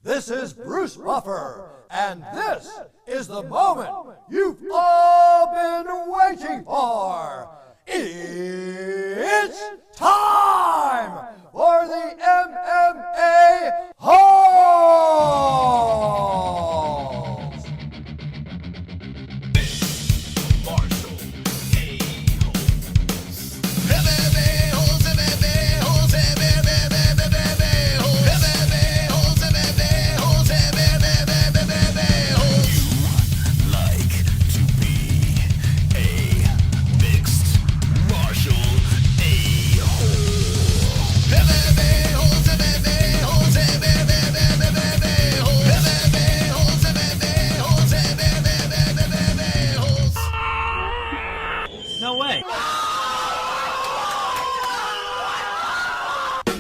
This is Bruce Buffer, and this is the moment you've all been waiting for. It's time for the MMA-Holes! No way.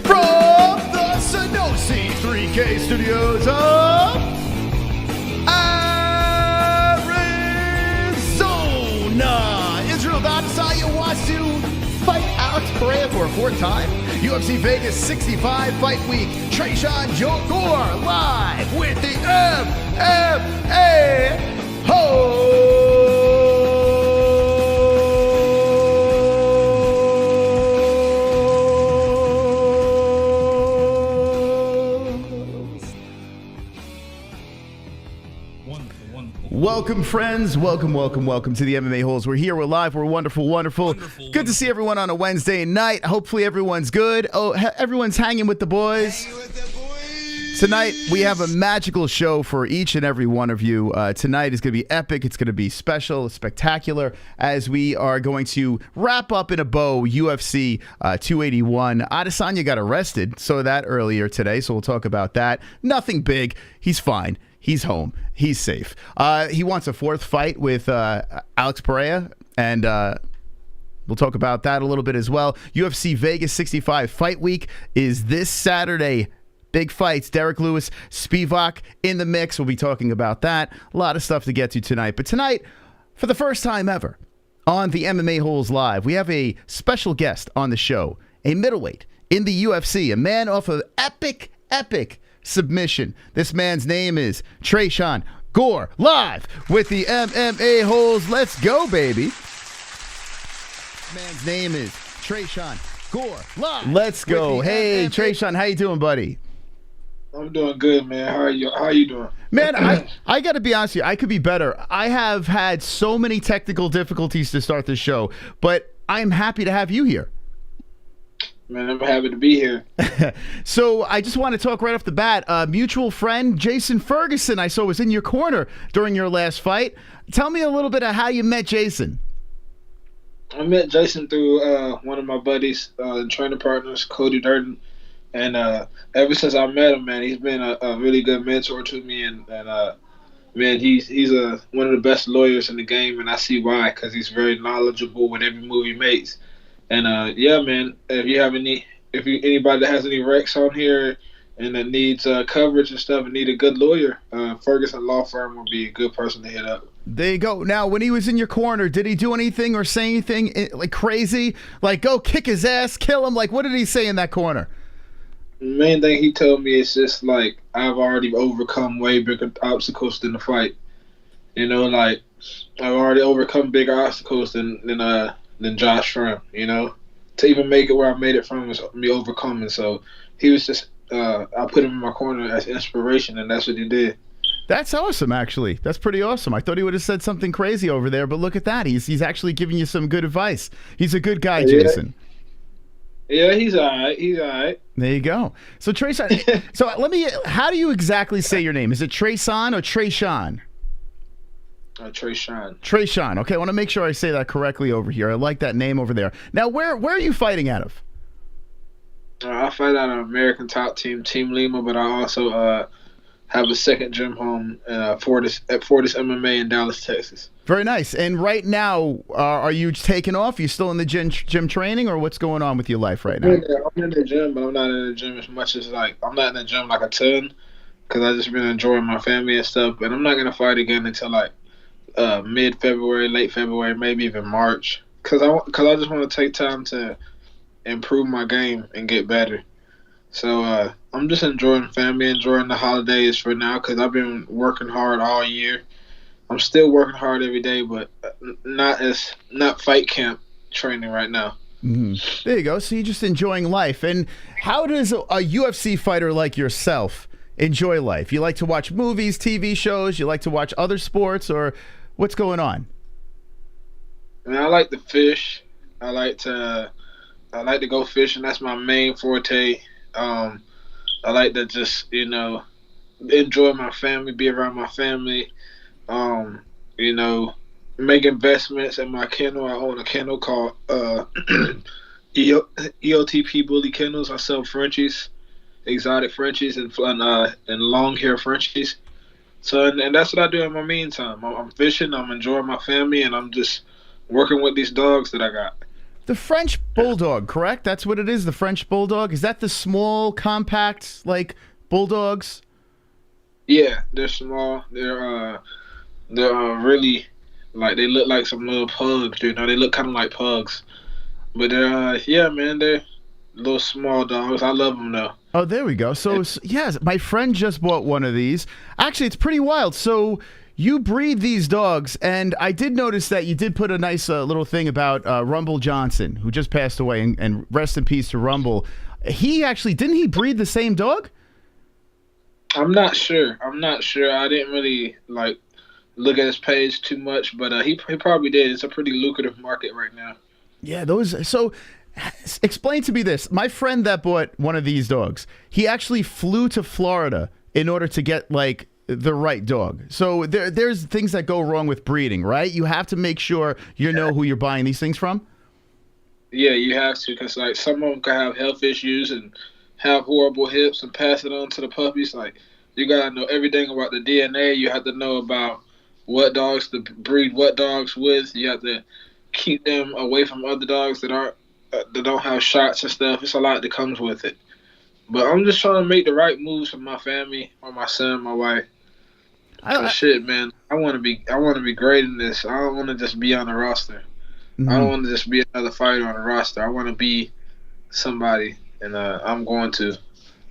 From the Sanosi 3K studios of Arizona, Israel Adesanya wants to fight Alex Pereira for a fourth time. UFC Vegas 65 fight week. Tresean Gore live with the MMA-Holes. Welcome, friends. Welcome to the MMA Holes. We're here. We're live. We're wonderful. Good to see everyone on a Wednesday night. Hopefully everyone's good. Oh, everyone's hanging with the boys. Tonight, we have a magical show for each and every one of you. Tonight is going to be epic. It's going to be special, spectacular, as we are going to wrap up in a bow UFC 281. Adesanya got arrested, saw that earlier today, so we'll talk about that. Nothing big. He's fine. He's home. He's safe. He wants a fourth fight with Alex Pereira, and we'll talk about that a little bit as well. UFC Vegas 65 fight week is this Saturday. Big fights. Derrick Lewis, Spivak in the mix. We'll be talking about that. A lot of stuff to get to tonight. But tonight, for the first time ever on the MMA Holes Live, we have a special guest on the show, a middleweight in the UFC, a man off of epic submission. This man's name is Tresean Gore, live with the MMA Holes. Let's go, baby. This man's name is Tresean Gore, live. Let's go. Hey, Tresean, how you doing, buddy? I'm doing good, man. How are you doing? Man, I got to be honest with you. I could be better. I have had so many technical difficulties to start this show, but I'm happy to have you here. Man, I'm happy to be here. So I just want to talk right off the bat. Mutual friend Jason Ferguson, I saw, was in your corner during your last fight. Tell me a little bit of how you met Jason. I met Jason through one of my buddies and training partners, Cody Durden. And ever since I met him, man, he's been a really good mentor to me. And man, he's one of the best lawyers in the game, and I see why, because he's very knowledgeable with every move he makes. And yeah, man, if anybody that has any wrecks on here and that needs coverage and stuff and need a good lawyer, Ferguson Law Firm would be a good person to hit up. There you go. Now, when he was in your corner, did he do anything or say anything like crazy? Like, go kick his ass, kill him? Like, what did he say in that corner? The main thing he told me is just like, I've already overcome way bigger obstacles than the fight. You know, like, I've already overcome bigger obstacles than Josh Shrimp, you know. To even make it where I made it from was me overcoming. So he was just, I put him in my corner as inspiration, and that's what he did. That's awesome, actually. That's pretty awesome. I thought he would have said something crazy over there, but look at that. He's actually giving you some good advice. He's a good guy, Jason. Yeah, he's all right. There you go. So, Tresean, how do you exactly say your name? Is it Tresean or Tresean? Tresean. Tresean. Okay, I want to make sure I say that correctly over here. I like that name over there. Now, where are you fighting out of? I fight out of American Top Team, Team Lima, but I also have a second gym home at Fortis MMA in Dallas, Texas. Very nice. And right now, are you taking off? You still in the gym training, or what's going on with your life right now? I'm in the gym, but I'm not in the gym as much as I'm not in the gym like a ton, because I just been enjoying my family and stuff. But I'm not gonna fight again until like mid-February, late February, maybe even March, because I just want to take time to improve my game and get better. So I'm I'm just enjoying family, enjoying the holidays for now because I've been working hard all year. I'm still working hard every day, but not fight camp training right now. Mm-hmm. There you go. So you're just enjoying life. And how does a UFC fighter like yourself enjoy life? You like to watch movies, TV shows? You like to watch other sports, or what's going on? I mean, I like to fish. I like to go fishing. That's my main forte. I like to just enjoy my family, be around my family. Make investments in my kennel. I own a kennel called EOTP Bully Kennels. I sell Frenchies, exotic Frenchies, and long hair Frenchies. So, and that's what I do in my meantime. I'm fishing, I'm enjoying my family, and I'm just working with these dogs that I got. The French Bulldog, correct? That's what it is, the French Bulldog? Is that the small, compact, like, bulldogs? Yeah, they're small. They're really, like, they look like some little pugs, They look kind of like pugs. But they're little small dogs. I love them, though. Oh, there we go. So, yes, my friend just bought one of these. Actually, it's pretty wild. So you breed these dogs, and I did notice that you did put a nice little thing about Rumble Johnson, who just passed away, and rest in peace to Rumble. He actually, didn't he breed the same dog? I'm not sure. I didn't really, look at his page too much, but he probably did. It's a pretty lucrative market right now. Yeah, so explain to me this. My friend that bought one of these dogs, he actually flew to Florida in order to get, the right dog. So there's things that go wrong with breeding, right? You have to make sure you know who you're buying these things from. Yeah, you have to, because some of them can have health issues and have horrible hips and pass it on to the puppies. You gotta know everything about the DNA. You have to know about what dogs to breed what dogs with. You have to keep them away from other dogs that don't have shots and stuff. It's a lot that comes with it. But I'm just trying to make the right moves for my family, or my son, my wife. Shit, man. I want to be great in this. I don't want to just be on the roster. Mm-hmm. I don't want to just be another fighter on the roster. I want to be somebody, and I'm going to.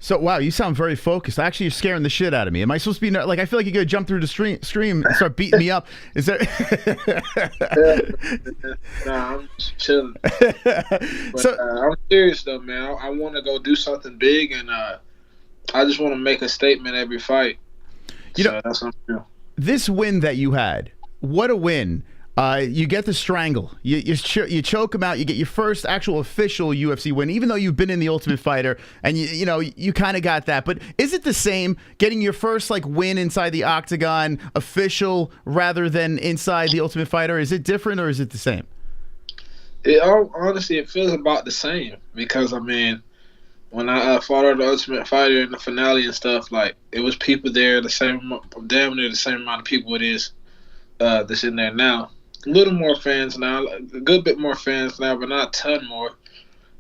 So, wow, you sound very focused. Actually, you're scaring the shit out of me. Am I supposed to be, I feel like you're going to jump through the stream and start beating me up. Is there... Nah, I'm just chilling. But I'm serious, though, man. I want to go do something big, and I just want to make a statement every fight. That's what I'm doing. This win that you had, what a win. You get the strangle. You choke him out. You get your first actual official UFC win, even though you've been in the Ultimate Fighter, and you kind of got that. But is it the same getting your first win inside the octagon official rather than inside the Ultimate Fighter? Is it different or is it the same? Honestly, it feels about the same because when I fought out the Ultimate Fighter in the finale and stuff, it was people there damn near the same amount of people it is that's in there now. A little more fans now, a good bit more fans now, but not a ton more.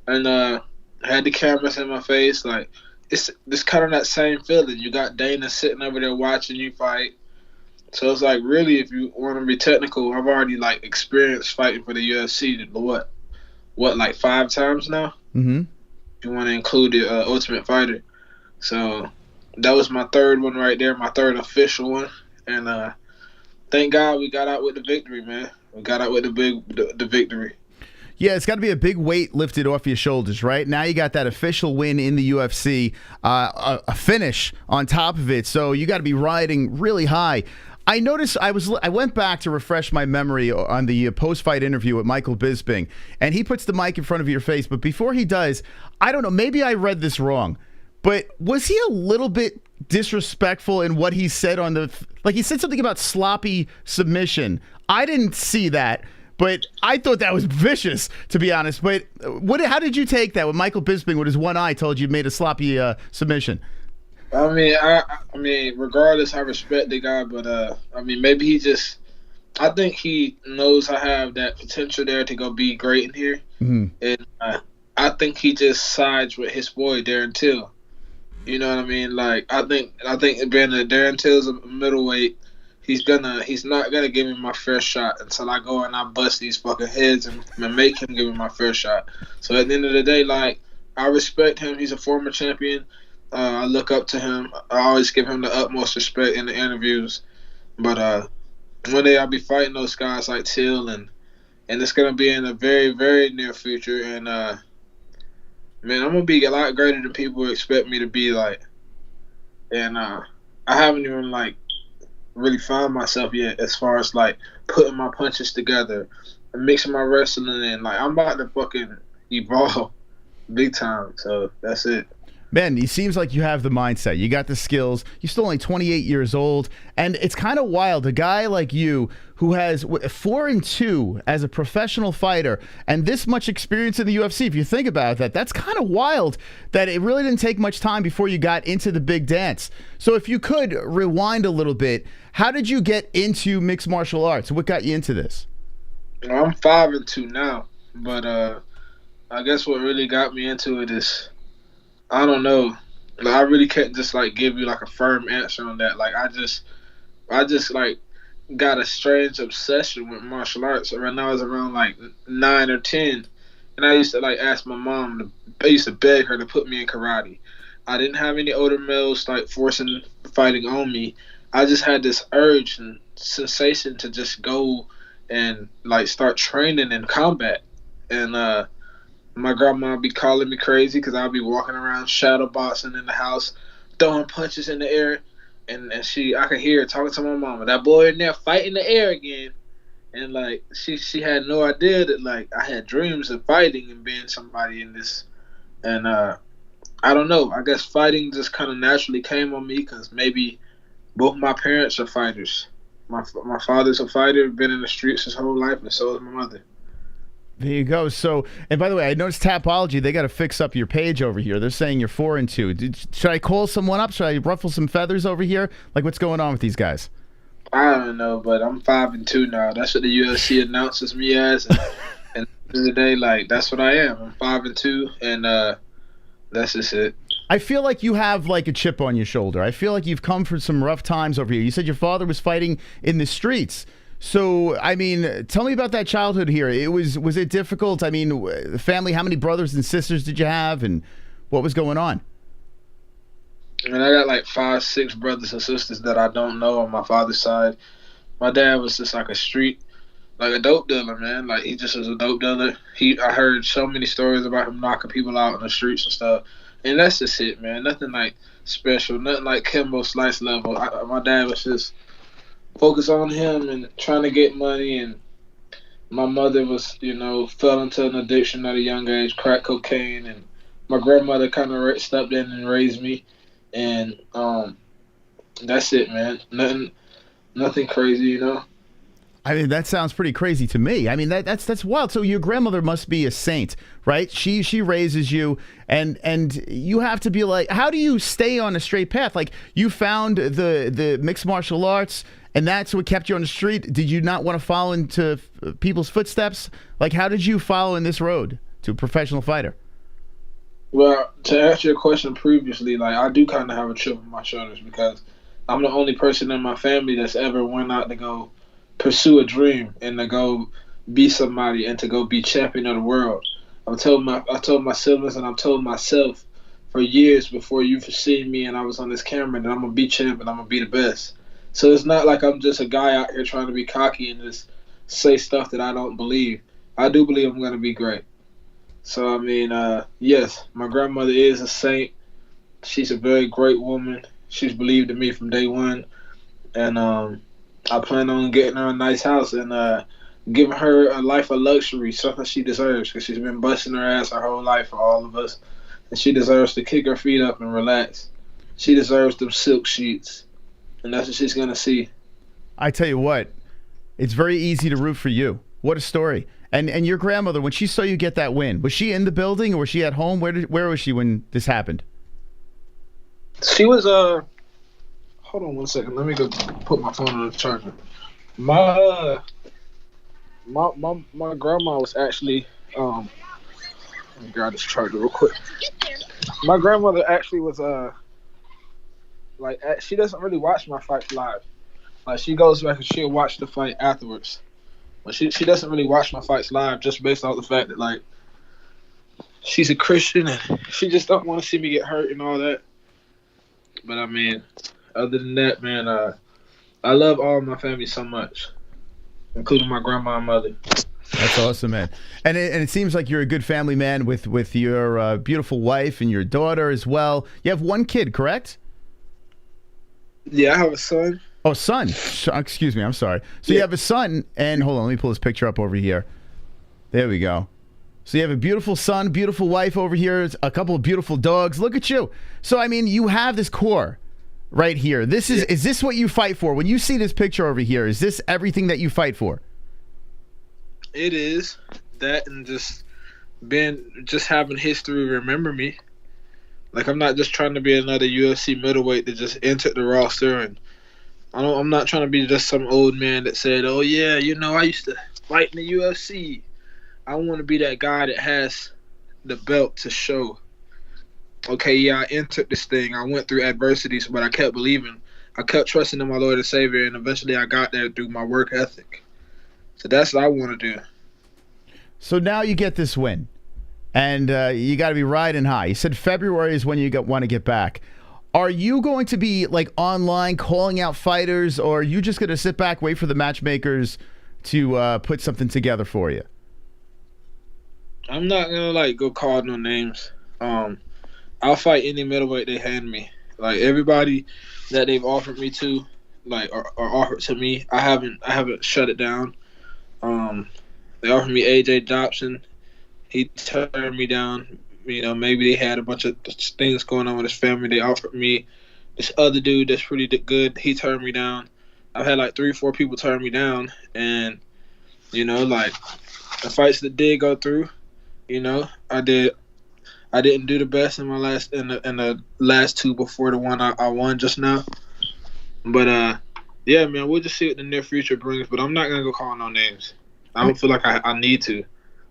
And I had the cameras in my face. It's kind of that same feeling. You got Dana sitting over there watching you fight. So it's really, if you want to be technical, I've already experienced fighting for the UFC. What 5 times now? Mm-hmm. If you want to include the Ultimate Fighter. So that was my third one right there, my third official one, and thank God we got out with the victory, man. We got out with the victory. Yeah, it's got to be a big weight lifted off your shoulders, right? Now you got that official win in the UFC, a finish on top of it, so you got to be riding really high. I noticed I went back to refresh my memory on the post-fight interview with Michael Bisping, and he puts the mic in front of your face, but before he does, I don't know, maybe I read this wrong, but was he a little bit disrespectful in what he said on the... he said something about sloppy submission. I didn't see that, but I thought that was vicious, to be honest. But how did you take that when Michael Bisping, with his one eye, told you made a sloppy submission? I mean, regardless, I respect the guy, but maybe he just... I think he knows I have that potential there to go be great in here, mm-hmm. And I think he just sides with his boy Darren Till. You know what I mean? I think being a Darren Till's a middleweight, he's not gonna give me my fair shot until I go and I bust these fucking heads and make him give me my fair shot. So at the end of the day, I respect him. He's a former champion. I look up to him. I always give him the utmost respect in the interviews. But one day I'll be fighting those guys like Till, and it's gonna be in a very, very near future. And man, I'm gonna be a lot greater than people expect me to be. Like, and I haven't even like really found myself yet as far as like putting my punches together and mixing my wrestling in. Like, I'm about to fucking evolve big time. So that's it. Ben, it seems like you have the mindset. You got the skills. You're still only 28 years old. And it's kind of wild. A guy like you who has 4-2 as a professional fighter and this much experience in the UFC, if you think about that, that's kind of wild that it really didn't take much time before you got into the big dance. So if you could rewind a little bit, how did you get into mixed martial arts? What got you into this? I'm 5-2 now. But I guess what really got me into it is, I don't know. Like, I really can't just like give you like a firm answer on that. Like, I just like got a strange obsession with martial arts. When I was around like 9 or 10, and I used to like ask my mom. I used to beg her to put me in karate. I didn't have any older males like forcing fighting on me. I just had this urge and sensation to just go and like start training in combat. And my grandma would be calling me crazy because I'd be walking around shadow boxing in the house, throwing punches in the air, and I could hear her talking to my mama. That boy in there fighting the air again, and like she had no idea that like I had dreams of fighting and being somebody in this, and I don't know. I guess fighting just kind of naturally came on me because maybe both my parents are fighters. My father's a fighter, been in the streets his whole life, and so is my mother. There you go. So, and by the way, I noticed Tapology, they got to fix up your page over here. They're saying you're 4-2. Should I call someone up? Should I ruffle some feathers over here? Like, what's going on with these guys? I don't know, but I'm 5-2 now. That's what the UFC announces me as. And at the end of the day, like, that's what I am. I'm 5-2, and that's just it. I feel like you have like a chip on your shoulder. I feel like you've come from some rough times over here. You said your father was fighting in the streets. So, I mean, tell me about that childhood here. Was it difficult? I mean, the family, how many brothers and sisters did you have, and what was going on? And I got like 5, 6 brothers and sisters that I don't know on my father's side. My dad was just like a dope dealer, man. Like, he just was a dope dealer. I heard so many stories about him knocking people out in the streets and stuff. And that's just it, man. Nothing like special, nothing like Kimbo Slice level. My dad was just focus on him and trying to get money, and my mother was, fell into an addiction at a young age, crack cocaine, and my grandmother kind of stepped in and raised me, and that's it, man. Nothing crazy, I mean, that sounds pretty crazy to me. I mean, that's wild. So your grandmother must be a saint, right? She raises you, and you have to be like, how do you stay on a straight path? Like, you found the mixed martial arts, and that's what kept you on the street. Did you not want to follow into people's footsteps? Like, how did you follow in this road to a professional fighter? Well, to answer your question previously, like, I do kind of have a chip on my shoulders because I'm the only person in my family that's ever went out to go pursue a dream and to go be somebody and to go be champion of the world. I told my siblings and I've told myself for years before you've seen me and I was on this camera that I'm gonna be champion, I'm gonna be the best. So it's not like I'm just a guy out here trying to be cocky and just say stuff that I don't believe. I do believe I'm gonna be great. So I mean, yes, my grandmother is a saint. She's a very great woman. She's believed in me from day one, and I plan on getting her a nice house and giving her a life of luxury, something she deserves, because she's been busting her ass her whole life for all of us, and she deserves to kick her feet up and relax. She deserves them silk sheets, and that's what she's gonna see. I tell you what, it's very easy to root for you. What a story! And your grandmother, when she saw you get that win, was she in the building or was she at home? Where was she when this happened? She was hold on one second. Let me go put my phone on the charger. My grandma was actually let me grab this charger real quick. My grandmother actually was she doesn't really watch my fights live. Like, she goes back and she'll watch the fight afterwards. But she doesn't really watch my fights live just based off the fact that, like, she's a Christian and she just don't want to see me get hurt and all that. But I mean, other than that, man, I love all of my family so much, including my grandma and mother. That's awesome, man. And it seems like you're a good family man with your beautiful wife and your daughter as well. You have one kid, correct? Yeah, I have a son. Oh, son. Excuse me. I'm sorry. So you have a son, and hold on. Let me pull this picture up over here. There we go. So you have a beautiful son, beautiful wife over here, a couple of beautiful dogs. Look at you. So, I mean, you have this core right here. Is this what you fight for? When you see this picture over here, is this everything that you fight for? It is that, and just having history remember me. Like, I'm not just trying to be another UFC middleweight that just entered the roster, and I'm not trying to be just some old man that said, "Oh yeah, you know, I used to fight in the UFC." I want to be that guy that has the belt to show. Okay, yeah, I entered this thing. I went through adversities, but I kept believing. I kept trusting in my Lord and Savior, and eventually I got there through my work ethic. So that's what I want to do. So now you get this win, and you got to be riding high. You said February is when you want to get back. Are you going to be like online calling out fighters, or are you just going to sit back, wait for the matchmakers to put something together for you? I'm not gonna go call no names. I'll fight any middleweight they hand me. Like, everybody that they've offered me to, or offered to me, I haven't shut it down. They offered me AJ Dobson. He turned me down. You know, maybe they had a bunch of things going on with his family. They offered me this other dude that's pretty good. He turned me down. I've had 3 or 4 people turn me down, and you know, the fights that did go through, you know, I didn't do the best in the last 2 before the one I won just now. But yeah, man, we'll just see what the near future brings. But I'm not gonna go call no names. I don't feel like I need to.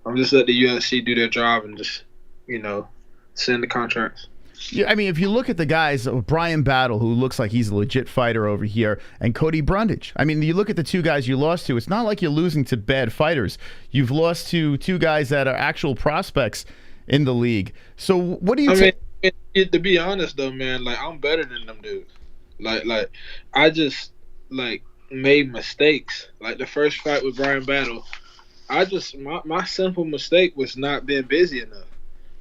I'm just let the UFC do their job and just, you know, send the contracts. Yeah, I mean, if you look at the guys, Brian Battle, who looks like he's a legit fighter over here, and Cody Brundage. I mean, you look at the 2 guys you lost to, it's not like you're losing to bad fighters. You've lost to 2 guys that are actual prospects in the league. So what do you mean, to be honest, though, man, I'm better than them dudes. I just, made mistakes. Like, the first fight with Brian Battle, my simple mistake was not being busy enough.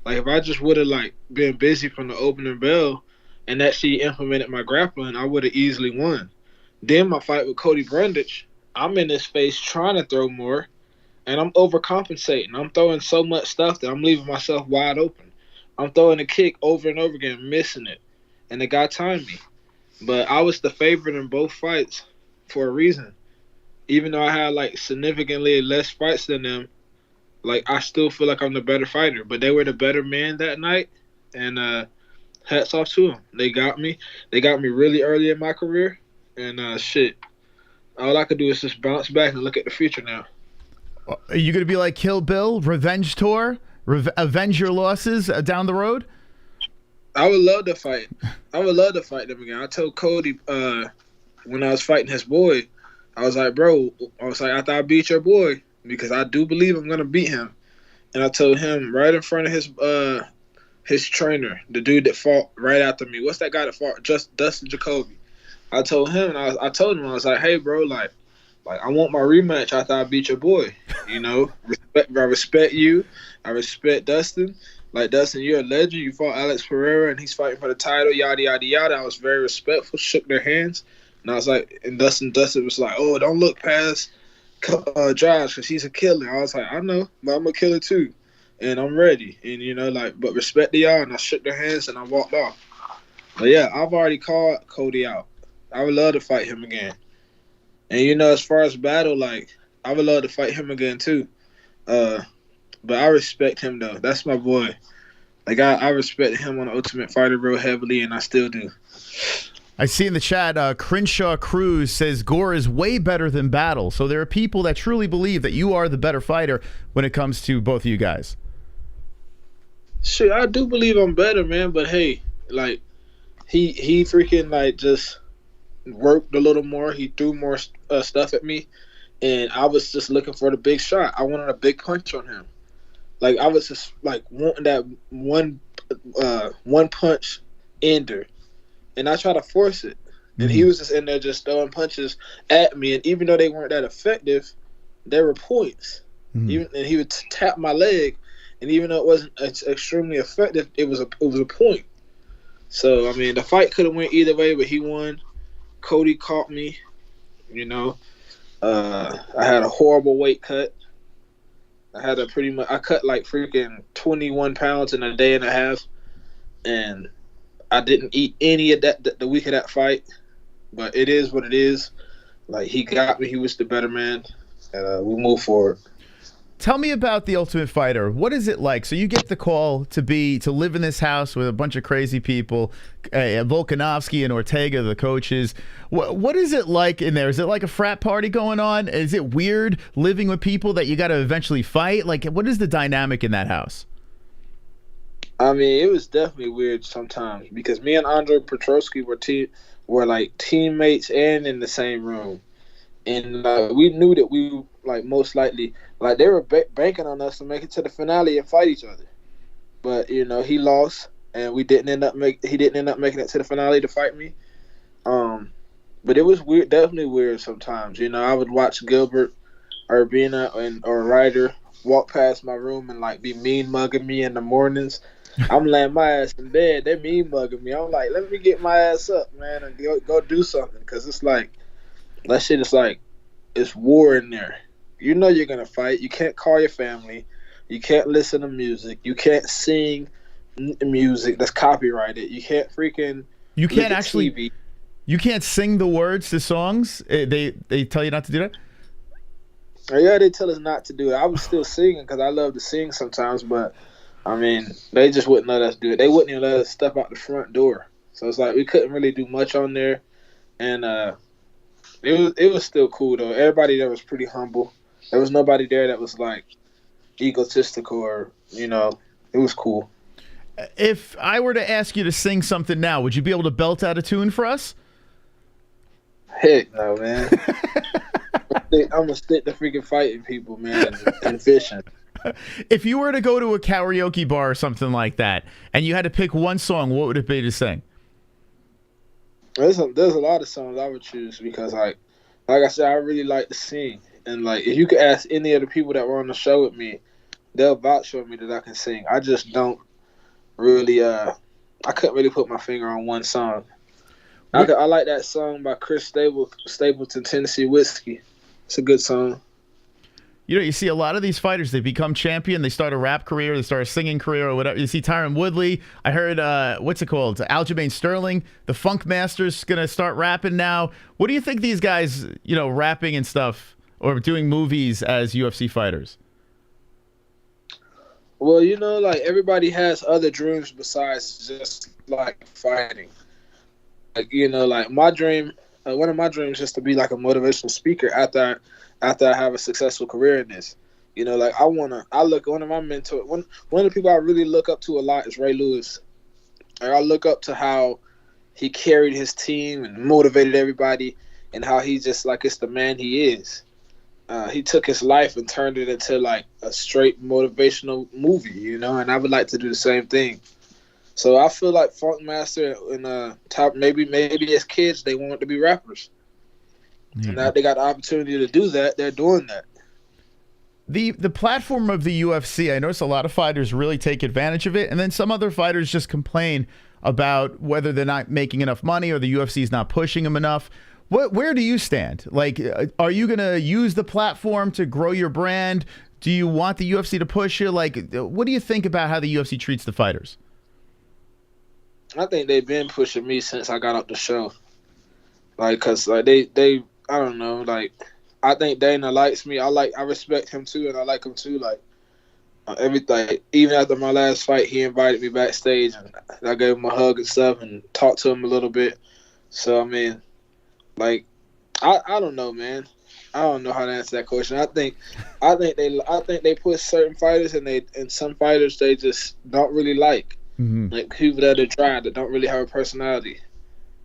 Like, if I just would have, been busy from the opening bell and actually implemented my grappling, I would have easily won. Then my fight with Cody Brundage, I'm in his face trying to throw more, and I'm overcompensating. I'm throwing so much stuff that I'm leaving myself wide open. I'm throwing a kick over and over again, missing it, and the guy timed me. But I was the favorite in both fights for a reason. Even though I had, significantly less fights than them, I still feel like I'm the better fighter. But they were the better man that night, and hats off to them. They got me. They got me really early in my career, and shit. All I could do is just bounce back and look at the future now. Are you going to be like Kill Bill, Revenge Tour, avenge your losses down the road? I would love to fight. I would love to fight them again. I told Cody when I was fighting his boy, I was like, bro, after I beat your boy, because I do believe I'm gonna beat him. And I told him right in front of his trainer, the dude that fought right after me. What's that guy that fought? Just Dustin Jacoby. I told him, and I told him, I was like, hey, bro, I want my rematch after I beat your boy. You know, I respect you. I respect Dustin. Dustin, you're a legend. You fought Alex Pereira, and he's fighting for the title, yada, yada, yada. I was very respectful, shook their hands. And I was like, and Dustin was like, oh, don't look past Josh, because he's a killer. I was like, I know, but I'm a killer too. And I'm ready. And, you know, but respect to y'all. And I shook their hands and I walked off. But yeah, I've already called Cody out. I would love to fight him again. And, you know, as far as battle, I would love to fight him again too. But I respect him, though. That's my boy. I respect him on the Ultimate Fighter real heavily, and I still do. I see in the chat, Crenshaw Cruz says Gore is way better than Battle. So there are people that truly believe that you are the better fighter when it comes to both of you guys. Shit, I do believe I'm better, man. But hey, he freaking just worked a little more. He threw more stuff at me, and I was just looking for the big shot. I wanted a big punch on him. I was just wanting that one punch ender. and I tried to force it. And he was just in there just throwing punches at me. And even though they weren't that effective, they were points. And he would tap my leg. And even though it wasn't extremely effective, it was a point. So, I mean, the fight could have went either way, but he won. Cody caught me. You know, I had a horrible weight cut. I cut like freaking 21 pounds in a day and a half. And I didn't eat any of that the week of that fight. But it is what it is. Like, he got me. He was the better man. And we move forward. Tell me about The Ultimate Fighter. What is it like? So you get the call to live in this house with a bunch of crazy people, Volkanovski and Ortega, the coaches. What is it like in there? Is it like a frat party going on? Is it weird living with people that you got to eventually fight? Like, what is the dynamic in that house? I mean, it was definitely weird sometimes because me and Andre Petrosky were like teammates and in the same room, and we knew that we like most likely like they were banking on us to make it to the finale and fight each other, but you know he lost and he didn't end up making it to the finale to fight me. But it was weird, definitely weird sometimes. You know, I would watch Gilbert, Urbina, or Ryder walk past my room and like be mean mugging me in the mornings. I'm laying my ass in bed. They mean mugging me. I'm like, let me get my ass up, man, and go do something. Because it's like, that shit is like, it's war in there. You know you're going to fight. You can't call your family. You can't listen to music. You can't sing music that's copyrighted. You can't freaking You can't look at actually TV. You can't sing the words to songs? They tell you not to do that? Yeah, they tell us not to do it. I was still singing because I love to sing sometimes, but I mean, they just wouldn't let us do it. They wouldn't even let us step out the front door. So it's like we couldn't really do much on there. And it was still cool, though. Everybody there was pretty humble. There was nobody there that was, like, egotistical or, you know, it was cool. If I were to ask you to sing something now, would you be able to belt out a tune for us? Heck no, man. I'm going to stick to freaking fighting people, man, and fishing. If you were to go to a karaoke bar or something like that, and you had to pick one song, what would it be to sing? There's a lot of songs I would choose because, like I said, I really like to sing. And, like, if you could ask any of the people that were on the show with me, they'll vouch for me that I can sing. I just don't really, I couldn't really put my finger on one song. I like that song by Chris Stapleton, Tennessee Whiskey. It's a good song. You know, you see a lot of these fighters, they become champion, they start a rap career, they start a singing career or whatever. You see Tyron Woodley. I heard, what's it called? Aljamain Sterling. The Funk Master's going to start rapping now. What do you think these guys, you know, rapping and stuff or doing movies as UFC fighters? Well, you know, like everybody has other dreams besides just like fighting. Like, you know, like my dream, one of my dreams is to be like a motivational speaker after I have a successful career in this. You know, like one of my mentors, one of the people I really look up to a lot is Ray Lewis. Like, I look up to how he carried his team and motivated everybody and how he just like it's the man he is. He took his life and turned it into like a straight motivational movie, you know, and I would like to do the same thing. So I feel like Funk Master and maybe as kids they wanted to be rappers. Mm-hmm. And now they got the opportunity to do that. They're doing that. The platform of the UFC, I notice a lot of fighters really take advantage of it, and then some other fighters just complain about whether they're not making enough money or the UFC is not pushing them enough. Where do you stand? Like, are you going to use the platform to grow your brand? Do you want the UFC to push you? Like, what do you think about how the UFC treats the fighters? I think they've been pushing me since I got off the show. Like, cause like they I don't know. Like, I think Dana likes me. I respect him too, and I like him too. Like, everything. Even after my last fight, he invited me backstage, and I gave him a hug and stuff, and talked to him a little bit. So I mean, like, I don't know, man. I don't know how to answer that question. I think they push certain fighters, and some fighters they just don't really like. Mm-hmm. Like people that are dry, that don't really have a personality.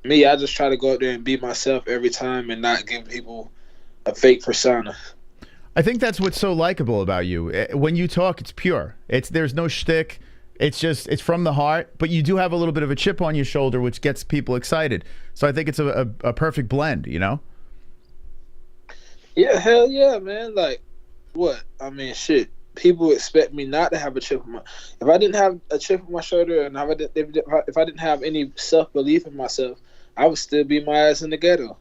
Me, I just try to go out there and be myself every time and not give people a fake persona. I think that's what's so likable about you. When you talk, it's pure. There's no shtick. It's from the heart, but you do have a little bit of a chip on your shoulder, which gets people excited. So I think it's a perfect blend, you know? Yeah, hell yeah, man. Like, what? I mean, shit. People expect me not to have a chip on my. If I didn't have a chip on my shoulder, and if I didn't have any self belief in myself, I would still be my ass in the ghetto.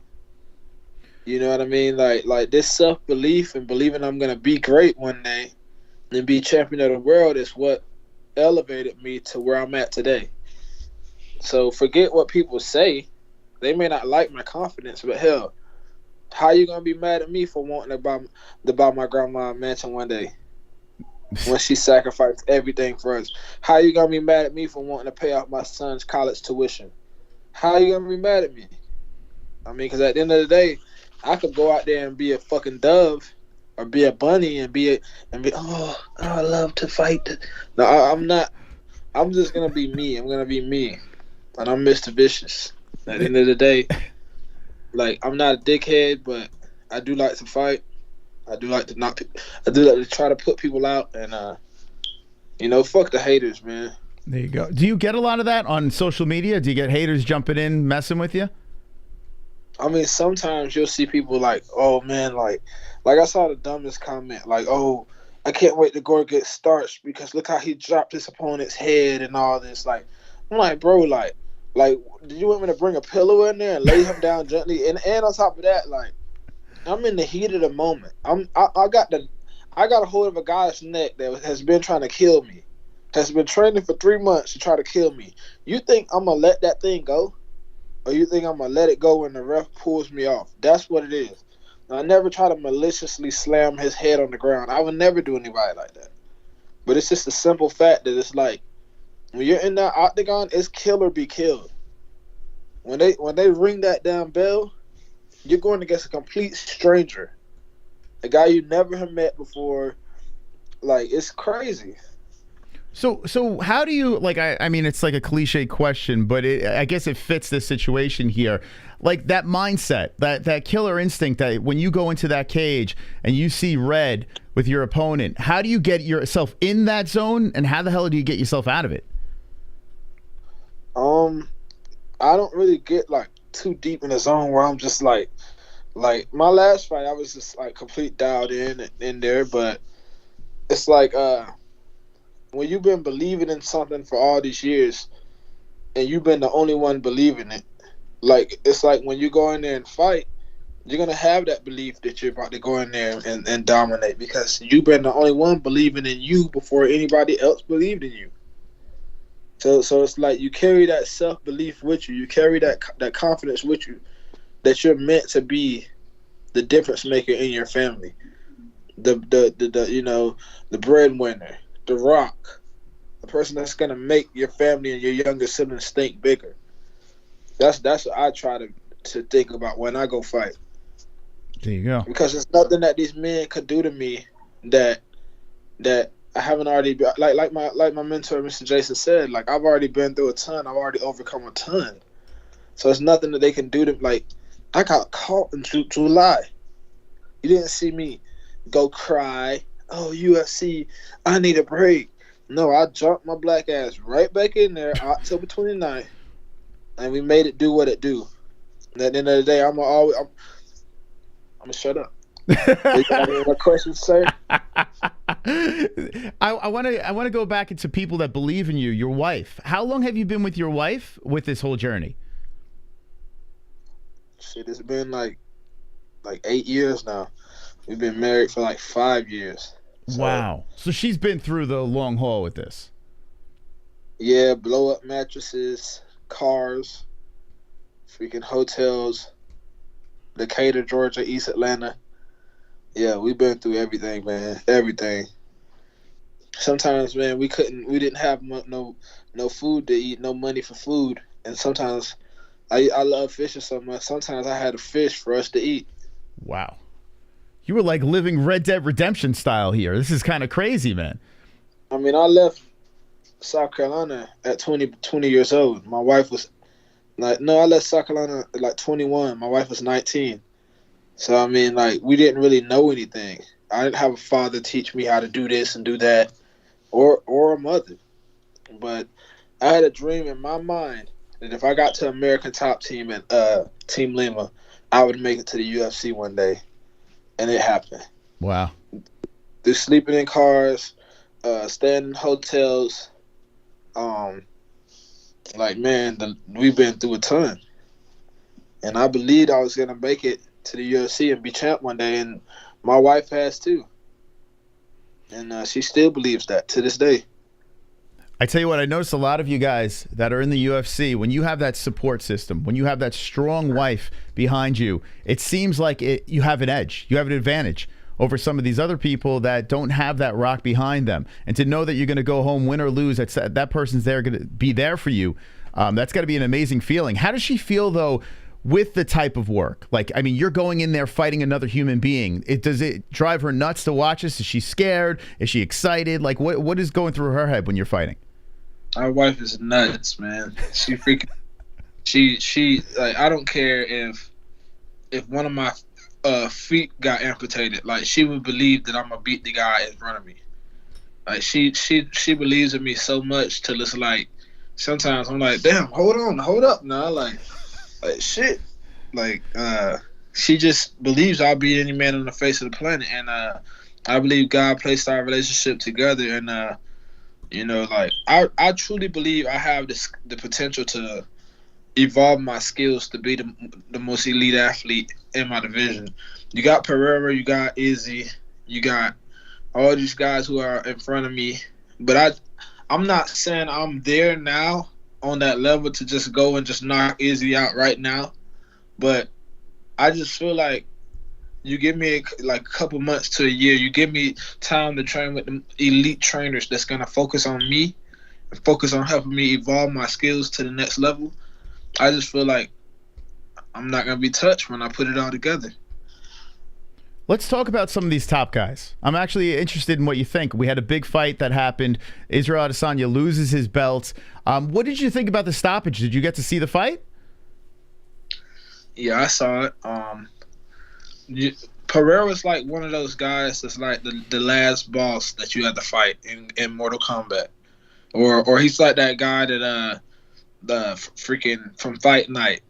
You know what I mean? Like this self belief and believing I'm gonna be great one day and be champion of the world is what elevated me to where I'm at today. So forget what people say. They may not like my confidence, but hell, how you gonna be mad at me for wanting to buy my grandma a mansion one day when she sacrificed everything for us? How you gonna be mad at me for wanting to pay off my son's college tuition? How you gonna be mad at me? I mean, because at the end of the day, I could go out there and be a fucking dove or be a bunny and be oh, I love to fight. No, I'm not. I'm just gonna be me. I'm gonna be me, and I'm Mr. Vicious. At the end of the day, like, I'm not a dickhead, but I do like to fight. I do like to knock. I do like to try to put people out, and you know, fuck the haters, man. There you go. Do you get a lot of that on social media? Do you get haters jumping in, messing with you? I mean, sometimes you'll see people like, oh man, like I saw the dumbest comment, like, oh, I can't wait to Gore get starched because look how he dropped his opponent's head and all this. Like, I'm like, bro, like, did you want me to bring a pillow in there and lay him down gently? And on top of that, like, I'm in the heat of the moment. I got a hold of a guy's neck that has been trying to kill me, has been training for 3 months to try to kill me. You think I'm gonna let that thing go? Or you think I'm going to let it go when the ref pulls me off? That's what it is. I never try to maliciously slam his head on the ground. I would never do anybody like that. But it's just a simple fact that it's like, when you're in that octagon, it's kill or be killed. When they ring that damn bell, you're going against a complete stranger. A guy you never have met before. Like, it's crazy. So how do you, like, I mean, it's like a cliche question, but I guess it fits this situation here. Like, that mindset, that killer instinct, that when you go into that cage and you see red with your opponent, how do you get yourself in that zone, and how the hell do you get yourself out of it? I don't really get, like, too deep in the zone where I'm just like my last fight, I was just, like, complete dialed in there, but it's like, when you've been believing in something for all these years and you've been the only one believing it, like, it's like when you go in there and fight, you're going to have that belief that you're about to go in there and dominate because you've been the only one believing in you before anybody else believed in you. So it's like you carry that self-belief with you. You carry that confidence with you that you're meant to be the difference maker in your family. The you know, the breadwinner. The Rock, the person that's gonna make your family and your younger siblings think bigger. That's what I try to think about when I go fight. There you go. Because there's nothing that these men could do to me that I haven't already been, like my mentor Mr. Jason said. Like, I've already been through a ton. I've already overcome a ton. So it's nothing that they can do to, like, I got caught in July. You didn't see me go cry. Oh, UFC, I need a break. No, I jumped my black ass right back in there October 29th, and we made it do what it do. And at the end of the day, I'm gonna shut up. You got any more questions, sir? I want to go back into people that believe in you. Your wife. How long have you been with your wife with this whole journey? Shit, it's been like 8 years now. We've been married for like 5 years. So, wow. So she's been through the long haul with this. Yeah, blow up mattresses, cars, freaking hotels, Decatur, Georgia, East Atlanta. Yeah, we've been through everything, man. Everything. Sometimes, man, we didn't have no food to eat, no money for food. And sometimes I love fishing so much. Sometimes I had to fish for us to eat. Wow. You were like living Red Dead Redemption style here. This is kind of crazy, man. I mean, I left South Carolina at 20 years old. My wife was like, no, I left South Carolina at like 21. My wife was 19. So, I mean, like, we didn't really know anything. I didn't have a father teach me how to do this and do that, or a mother. But I had a dream in my mind that if I got to American Top Team and Team Lima, I would make it to the UFC one day, and it happened. Wow. Through sleeping in cars, staying in hotels, we've been through a ton, and I believed I was gonna make it to the UFC and be champ one day, and my wife has too, and she still believes that to this day. I tell you what, I noticed a lot of you guys that are in the UFC, when you have that support system, when you have that strong wife behind you, it seems like you have an edge. You have an advantage over some of these other people that don't have that rock behind them. And to know that you're going to go home, win or lose, that person's there, going to be there for you, that's got to be an amazing feeling. How does she feel, though, with the type of work? Like, I mean, you're going in there fighting another human being. Does it drive her nuts to watch this? Is she scared? Is she excited? Like, what is going through her head when you're fighting? Our wife is nuts, man. She freaking, she like, I don't care if one of my feet got amputated. Like, she would believe that I'm gonna beat the guy in front of me. Like, she believes in me so much till it's like, sometimes I'm like, damn, hold up now, like shit. Like, she just believes I'll beat any man on the face of the planet, and I believe God placed our relationship together, and you know, like, I truly believe I have the potential to evolve my skills to be the most elite athlete in my division. You got Pereira, you got IZZY, you got all these guys who are in front of me. But I'm not saying I'm there now on that level to just go and just knock IZZY out right now. But I just feel like you give me a couple months to a year, you give me time to train with the elite trainers that's going to focus on me and focus on helping me evolve my skills to the next level. I just feel like I'm not going to be touched when I put it all together. Let's talk about some of these top guys. I'm actually interested in what you think. We had a big fight that happened. Israel Adesanya loses his belt. What did you think about the stoppage? Did you get to see the fight? Yeah, I saw it. Pereira's like one of those guys that's like the last boss that you have to fight in Mortal Kombat, or he's like that guy that the freaking from Fight Night,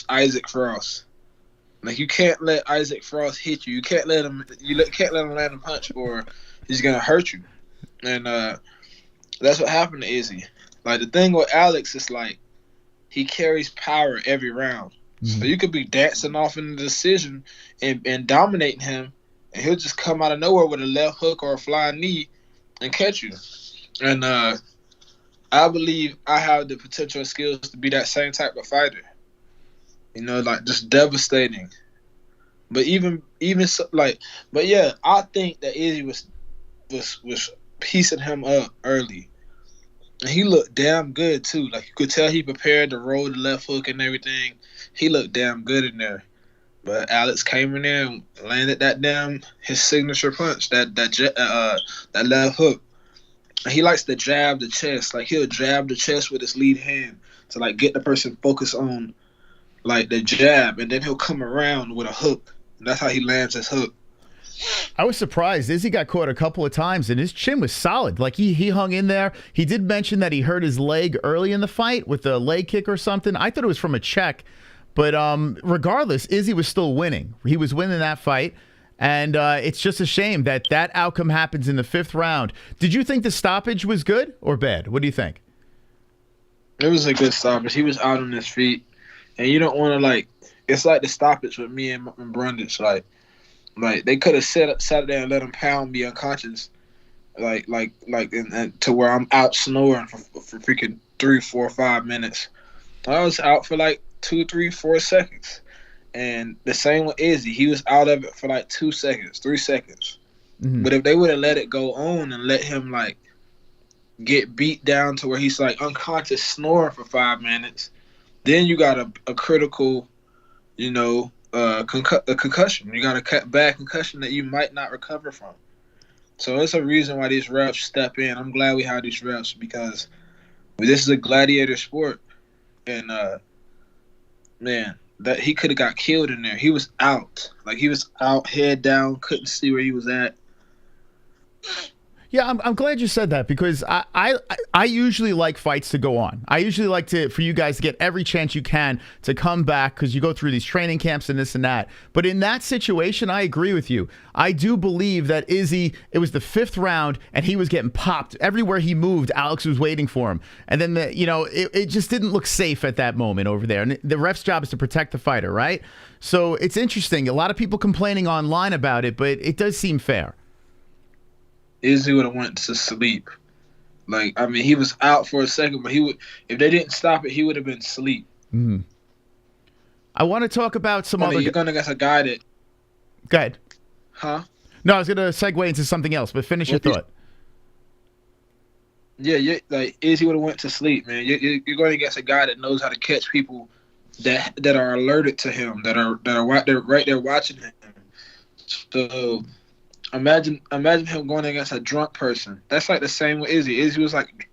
Isaac Frost. Like, you can't let Isaac Frost hit you. You can't let him. Can't let him land a punch, or he's gonna hurt you. And that's what happened to IZZY. Like, the thing with Alex is, like, he carries power every round. So you could be dancing off in the decision and dominating him, and he'll just come out of nowhere with a left hook or a flying knee and catch you. And I believe I have the potential and skills to be that same type of fighter. You know, like, just devastating. But even so, like, but yeah, I think that IZZY was piecing him up early. And he looked damn good too. Like, you could tell he prepared to roll the left hook and everything. He looked damn good in there. But Alex came in there and landed his signature punch, that left hook. And he likes to jab the chest. Like, he'll jab the chest with his lead hand to, like, get the person focused on, like, the jab, and then he'll come around with a hook. And that's how he lands his hook. I was surprised. IZZY got caught a couple of times, and his chin was solid. Like, he hung in there. He did mention that he hurt his leg early in the fight with a leg kick or something. I thought it was from a check. But regardless, IZZY was still winning. He was winning that fight. And it's just a shame that outcome happens in the 5th round. Did you think the stoppage was good or bad? What do you think? It was a good stoppage. He was out on his feet. And you don't want to, like, it's like the stoppage with me and Brundage. Like they could have sat there and let him pound me unconscious. And to where I'm out snoring for freaking 3, 4, 5 minutes. I was out for like 2, 3, 4 seconds. And the same with IZZY. He was out of it for like 2 seconds, 3 seconds. Mm-hmm. But if they would have let it go on and let him, like, get beat down to where he's, like, unconscious snoring for 5 minutes, then you got a critical, you know, a concussion. You got a bad concussion that you might not recover from. So it's a reason why these refs step in. I'm glad we have these refs because this is a gladiator sport. And, man, that he could have got killed in there. He was out. Like, he was out, head down, couldn't see where he was at. Yeah, I'm glad you said that because I usually like fights to go on. I usually like for you guys to get every chance you can to come back because you go through these training camps and this and that. But in that situation, I agree with you. I do believe that Izzy, it was the 5th round and he was getting popped. Everywhere he moved, Alex was waiting for him. And then, it just didn't look safe at that moment over there. And the ref's job is to protect the fighter, right? So it's interesting. A lot of people complaining online about it, but it does seem fair. Izzy would have went to sleep. Like, I mean, he was out for a second, but if they didn't stop it, he would have been asleep. Mm-hmm. I want to talk about some other. You're gonna get a guy that. Go ahead. Huh? No, I was gonna segue into something else, but finish your thought. Yeah, like Izzy would have went to sleep, man. You're going against a guy that knows how to catch people that are alerted to him, that are right there watching him. So. Imagine him going against a drunk person. That's like the same with Izzy. Izzy was like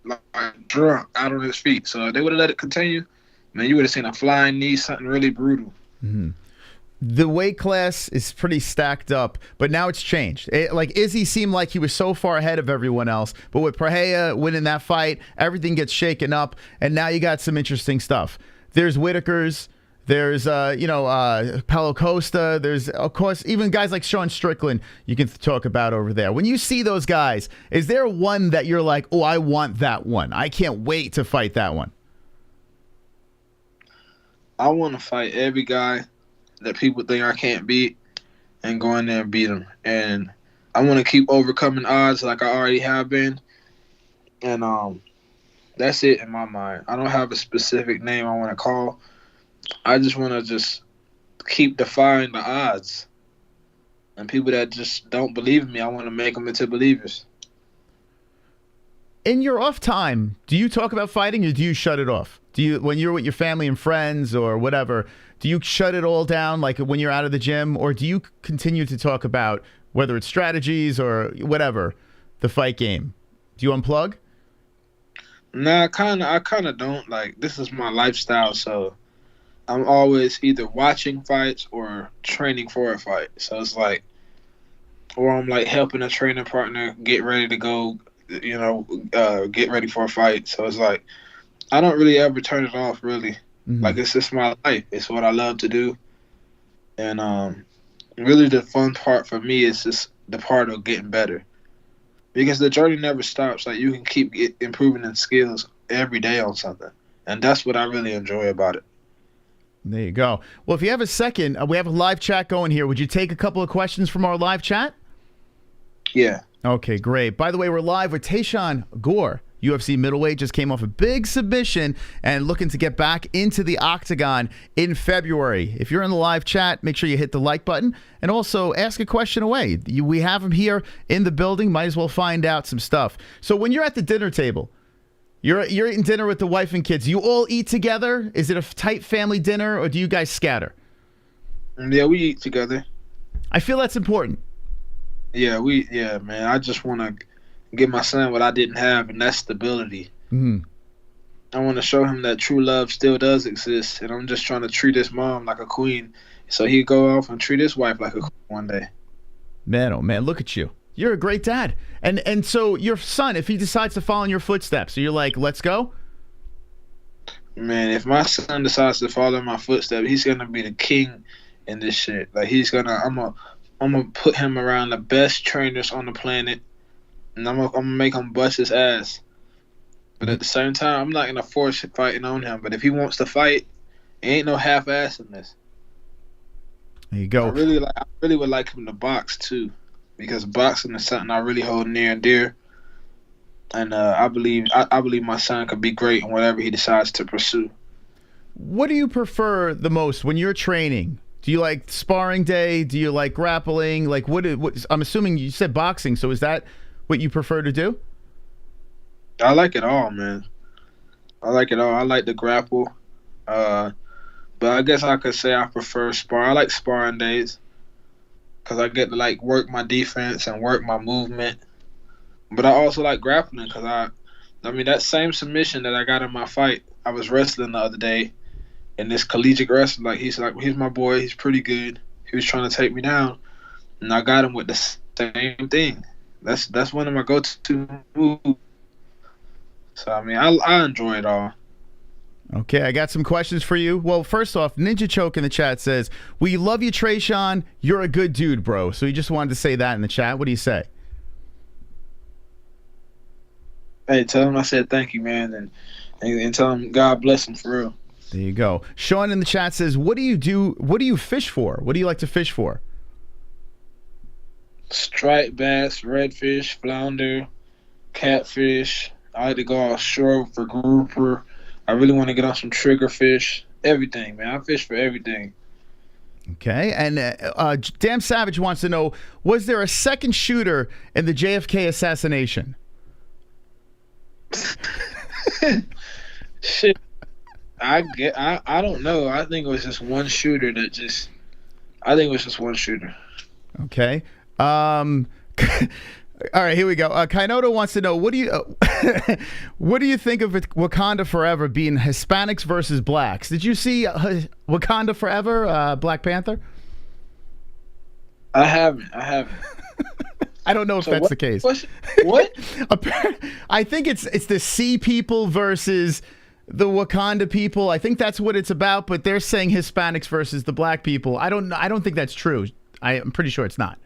drunk, out on his feet. So if they would have let it continue, man, you would have seen a flying knee, something really brutal. Mm-hmm. The weight class is pretty stacked up, but now it's changed. Like Izzy seemed like he was so far ahead of everyone else, but with Pereira winning that fight, everything gets shaken up, and now you got some interesting stuff. There's Whitaker's. There's, Paulo Costa. There's, of course, even guys like Sean Strickland you can talk about over there. When you see those guys, is there one that you're like, oh, I want that one. I can't wait to fight that one? I want to fight every guy that people think I can't beat and go in there and beat them. And I want to keep overcoming odds like I already have been. And that's it in my mind. I don't have a specific name I want to call. I just want to just keep defying the odds. And people that just don't believe in me, I want to make them into believers. In your off time, do you talk about fighting or do you shut it off? Do you, when you're with your family and friends or whatever, do you shut it all down like when you're out of the gym? Or do you continue to talk about whether it's strategies or whatever, the fight game? Do you unplug? Nah, I kind of don't. Like, this is my lifestyle, so I'm always either watching fights or training for a fight. So it's like, or I'm like helping a training partner get ready to go, get ready for a fight. So it's like, I don't really ever turn it off, really. Mm-hmm. Like, it's just my life. It's what I love to do. And really the fun part for me is just the part of getting better. Because the journey never stops. Like, you can keep improving in skills every day on something. And that's what I really enjoy about it. There you go. Well, if you have a second, we have a live chat going here. Would you take a couple of questions from our live chat? Yeah. Okay, great. By the way, we're live with Tresean Gore. UFC middleweight just came off a big submission and looking to get back into the octagon in February. If you're in the live chat, make sure you hit the like button and also ask a question away. We have him here in the building. Might as well find out some stuff. So when you're at the dinner table, you're eating dinner with the wife and kids. You all eat together? Is it a tight family dinner, or do you guys scatter? Yeah, we eat together. I feel that's important. Yeah, man. I just want to give my son what I didn't have, and that's stability. Mm-hmm. I want to show him that true love still does exist, and I'm just trying to treat his mom like a queen, so he'd go off and treat his wife like a queen one day. Man, oh man, look at you. You're a great dad. And so your son, if he decides to follow in your footsteps, so you're like, let's go? Man, if my son decides to follow in my footsteps, he's going to be the king in this shit. Like, I'm gonna put him around the best trainers on the planet, and I'm gonna make him bust his ass. But at the same time, I'm not going to force fighting on him. But if he wants to fight, ain't no half-ass in this. There you go. I really would like him to box, too. Because boxing is something I really hold near and dear, and I believe my son could be great in whatever he decides to pursue. What do you prefer the most when you're training? Do you like sparring day? Do you like grappling? Like what? I'm assuming you said boxing, so is that what you prefer to do? I like it all, man. I like it all. I like to grapple, but I guess I could say I prefer spar. I like sparring days. Because I get to, like, work my defense and work my movement. But I also like grappling because I mean, that same submission that I got in my fight, I was wrestling the other day. And this collegiate wrestler, he's my boy. He's pretty good. He was trying to take me down. And I got him with the same thing. That's one of my go-to moves. So I mean, I enjoy it all. Okay, I got some questions for you. Well, first off, Ninja Choke in the chat says, "We love you, Tresean. You're a good dude, bro." So he just wanted to say that in the chat. What do you say? Hey, tell him I said thank you, man, and tell him God bless him for real. There you go. Sean in the chat says, "What do you do? What do you fish for? What do you like to fish for?" Striped bass, redfish, flounder, catfish. I like to go offshore for grouper. I really want to get on some trigger fish. Everything, man. I fish for everything. Okay, and Damn Savage wants to know, was there a second shooter in the JFK assassination? Shit. I don't know. I think it was just one shooter I think it was just one shooter. Okay. All right, here we go. Kainoto wants to know, what do you think of Wakanda Forever being Hispanics versus blacks? Did you see Wakanda Forever, Black Panther? I haven't. I don't know if that's the case. What? I think it's the sea people versus the Wakanda people. I think that's what it's about, but they're saying Hispanics versus the black people. I don't think that's true. I'm pretty sure it's not.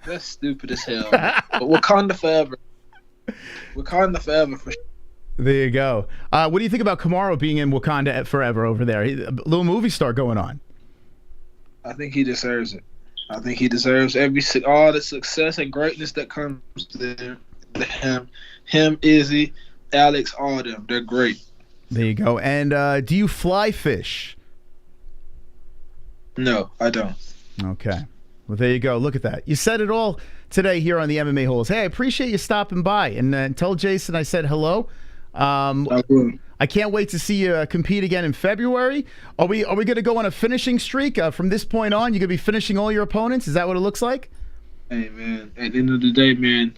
That's stupid as hell. But Wakanda Forever. Wakanda Forever for sure. There you go. What do you think about Kamaru being in Wakanda Forever over there? A little movie star going on. I think he deserves it. I think he deserves all the success and greatness that comes to him, Izzy, Alex, all of them. They're great. There you go. And do you fly fish? No, I don't. Okay. Well, there you go. Look at that. You said it all today here on the MMA-Holes. Hey, I appreciate you stopping by. And tell Jason I said hello. I can't wait to see you compete again in February. Are we going to go on a finishing streak? From this point on, you're going to be finishing all your opponents? Is that what it looks like? Hey, man. At the end of the day, man,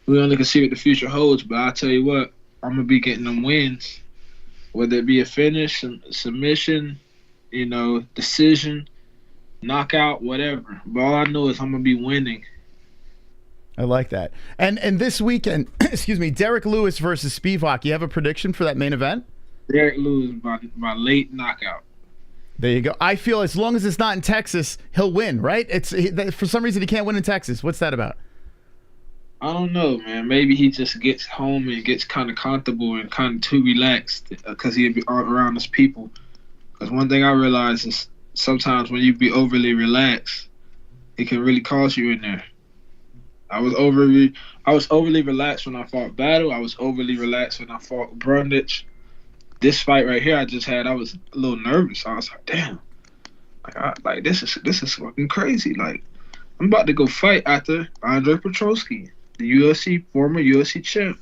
we only can see what the future holds. But I'll tell you what, I'm going to be getting them wins. Whether it be a finish, submission, decision, knockout, whatever. But all I know is I'm going to be winning. I like that. And this weekend, excuse me, Derrick Lewis versus Spivak. You have a prediction for that main event? Derrick Lewis by late knockout. There you go. I feel as long as it's not in Texas, he'll win, right? For some reason he can't win in Texas. What's that about? I don't know, man. Maybe he just gets home and gets kind of comfortable and kind of too relaxed because he'll be around his people. Because one thing I realize is sometimes when you be overly relaxed, it can really cause you in there. I was overly relaxed when I fought Battle. I was overly relaxed when I fought Brundage. This fight right here I just had, I was a little nervous. I was like, damn. Like this is fucking crazy. Like, I'm about to go fight after Andre Petrosky, the former UFC champ.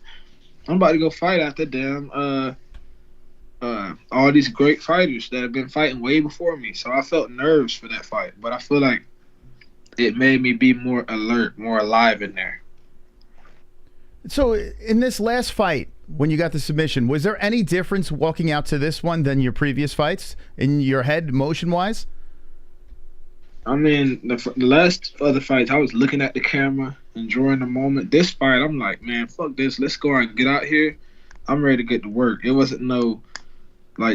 I'm about to go fight after them all these great fighters that have been fighting way before me. So I felt nerves for that fight. But I feel like it made me be more alert, more alive in there. So in this last fight, when you got the submission, was there any difference walking out to this one than your previous fights in your head, motion-wise? I mean, the last other fights, I was looking at the camera, enjoying the moment. This fight, I'm like, man, fuck this. Let's go and get out here. I'm ready to get to work. It wasn't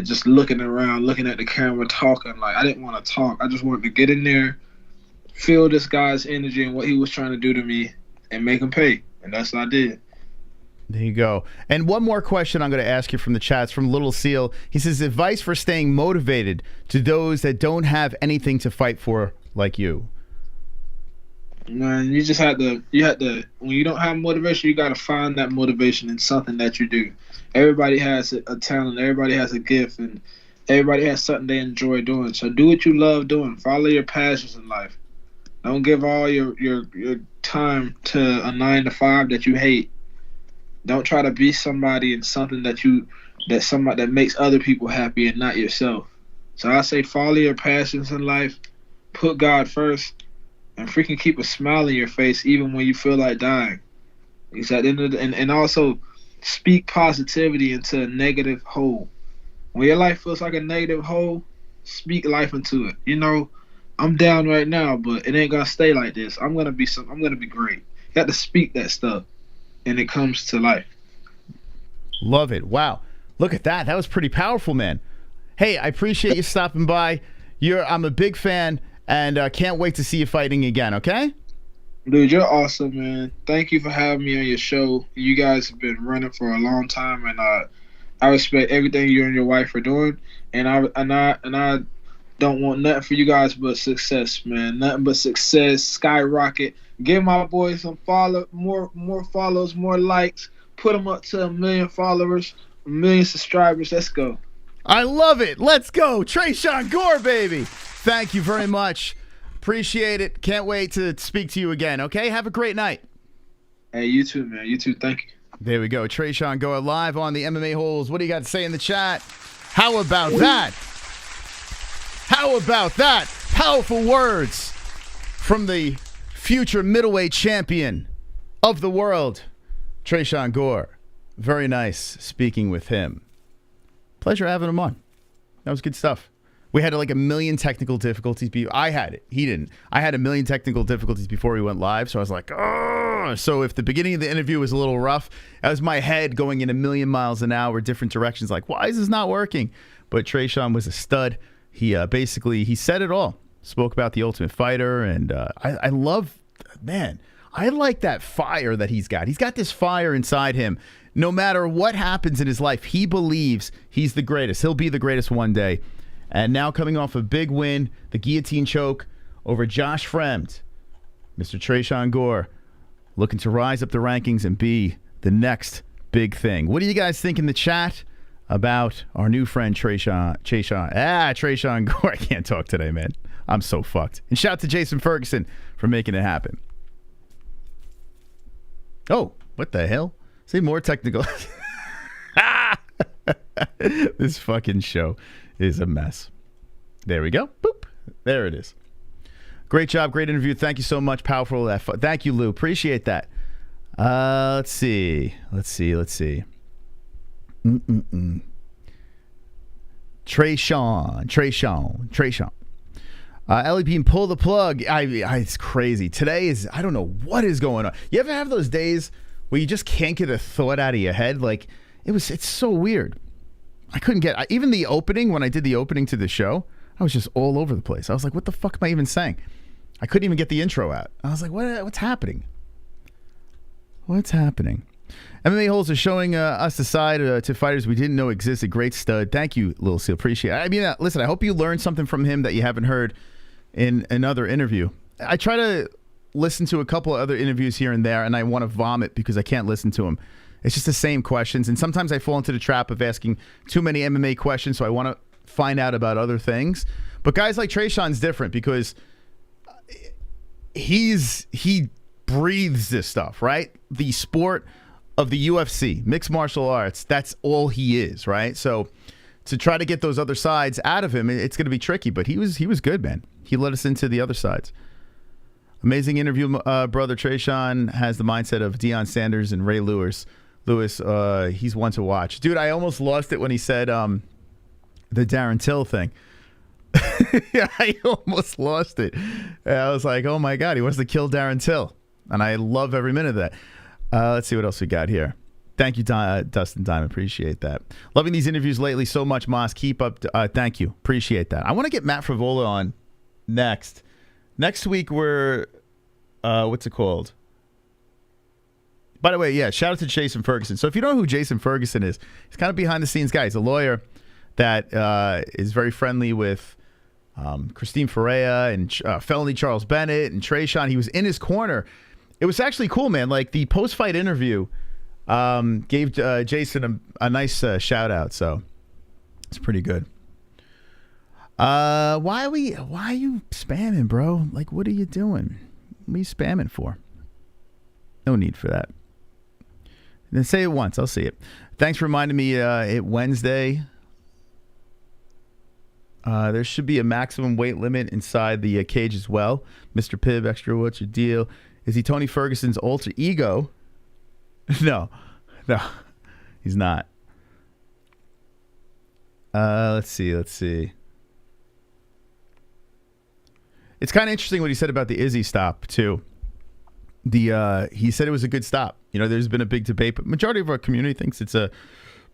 just looking around, looking at the camera, talking. Like, I didn't want to talk. I just wanted to get in there, feel this guy's energy and what he was trying to do to me, and make him pay. And that's what I did. There you go. And one more question I'm going to ask you from the chats from Little Seal. He says, advice for staying motivated to those that don't have anything to fight for like you. Man, you have to, when you don't have motivation, you got to find that motivation in something that you do. Everybody has a talent, everybody has a gift, and everybody has something they enjoy doing. So do what you love doing. Follow your passions in life. Don't give all your time to a 9-to-5 that you hate. Don't try to be somebody in something that makes other people happy and not yourself. So I say follow your passions in life, put God first, and freaking keep a smile on your face even when you feel like dying. Because at the end of and also speak positivity into a negative hole. When your life feels like a negative hole, speak life into it. I'm down right now, but it ain't gonna stay like this. I'm gonna be great. You got to speak that stuff, and it comes to life. Love it. Wow. Look at that. That was pretty powerful, man. Hey, I appreciate you stopping by. I'm a big fan, and can't wait to see you fighting again, okay? Dude, you're awesome, man. Thank you for having me on your show. You guys have been running for a long time, and I respect everything you and your wife are doing. And I don't want nothing for you guys but success, man. Nothing but success, skyrocket. Give my boy some more follows, more likes. Put them up to 1 million followers, 1 million subscribers. Let's go. I love it. Let's go. Tresean Gore, baby. Thank you very much. Appreciate it. Can't wait to speak to you again, okay? Have a great night. Hey, you too, man. You too. Thank you. There we go. Tresean Gore live on the MMA-Holes. What do you got to say in the chat? How about that? How about that? Powerful words from the future middleweight champion of the world, Tresean Gore. Very nice speaking with him. Pleasure having him on. That was good stuff. We had like 1 million technical difficulties. I had it. He didn't. I had 1 million technical difficulties before we went live. So I was like, oh. So if the beginning of the interview was a little rough, that was my head going in 1,000,000 miles an hour, different directions. Like, why is this not working? But Tresean was a stud. He basically, he said it all. Spoke about the Ultimate Fighter. And I love, man, I like that fire that he's got. He's got this fire inside him. No matter what happens in his life, he believes he's the greatest. He'll be the greatest one day. And now coming off a big win, the guillotine choke over Josh Fremd, Mr. Tresean Gore, looking to rise up the rankings and be the next big thing. What do you guys think in the chat about our new friend Tresean Gore? I can't talk today, man. I'm so fucked. And shout out to Jason Ferguson for making it happen. Oh, what the hell? Say more technical. This fucking show is a mess. There we go. Boop. There it is. Great job. Great interview. Thank you so much. Powerful. Thank you, Lou. Appreciate that. Let's see. Tresean. Ellie Bean, pull the plug. It's crazy. Today is, I don't know what is going on. You ever have those days where you just can't get a thought out of your head? Like, it's so weird. I couldn't get, even the opening, when I did the opening to the show, I was just all over the place. I was like, what the fuck am I even saying? I couldn't even get the intro out. I was like, what's happening? What's happening? MMA-Holes are showing us the side to fighters we didn't know existed. Great stud. Thank you, Lil Seal. Appreciate it. I mean, listen, I hope you learned something from him that you haven't heard in another interview. I try to listen to a couple of other interviews here and there, and I want to vomit because I can't listen to them. It's just the same questions, and sometimes I fall into the trap of asking too many MMA questions, so I want to find out about other things. But guys like Tresean's different because he breathes this stuff, right? The sport of the UFC, mixed martial arts, that's all he is, right? So to try to get those other sides out of him, it's going to be tricky, but he was good, man. He led us into the other sides. Amazing interview, brother. Tresean has the mindset of Deion Sanders and Ray Lewis. He's one to watch. Dude, I almost lost it when he said the Darren Till thing. Yeah, I almost lost it. I was like, oh my God, he wants to kill Darren Till. And I love every minute of that. Let's see what else we got here. Thank you, Dustin Diamond. Appreciate that. Loving these interviews lately so much, Moss. Keep up. Thank you. Appreciate that. I want to get Matt Frivola on next. Next week, we're, what's it called? By the way, yeah, shout out to Jason Ferguson. So if you don't know who Jason Ferguson is, he's kind of behind the scenes guy. He's a lawyer that is very friendly with Christine Ferreira and Felony Charles Bennett and Tresean. He was in his corner. It was actually cool, man. Like the post-fight interview gave Jason a nice shout out. So it's pretty good. Why are you spamming, bro? Like, what are you doing? What are you spamming for? No need for that. Then say it once. I'll see it. Thanks for reminding me it Wednesday. There should be a maximum weight limit inside the cage as well. Mr. Pibb, extra, what's your deal? Is he Tony Ferguson's alter ego? No, he's not. Let's see. It's kind of interesting what he said about the Izzy stop too. He said it was a good stop. You know, there's been a big debate, but majority of our community thinks it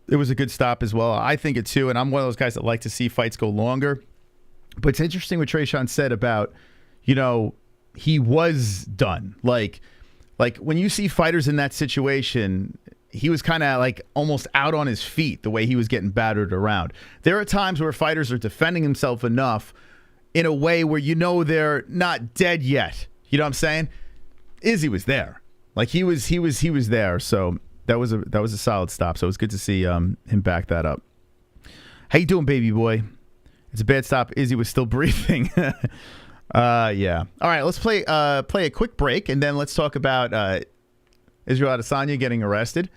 was a good stop as well. I think it too, and I'm one of those guys that like to see fights go longer. But it's interesting what Tresean said about, you know, he was done. Like when you see fighters in that situation, he was kind of like almost out on his feet the way he was getting battered around. There are times where fighters are defending themselves enough in a way where you know they're not dead yet. You know what I'm saying? Izzy was there. Like he was there. So that was a solid stop. So it was good to see him back that up. How you doing, baby boy? It's a bad stop. Izzy was still breathing. Yeah. All right, let's play a quick break, and then let's talk about Israel Adesanya getting arrested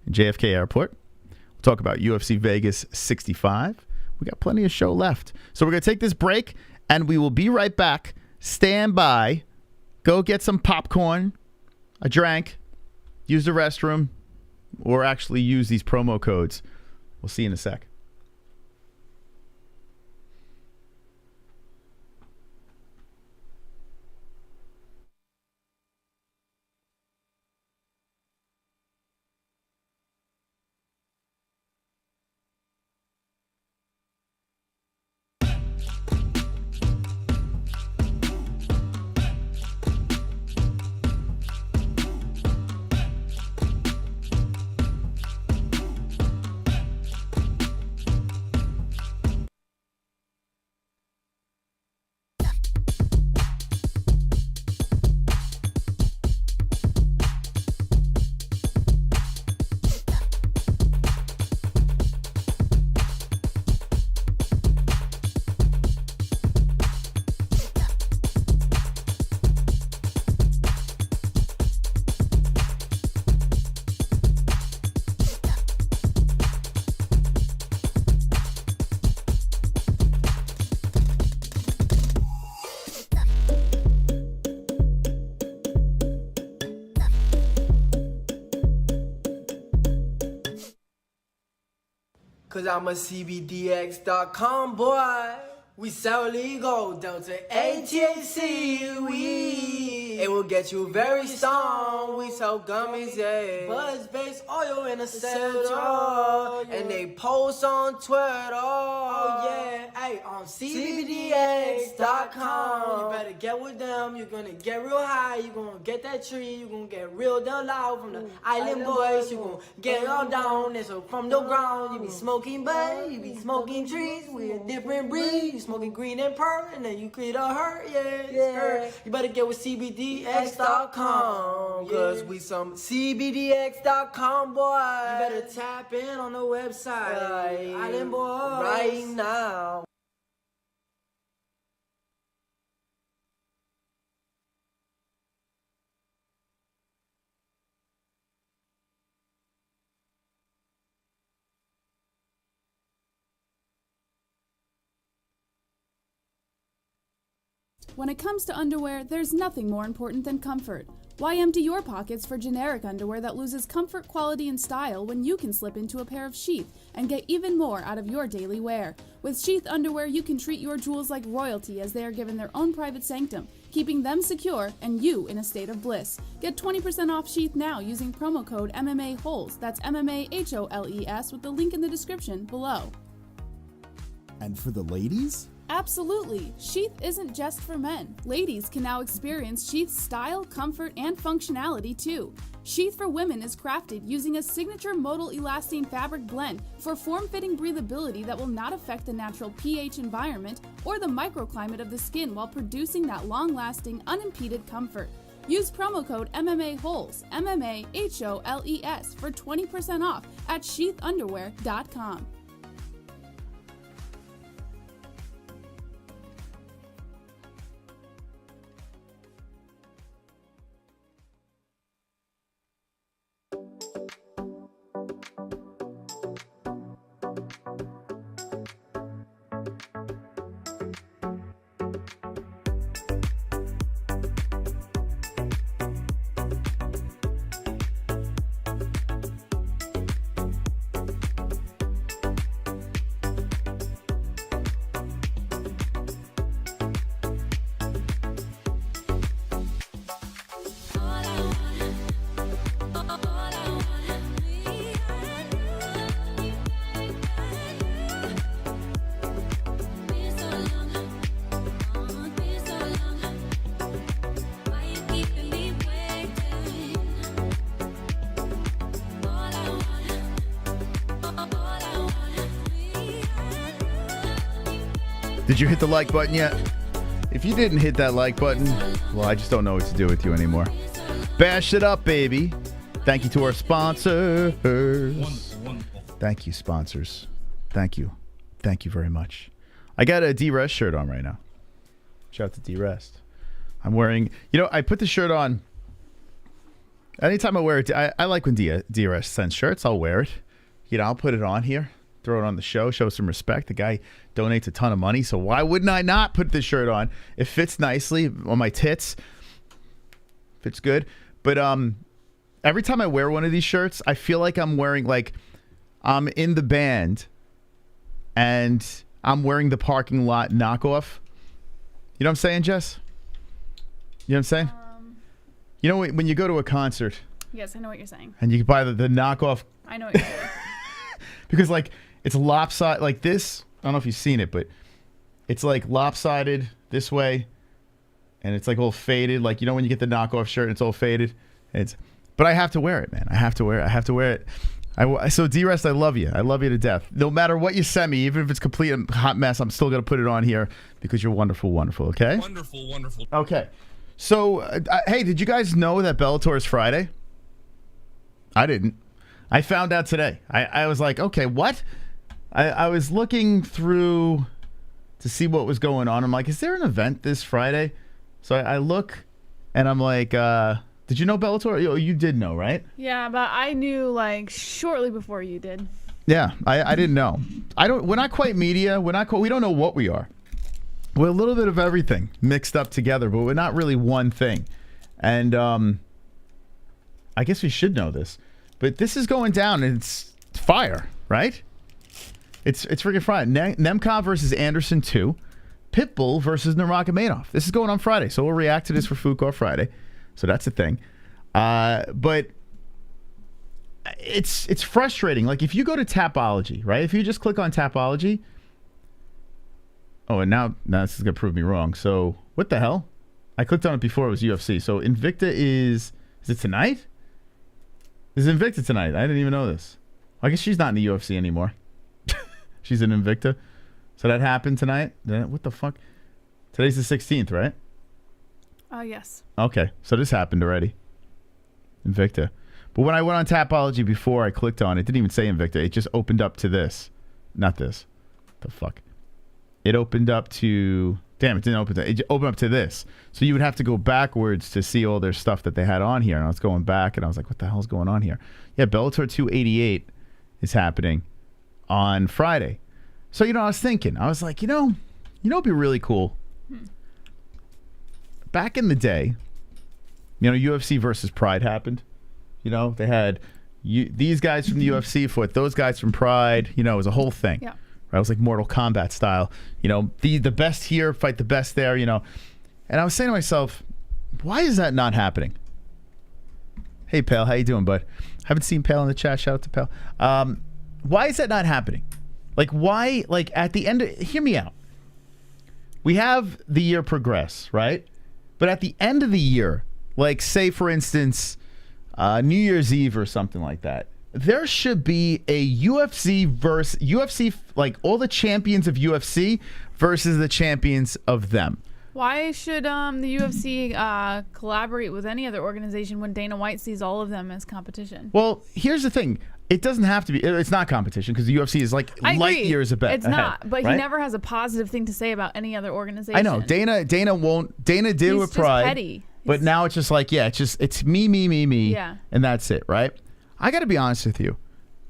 in JFK Airport. We'll talk about UFC Vegas 65. We got plenty of show left. So we're going to take this break, and we will be right back. Stand by. Go get some popcorn, a drink, use the restroom, or actually use these promo codes. We'll see you in a sec. Cause I'm a CBDX.com boy. We sell legal, Delta ATHC. It will get you very stoned. We sell gummies, yeah. Buzz-based oil in a cell, and they post on Twitter. Oh yeah, hey, on CBDX.com. You better get with them. You're gonna get real high. You're gonna get that tree. You're gonna get real down loud from the island boys. You're gonna get all down. And so from the ground, you be smoking bud, you be smoking trees. We a different breed. You smoking green and purple, and then you create a hurt, yeah. You better get with CBDX.com, cause we some CBDX.com boys. You better tap in on the website, Island Boys, right now. When it comes to underwear, there's nothing more important than comfort. Why empty your pockets for generic underwear that loses comfort, quality, and style when you can slip into a pair of Sheath and get even more out of your daily wear? With Sheath underwear, you can treat your jewels like royalty as they are given their own private sanctum, keeping them secure and you in a state of bliss. Get 20% off Sheath now using promo code MMA-Holes. That's MMA-HOLES with the link in the description below. And for the ladies? Absolutely! Sheath isn't just for men. Ladies can now experience Sheath's style, comfort, and functionality too. Sheath for women is crafted using a signature modal elastane fabric blend for form-fitting breathability that will not affect the natural pH environment or the microclimate of the skin while producing that long-lasting, unimpeded comfort. Use promo code MMA-Holes, MMA-HOLES for 20% off at sheathunderwear.com. Did you hit the like button yet? If you didn't hit that like button, well, I just don't know what to do with you anymore. Bash it up, baby. Thank you to our sponsors. Wonderful. Thank you, sponsors. Thank you. Thank you very much. I got a D-Rest shirt on right now. Shout out to D-Rest. I'm wearing, I put the shirt on. Anytime I wear it, I like when D-Rest sends shirts. I'll wear it. I'll put it on here, throw it on the show some respect. The guy donates a ton of money, so why wouldn't I not put this shirt on? It fits nicely on my tits. Fits good. But every time I wear one of these shirts, I feel like I'm wearing, like, I'm in the band and I'm wearing the parking lot knockoff. You know what I'm saying, Jess? You know what I'm saying? When you go to a concert. Yes, I know what you're saying. And you buy the knockoff. I know what you're saying. Because, like, it's lopsided. Like this. I don't know if you've seen it, but it's, like, lopsided this way. And it's, like, all faded. Like, when you get the knockoff shirt and it's all faded. But I have to wear it, man. I have to wear it. So, D-Rest, I love you. I love you to death. No matter what you send me, even if it's complete and hot mess, I'm still going to put it on here because you're wonderful, okay? Wonderful. Okay. So, hey, did you guys know that Bellator is Friday? I didn't. I found out today. I was like, okay, what? I was looking through to see what was going on. I'm like, is there an event this Friday? So I look, and I'm like, did you know Bellator? You did know, right? Yeah, but I knew, like, shortly before you did. Yeah, I didn't know. We're not quite media. We don't know what we are. We're a little bit of everything mixed up together, but we're not really one thing. And I guess we should know this. But this is going down, and it's fire, right? It's freaking fire. Nemkov versus Anderson 2. Pitbull versus Nurmagomedov. This is going on Friday, so we'll react to this for Food Court Friday. So that's a thing. But it's frustrating. Like, if you go to Tapology, right? If you just click on Tapology. Oh, and now this is going to prove me wrong. So, what the hell? I clicked on it before it was UFC. So, Invicta is it tonight? Is Invicta tonight? I didn't even know this. I guess she's not in the UFC anymore. She's in Invicta. So, that happened tonight? What the fuck? Today's the 16th, right? Yes. Okay. So, this happened already. Invicta. But when I went on Tapology before I clicked on it, it didn't even say Invicta. It just opened up to this. Not this. The fuck? It opened up to... Damn, it didn't open to... It opened up to this. So you would have to go backwards to see all their stuff that they had on here. And I was going back, and I was like, what the hell's going on here? Yeah, Bellator 288 is happening on Friday. So, I was thinking. I was like, it'd be really cool. Back in the day, UFC versus Pride happened. They had these guys from the UFC fought those guys from Pride. It was a whole thing. Yeah. Right? It was like Mortal Kombat style. The best here fight the best there. And I was saying to myself, why is that not happening? Hey, Pal, how you doing, bud? Haven't seen Pal in the chat. Shout out to Pal. Why is that not happening? Like, why? Like, at the end, hear me out. We have the year progress, right? But at the end of the year, like, say, for instance, New Year's Eve or something like that, there should be a UFC versus UFC, like all the champions of UFC versus the champions of them. Why should the UFC collaborate with any other organization when Dana White sees all of them as competition? Well, here's the thing. It doesn't have to be. It's not competition because the UFC is like light years ahead. It's not, but right? He never has a positive thing to say about any other organization. I know. Dana won't. Dana did with Pride. Petty. But now it's just like, it's me. Yeah. And that's it, right? I got to be honest with you.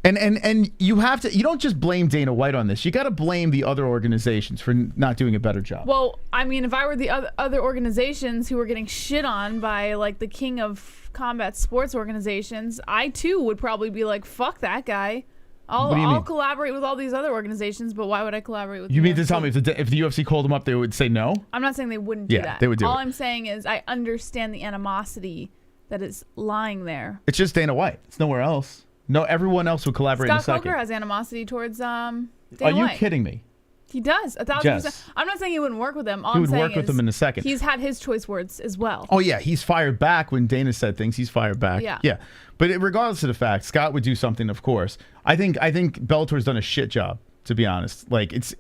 And you have to, you don't just blame Dana White on this. You got to blame the other organizations for not doing a better job. Well, I mean, if I were the other organizations who were getting shit on by like the king of combat sports organizations, I too would probably be like, fuck that guy. I'll collaborate with all these other organizations, but why would I collaborate with you? You mean to tell me if the UFC called them up, they would say no? I'm not saying they wouldn't do that. Yeah, they would do All it. I'm saying is I understand the animosity that is lying there. It's just Dana White. It's nowhere else. No, everyone else would collaborate in a second. Scott Coker has animosity towards Dana Are you White. kidding me? He does, 1,000%. I'm not saying he wouldn't work with them. All He I'm would saying work with them in a second. He's had his choice words as well. Oh, yeah. He's fired back when Dana said things. He's fired back. Yeah. But regardless of the fact, Scott would do something, of course. I think Bellator's done a shit job, to be honest. Like, it's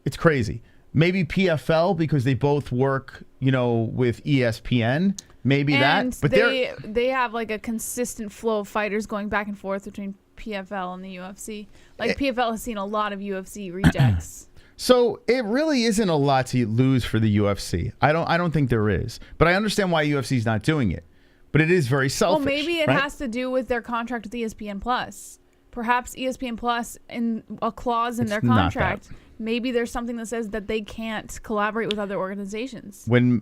It's crazy. Maybe PFL because they both work, with ESPN. Maybe and that. But they have like a consistent flow of fighters going back and forth between PFL and the UFC. Like PFL has seen a lot of UFC rejects. So it really isn't a lot to lose for the UFC. I don't think there is. But I understand why UFC is not doing it. But it is very selfish. Well, maybe it right? has to do with their contract with ESPN Plus. Perhaps ESPN Plus, in a clause in their contract, maybe there's something that says that they can't collaborate with other organizations. When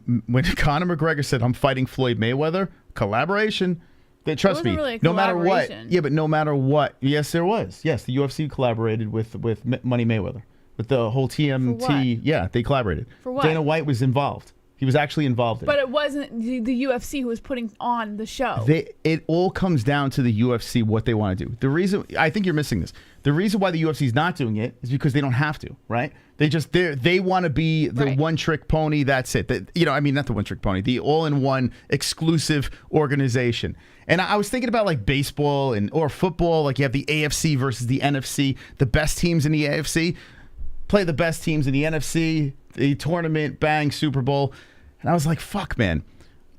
Conor McGregor said, "I'm fighting Floyd Mayweather," collaboration. Trust me, really no matter what. Yeah, but no matter what. Yes, there was. Yes, the UFC collaborated with Money Mayweather. With the whole TMT. Yeah, they collaborated. For what? Dana White was involved. He was actually involved in it. But it wasn't the UFC who was putting on the show. It all comes down to the UFC, what they want to do. The reason, I think you're missing this. The reason why the UFC is not doing it is because they don't have to, right? They want to be the one-trick pony, that's it. Not the one-trick pony, the all-in-one exclusive organization. And I was thinking about like baseball or football, like you have the AFC versus the NFC, the best teams in the AFC play the best teams in the NFC, the tournament, bang, Super Bowl. And I was like, fuck, man.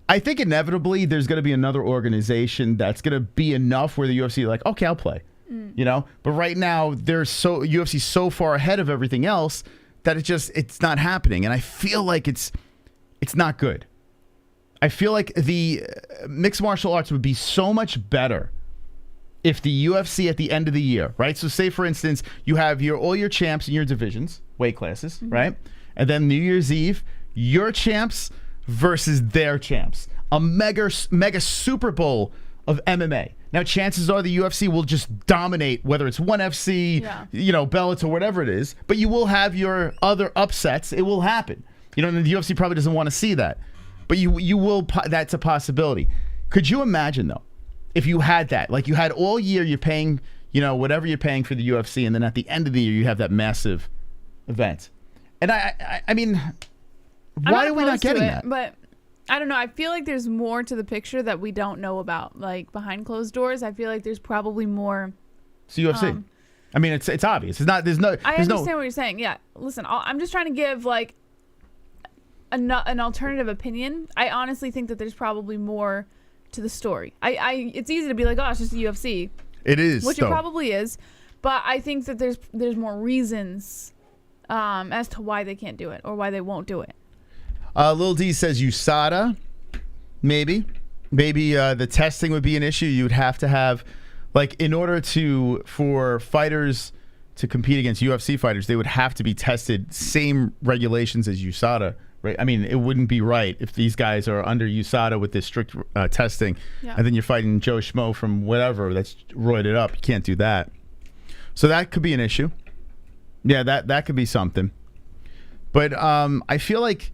I think inevitably there's going to be another organization that's going to be enough where the UFC like, okay, I'll play. But right now UFC's so far ahead of everything else that it's not happening. And I feel like it's not good. I feel like the mixed martial arts would be so much better if the UFC at the end of the year, right? So say, for instance, you have all your champs in your divisions, weight classes, right? And then New Year's Eve, your champs versus their champs. A mega Super Bowl of MMA. Now, chances are the UFC will just dominate, whether it's ONE FC, Bellator, whatever it is. But you will have your other upsets. It will happen. And the UFC probably doesn't want to see that. But you will. That's a possibility. Could you imagine, though, if you had that? Like you had all year, you're paying, whatever you're paying for the UFC, and then at the end of the year, you have that massive event. And I mean, why are we not getting that? But I don't know. I feel like there's more to the picture that we don't know about. Like behind closed doors, I feel like there's probably more. It's UFC. I mean, it's obvious. It's not. I understand what you're saying. Yeah. Listen, I'm just trying to give like an alternative opinion. I honestly think that there's probably more to the story. It's easy to be like, oh, it's just the UFC. It is, which it probably is, but I think that there's more reasons as to why they can't do it or why they won't do it. Lil D says USADA, maybe the testing would be an issue. You'd have to have, like, in order for fighters to compete against UFC fighters, they would have to be tested same regulations as USADA. Right? I mean, it wouldn't be right if these guys are under USADA with this strict testing, and then you're fighting Joe Schmo from whatever that's roided up. You can't do that. So that could be an issue. Yeah, that could be something. But I feel like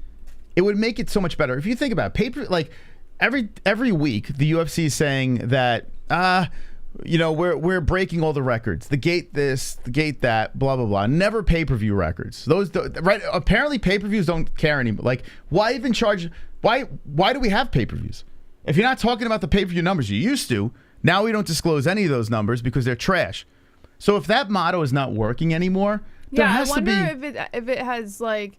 it would make it so much better if you think about it. Like every week, the UFC is saying that we're breaking all the records. The gate this, the gate that, blah blah blah. Never pay-per-view records. Those right? Apparently, pay-per-views don't care anymore. Like, why even charge? Why do we have pay-per-views? If you're not talking about the pay-per-view numbers you used to, now we don't disclose any of those numbers because they're trash. So if that motto is not working anymore, there has to be. I wonder if it has like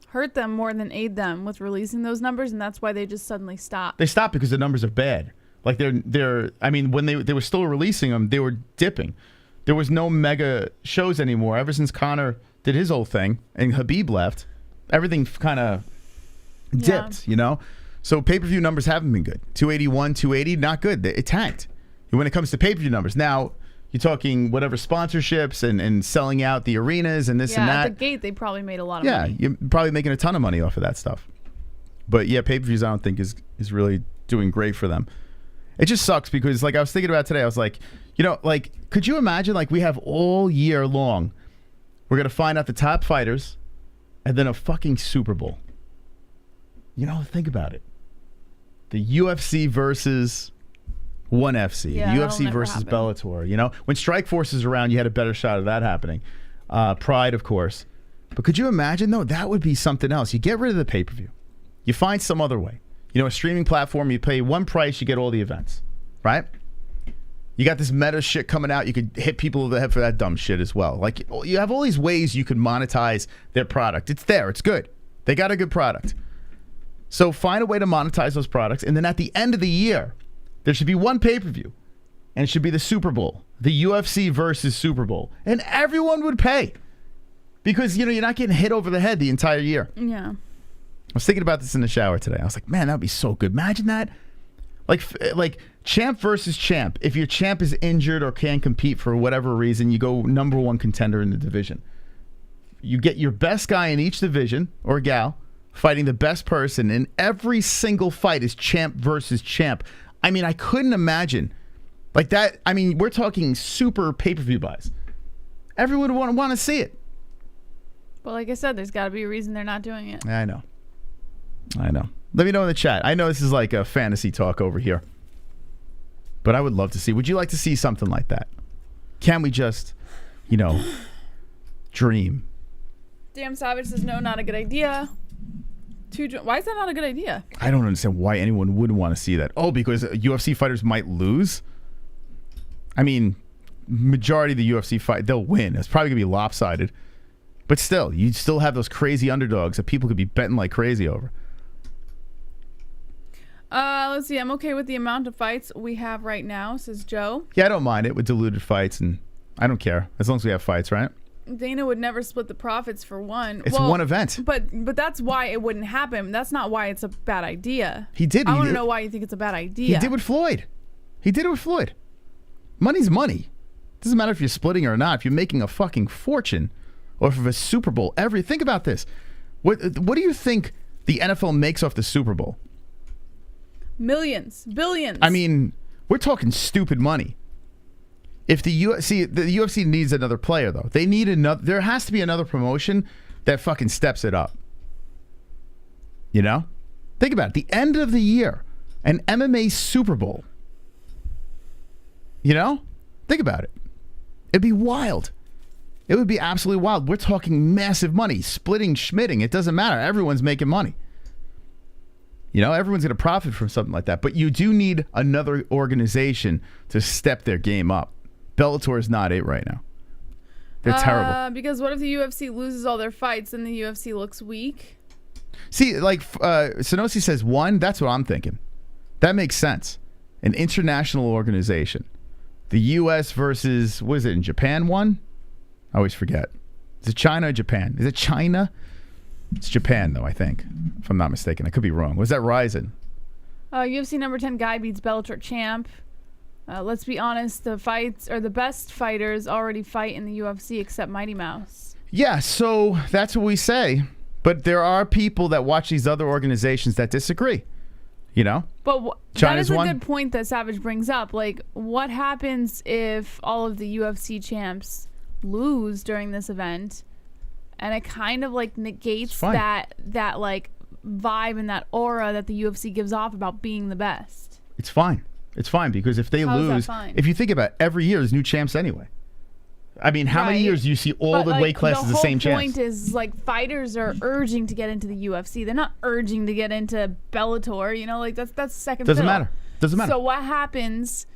hurt them more than aid them with releasing those numbers, and that's why they just suddenly stopped. They stopped because the numbers are bad. Like they're. I mean, when they were still releasing them, they were dipping. There was no mega shows anymore. Ever since Conor did his whole thing and Khabib left, everything kind of dipped. So pay-per-view numbers haven't been good. 281, 280, not good. It tanked. And when it comes to pay-per-view numbers, now you're talking whatever sponsorships and selling out the arenas and this and that. Yeah, at the gate they probably made a lot of money. Yeah, you're probably making a ton of money off of that stuff. But yeah, pay-per-views I don't think is really doing great for them. It just sucks because, like, I was thinking about today, I was like, could you imagine, like, we have all year long, we're going to find out the top fighters and then a fucking Super Bowl. Think about it. The UFC versus ONE FC. Yeah, the UFC versus happen. Bellator. When Strikeforce is around, you had a better shot of that happening. Pride, of course. But could you imagine, though? That would be something else. You get rid of the pay-per-view. You find some other way. A streaming platform, you pay one price, you get all the events, right? You got this meta shit coming out. You could hit people over the head for that dumb shit as well. Like, you have all these ways you could monetize their product. It's there. It's good. They got a good product. So find a way to monetize those products. And then at the end of the year, there should be one pay-per-view. And it should be the Super Bowl. The UFC versus Super Bowl. And everyone would pay. Because, you know, you're not getting hit over the head the entire year. Yeah. I was thinking about this in the shower today. I was like, man, that would be so good. Imagine that. Like champ versus champ. If your champ is injured or can't compete for whatever reason, you go number one contender in the division. You get your best guy in each division, or gal, fighting the best person, and every single fight is champ versus champ. I mean, I couldn't imagine. Like that, I mean, we're talking super pay-per-view buys. Everyone would want to see it. But like I said, there's got to be a reason they're not doing it. I know. Let me know in the chat. I know this is like a fantasy talk over here. But I would love to see. Would you like to see something like that? Can we just, you know, dream? Damn Savage says no, not a good idea. Why is that not a good idea? I don't understand why anyone would want to see that. Oh, because UFC fighters might lose? I mean, majority of the UFC fight, they'll win. It's probably going to be lopsided. But still, you still have those crazy underdogs that people could be betting like crazy over. Let's see. I'm okay with the amount of fights we have right now, says Joe. Yeah, I don't mind it with diluted fights, and I don't care as long as we have fights, right? Dana would never split the profits for one. It's one event. But that's why it wouldn't happen. That's not why it's a bad idea. He did. I want to know why you think it's a bad idea. He did with Floyd. Money's money. Doesn't matter if you're splitting or not. If you're making a fucking fortune, or if it's a Super Bowl, think about this. What do you think the NFL makes off the Super Bowl? Millions, billions. I mean, we're talking stupid money. If the UFC needs another player, though. They need another. There has to be another promotion that fucking steps it up. You know? Think about it. The end of the year, an MMA Super Bowl. You know? Think about it. It'd be wild. It would be absolutely wild. We're talking massive money. Splitting, schmitting. It doesn't matter. Everyone's making money. You know, everyone's going to profit from something like that. But you do need another organization to step their game up. Bellator is not it right now. They're terrible. Because what if the UFC loses all their fights and the UFC looks weak? See, like Sonosi says one, that's what I'm thinking. That makes sense. An international organization. The U.S. versus, what is it, in Japan one? I always forget. Is it China or Japan? Is it China? It's Japan, though, I think, if I'm not mistaken. I could be wrong. Was that Ryzen? UFC number 10 guy beats Bellator champ. Let's be honest, the best fighters already fight in the UFC except Mighty Mouse. Yeah, so that's what we say. But there are people that watch these other organizations that disagree. You know? But that is a good point that Savage brings up. Like, what happens if all of the UFC champs lose during this event? And it kind of like negates that like vibe and that aura that the UFC gives off about being the best. It's fine. It's fine because if they lose, if you think about it, every year there's new champs anyway. I mean, how many years do you see all the weight classes the same champs? The point is like fighters are urging to get into the UFC. They're not urging to get into Bellator. You know, like that's second. Doesn't matter. So what happens?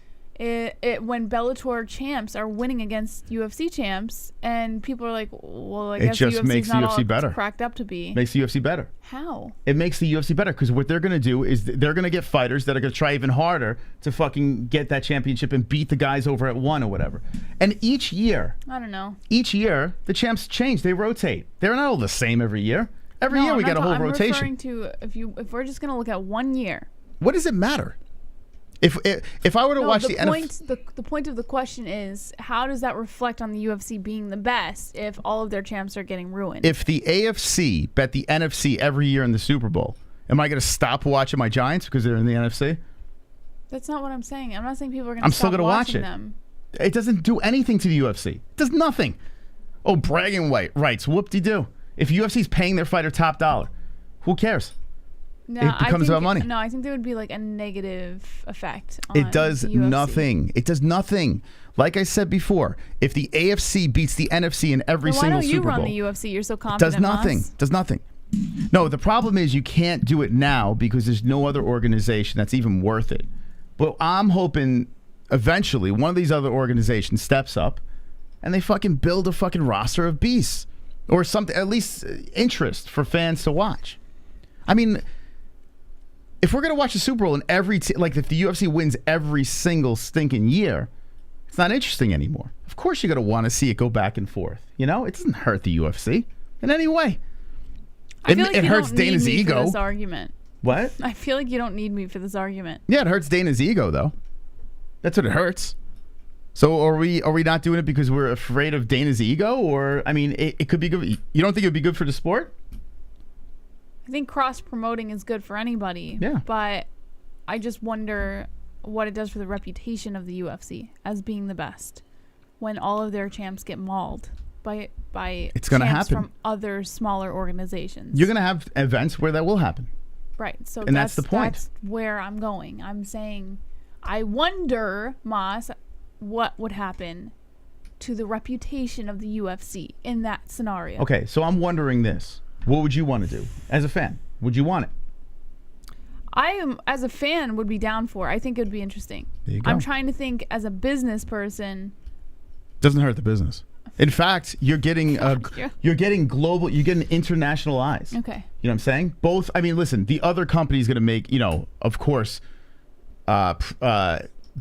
When Bellator champs are winning against UFC champs, and people are like, well, I guess it just the UFC's makes the not UFC all better. It's cracked up to be. Makes the UFC better. How? It makes the UFC better because what they're going to do is they're going to get fighters that are going to try even harder to fucking get that championship and beat the guys over at one or whatever. And each year, I don't know. Each year, the champs change. They rotate. They're not all the same every year. Every year we get a whole rotation. I'm referring to if we're just going to look at 1 year. What does it matter? If I were to watch the NFL... The point of the question is, how does that reflect on the UFC being the best if all of their champs are getting ruined? If the AFC bet the NFC every year in the Super Bowl, am I going to stop watching my Giants because they're in the NFC? That's not what I'm saying. I'm not saying people are going to stop watching watching them. It doesn't do anything to the UFC. It does nothing. Oh, bragging rights. Whoop-de-doo. If UFC's paying their fighter top dollar, who cares? No, it becomes about money. No, I think there would be like a negative effect on It does the UFC. nothing. It does nothing. Like I said before, if the AFC beats the NFC in every single Super Bowl... Why don't you run the UFC? You're so confident. Does nothing. Does nothing. No, the problem is you can't do it now because there's no other organization that's even worth it. But I'm hoping eventually one of these other organizations steps up and they fucking build a fucking roster of beasts or something, at least interest for fans to watch. I mean, if we're going to watch the Super Bowl and like if the UFC wins every single stinking year, it's not interesting anymore. Of course you're going to want to see it go back and forth. You know, it doesn't hurt the UFC in any way. I feel like it you hurts don't need Dana's me ego. for this argument. What? I feel like you don't need me for this argument. Yeah, it hurts Dana's ego though. That's what it hurts. So are we not doing it because we're afraid of Dana's ego, or I mean, it could be good. You don't think it would be good for the sport? I think cross promoting is good for anybody. Yeah. But I just wonder what it does for the reputation of the UFC as being the best when all of their champs get mauled by it's gonna champs happen from other smaller organizations. You're gonna have events where that will happen. Right. So and that's the point. That's where I'm going. I'm saying, I wonder, Moss, what would happen to the reputation of the UFC in that scenario. Okay, so I'm wondering this. What would you want to do as a fan? Would you want it? As a fan, would be down for. I think it would be interesting. There you go. I'm trying to think as a business person. Doesn't hurt the business. In fact, you're getting global. You're getting international eyes. Okay. You know what I'm saying? Both. I mean, listen. The other company is going to make, of course,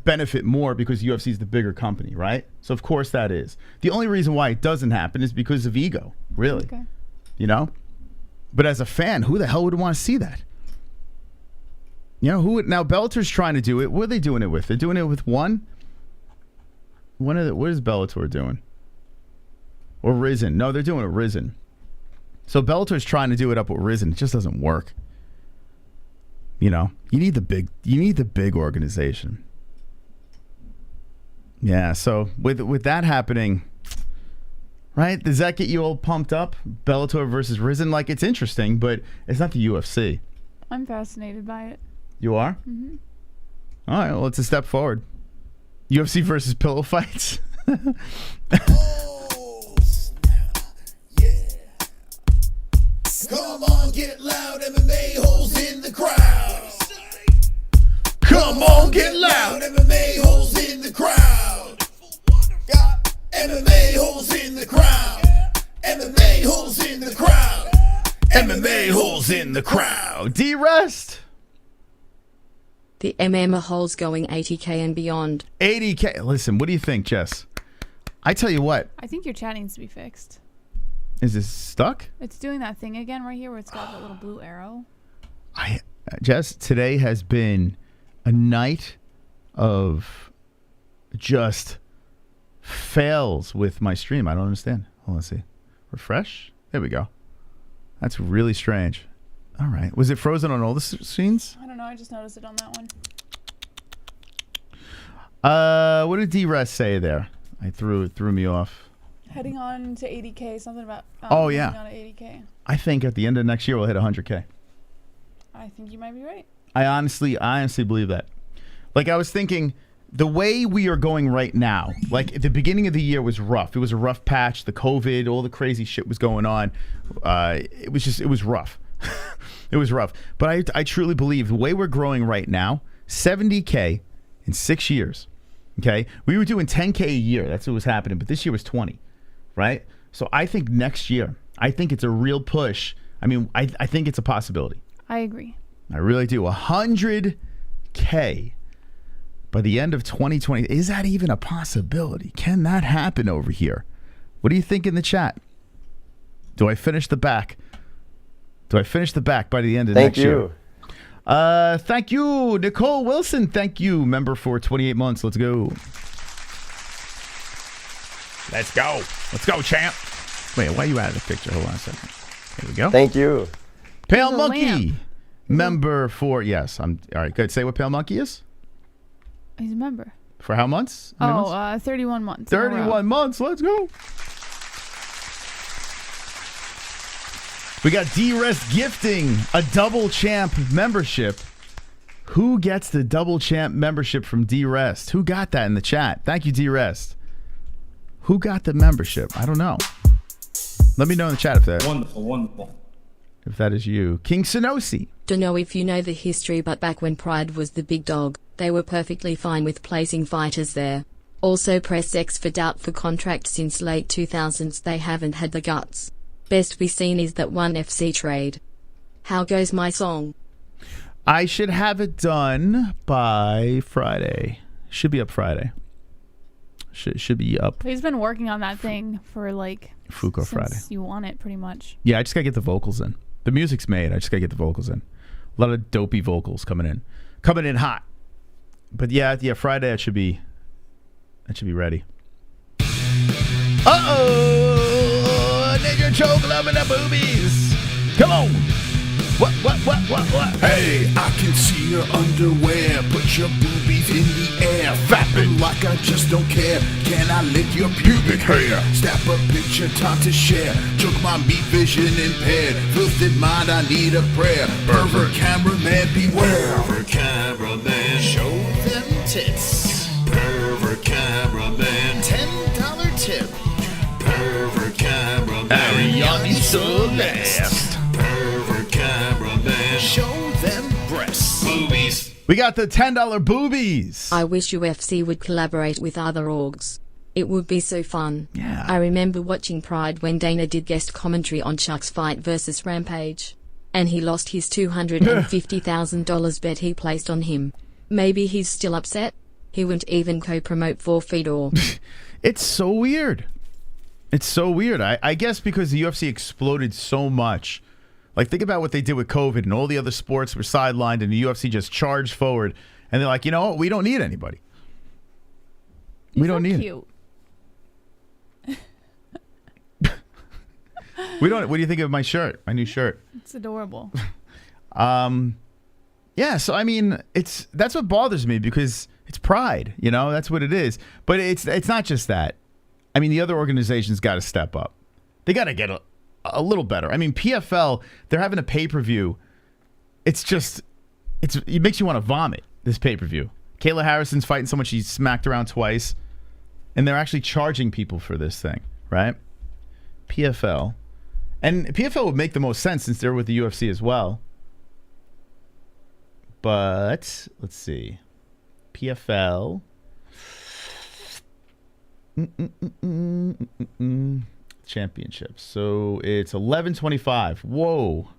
benefit more because UFC is the bigger company, right? So of course that is. The only reason why it doesn't happen is because of ego, really. Okay. But as a fan, who the hell would want to see that? Now Bellator's trying to do it. What are they doing it with? They're doing it with what is Bellator doing? Or Risen? No, they're doing it Risen. So Bellator's trying to do it up with Risen. It just doesn't work. You need the big organization. Yeah, so with that happening, right? Does that get you all pumped up? Bellator versus Risen, like it's interesting, but it's not the UFC. I'm fascinated by it. You are? Mm-hmm. All right, well, it's a step forward. UFC versus pillow fights. Come on, get loud, MMA-Holes in the crowd. Come on, get loud, MMA-Holes in the crowd. Got MMA-Holes in the crowd. MMA-Holes in the crowd. MMA-Holes in the crowd. D-Rest. The MMA-Holes going 80K and beyond. 80K. Listen, what do you think, Jess? I tell you what. I think your chat needs to be fixed. Is this stuck? It's doing that thing again right here where it's got that little blue arrow. Jess, today has been a night of just fails with my stream. I don't understand. Hold on, let's see. Refresh? There we go. That's really strange. All right. Was it frozen on all the scenes? I don't know. I just noticed it on that one. What did D-Rest say there? I threw me off. Heading on to 80K. Something about oh yeah. Heading on to 80K. I think at the end of next year we'll hit 100K. I think you might be right. I honestly believe that. Like I was thinking, the way we are going right now, like at the beginning of the year was rough. It was a rough patch. The COVID, all the crazy shit was going on. It was rough. It was rough. But I truly believe the way we're growing right now, 70K in 6 years. Okay, we were doing 10K a year. That's what was happening. But this year was 20, right? So I think next year, I think it's a real push. I mean, I think it's a possibility. I agree. I really do. 100K by the end of 2020. Is that even a possibility? Can that happen over here? What do you think in the chat? Do I finish the back? By the end of next year? Thank you, Nicole Wilson. Thank you, member for 28 months. Let's go. Let's go, champ. Wait, why are you out of the picture? Hold on a second. There we go. Thank you. Pale Monkey, member for, yes. All right, good. Say what Pale Monkey is. He's a member. For how months? How many months? 31 months. 31 months. Let's go. We got D-Rest gifting a double champ membership. Who gets the double champ membership from D-Rest? Who got that in the chat? Thank you, D-Rest. Who got the membership? I don't know. Let me know in the chat if that. Wonderful. If that is you. King Sonosi. Don't know if you know the history, but back when Pride was the big dog, They were perfectly fine with placing fighters there. Also press X for doubt for contract since late 2000s they haven't had the guts. Best be seen is that one FC trade. How goes my song? I should have it done by Friday. Should be up Friday. Should be up. He's been working on that thing for like Fuko since Friday. You want it pretty much. Yeah, I just gotta get the vocals in. The music's made. I just gotta get the vocals in. A lot of dopey vocals coming in hot. But yeah, Friday that should be ready. Nigga choke loving the boobies. Come on. What? Hey, I can see your underwear. Put your boobies in the air. Fapping like I just don't care. Can I lick your pubic hair? Snap a picture, time to share. Choke my meat vision impaired. Filthy mind, I need a prayer. Pervert cameraman, beware. Pervert cameraman, show them tits. Pervert cameraman, $10 tip. Pervert cameraman, Ariel Celeste. Pervert cameraman, show them breasts. Boobies. We got the $10 boobies. I wish UFC would collaborate with other orgs. It would be so fun. Yeah. I remember watching Pride when Dana did guest commentary on Chuck's fight versus Rampage. And he lost his $250,000 bet he placed on him. Maybe he's still upset? He wouldn't even co-promote for Fedor. It's so weird. It's so weird. I guess because the UFC exploded so much. Like, think about what they did with COVID and all the other sports were sidelined and the UFC just charged forward. And they're like, you know what? We don't need anybody. We don't need cute. We don't. What do you think of my shirt? My new shirt? It's adorable. Yeah, so I mean, that's what bothers me because it's pride, you know? That's what it is. But it's not just that. I mean, the other organizations got to step up. They got to get a little better. I mean, PFL, they're having a pay-per-view. It makes you want to vomit, this pay-per-view. Kayla Harrison's fighting someone she smacked around twice, and they're actually charging people for this thing, right? PFL. And PFL would make the most sense since they're with the UFC as well. But, let's see. PFL. Championships. So it's 11/25. Whoa.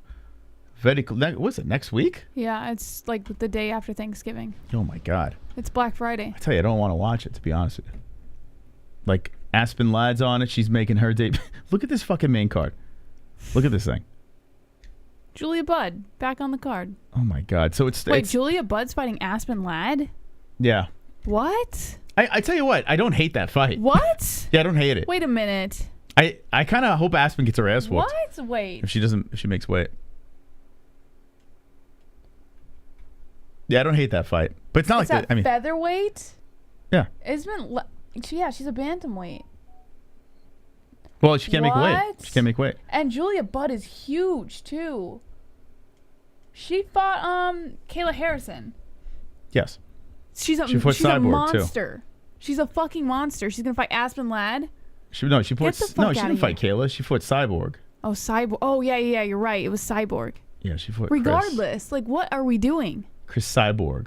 Very cool. What's it, next week? Yeah, it's like the day after Thanksgiving. Oh my God. It's Black Friday. I tell you, I don't want to watch it, to be honest with you. Like, Aspen Ladd's on it. She's making her debut. Look at this fucking main card. Look at this thing. Julia Budd, back on the card. Oh my God. So it's... Wait, Julia Budd's fighting Aspen Ladd? Yeah. What? I tell you what, I don't hate that fight. What? Yeah, I don't hate it. Wait a minute. I kind of hope Aspen gets her ass whooped. What? Wait. If she makes weight. Yeah, I don't hate that fight. But it's not Is like that that. I mean, featherweight? yeah. Yeah, she's a bantamweight. Well, she can't make weight. What? She can't make weight. And Julia Budd is huge too. She fought Kayla Harrison. Yes. She's a Cyborg, monster. too. She's a fucking monster. She's gonna fight Aspen Ladd. She fought. She No, she didn't fight Kayla. She fought Cyborg. Oh, Cyborg. Oh yeah, you're right. It was Cyborg. Yeah, she fought. Regardless, like, what are we doing? Chris Cyborg.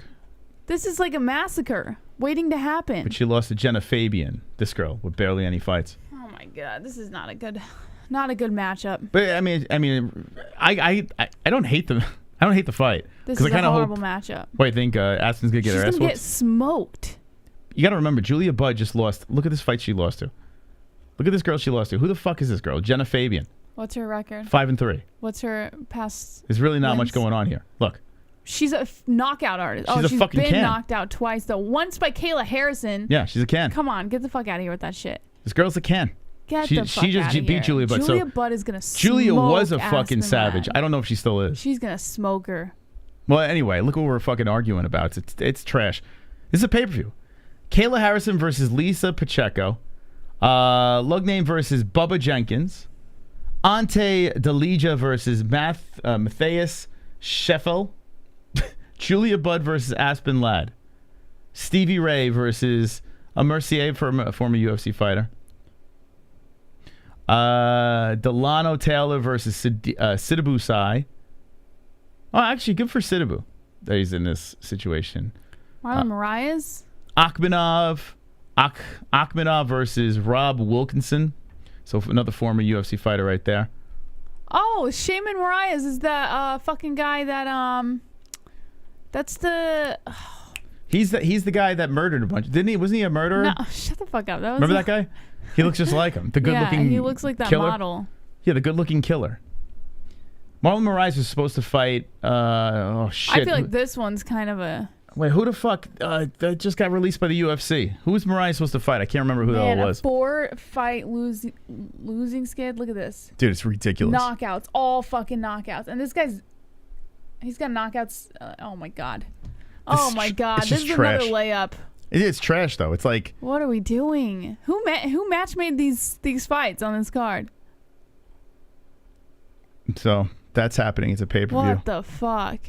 This is like a massacre waiting to happen. But she lost to Jenna Fabian. This girl with barely any fights. Oh my God, this is not a good matchup. But I mean, I don't hate them. I don't hate the fight. This is a horrible matchup. What do you think? Aspen's gonna get her ass She's gonna whooped? get smoked. You got to remember, Julia Budd just lost. Look at this fight she lost to. Look at this girl she lost to. Who the fuck is this girl? Jenna Fabian. What's her record? 5-3. What's her past? There's really not wins? much going on here. Look. She's a knockout artist. She's a fucking been can. knocked out twice though. Once by Kayla Harrison. Yeah, she's a can. Come on, get the fuck out of here with that shit. This girl's a can. Get she the fuck just out of beat here. Julia Budd. Julia Budd is gonna. Julia smoke was a fucking Aspen savage. Ladd. I don't know if she still is. She's gonna smoke her. Well, anyway, look what we're fucking arguing about. It's trash. This is a pay-per-view. Kayla Harrison versus Lisa Pacheco. Lugname versus Bubba Jenkins. Ante Delija versus Matthias Scheffel. Julia Budd versus Aspen Ladd. Stevie Ray versus Mercier, a former UFC fighter. Delano Taylor versus Sidibu Sai. Oh, actually, good for Sidibu that he's in this situation. Marlon Moraes? Akhmadov versus Rob Wilkinson. So another former UFC fighter right there. Oh, Shaman Moraes is that fucking guy that that's the He's the guy that murdered a bunch. Didn't he? Wasn't he a murderer? No, shut the fuck up. That was Remember that guy? He looks just like him. The good-looking Yeah, he looks like that killer. model. Yeah, the good-looking killer. Marlon Moraes was supposed to fight. Oh shit! I feel like this one's kind of a Wait, who the fuck? That just got released by the UFC. Who was Moraes supposed to fight? I can't remember who the hell it was. A 4-fight losing skid. Look at this. Dude, it's ridiculous. Knockouts, all fucking knockouts, and this guy's he's got knockouts. Oh my god. Oh my god. This is trash. another layup. It's trash though. It's like, what are we doing? Who match made these fights on this card? so that's happening. It's a pay-per-view. What the fuck?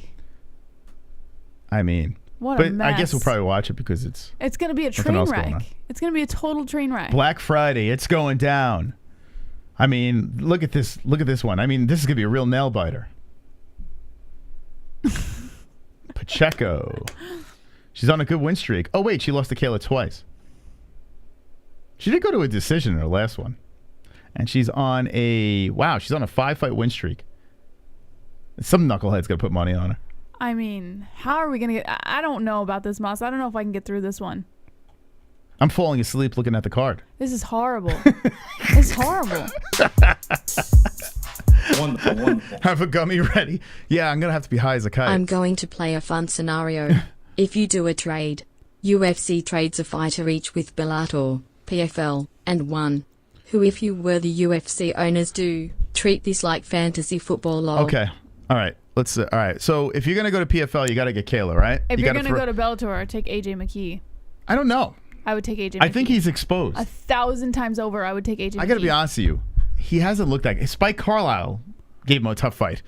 I mean, What a mess. I guess we'll probably watch it because it's gonna be a nothing train else going on. wreck. It's gonna be a total train wreck. Black Friday. It's going down. I mean, look at this. Look at this one. I mean, this is gonna be a real nail biter. Pacheco. She's on a good win streak. Oh wait, she lost to Kayla twice. She did go to a decision in her last one, and she's on a 5-fight win streak. Some knucklehead's gonna put money on her. I mean, how are we gonna get? I don't know about this, Moss. I don't know if I can get through this one. I'm falling asleep looking at the card. This is horrible. It's horrible. Wonderful. Have a gummy ready. Yeah, I'm gonna have to be high as a kite. I'm going to play a fun scenario. If you do a trade, UFC trades a fighter each with Bellator, PFL, and one. Who, if you were the UFC owners, do treat this like fantasy football, lol. Okay. All right. All right. So if you're gonna go to PFL, you gotta get Kayla, right? If you're gonna go to Bellator, take AJ McKee. I don't know. I would take AJ McKee. I think he's exposed. 1,000 times over, I would take AJ McKee. I gotta be honest with you. He hasn't looked like Spike Carlisle gave him a tough fight.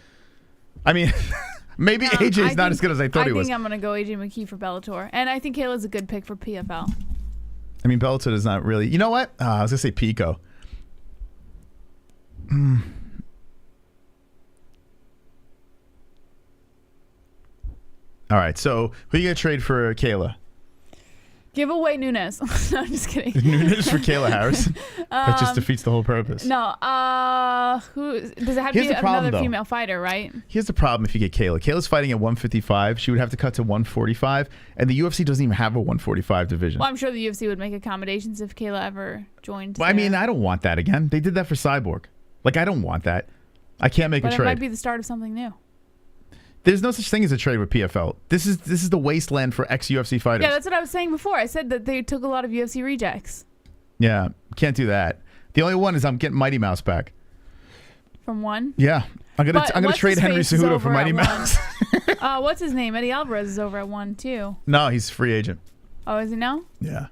I mean, maybe AJ's not as good as I thought he was. I think I'm gonna go AJ McKee for Bellator, and I think Kayla's a good pick for PFL. I mean, Bellator is not really. You know what? I was gonna say Pico. All right. So who are you gonna trade for Kayla? Give away Nunes. No, I'm just kidding. Nunes for Kayla Harrison. That just defeats the whole purpose. No. Who does it have to Here's be the problem, another though. female fighter, right? Here's the problem if you get Kayla. Kayla's fighting at 155. She would have to cut to 145, and the UFC doesn't even have a 145 division. Well, I'm sure the UFC would make accommodations if Kayla ever joined. Well, I mean, I don't want that again. They did that for Cyborg. Like, I don't want that. I can't make but a it trade. might be the start of something new. There's no such thing as a trade with PFL. This is the wasteland for ex-UFC fighters. Yeah, that's what I was saying before. I said that they took a lot of UFC rejects. Yeah, can't do that. The only one is I'm getting Mighty Mouse back. From one? Yeah, I'm gonna trade Henry Cejudo for Mighty one. Mouse. What's his name? Eddie Alvarez is over at 1 too. No, he's a free agent. Oh, is he now? Yeah.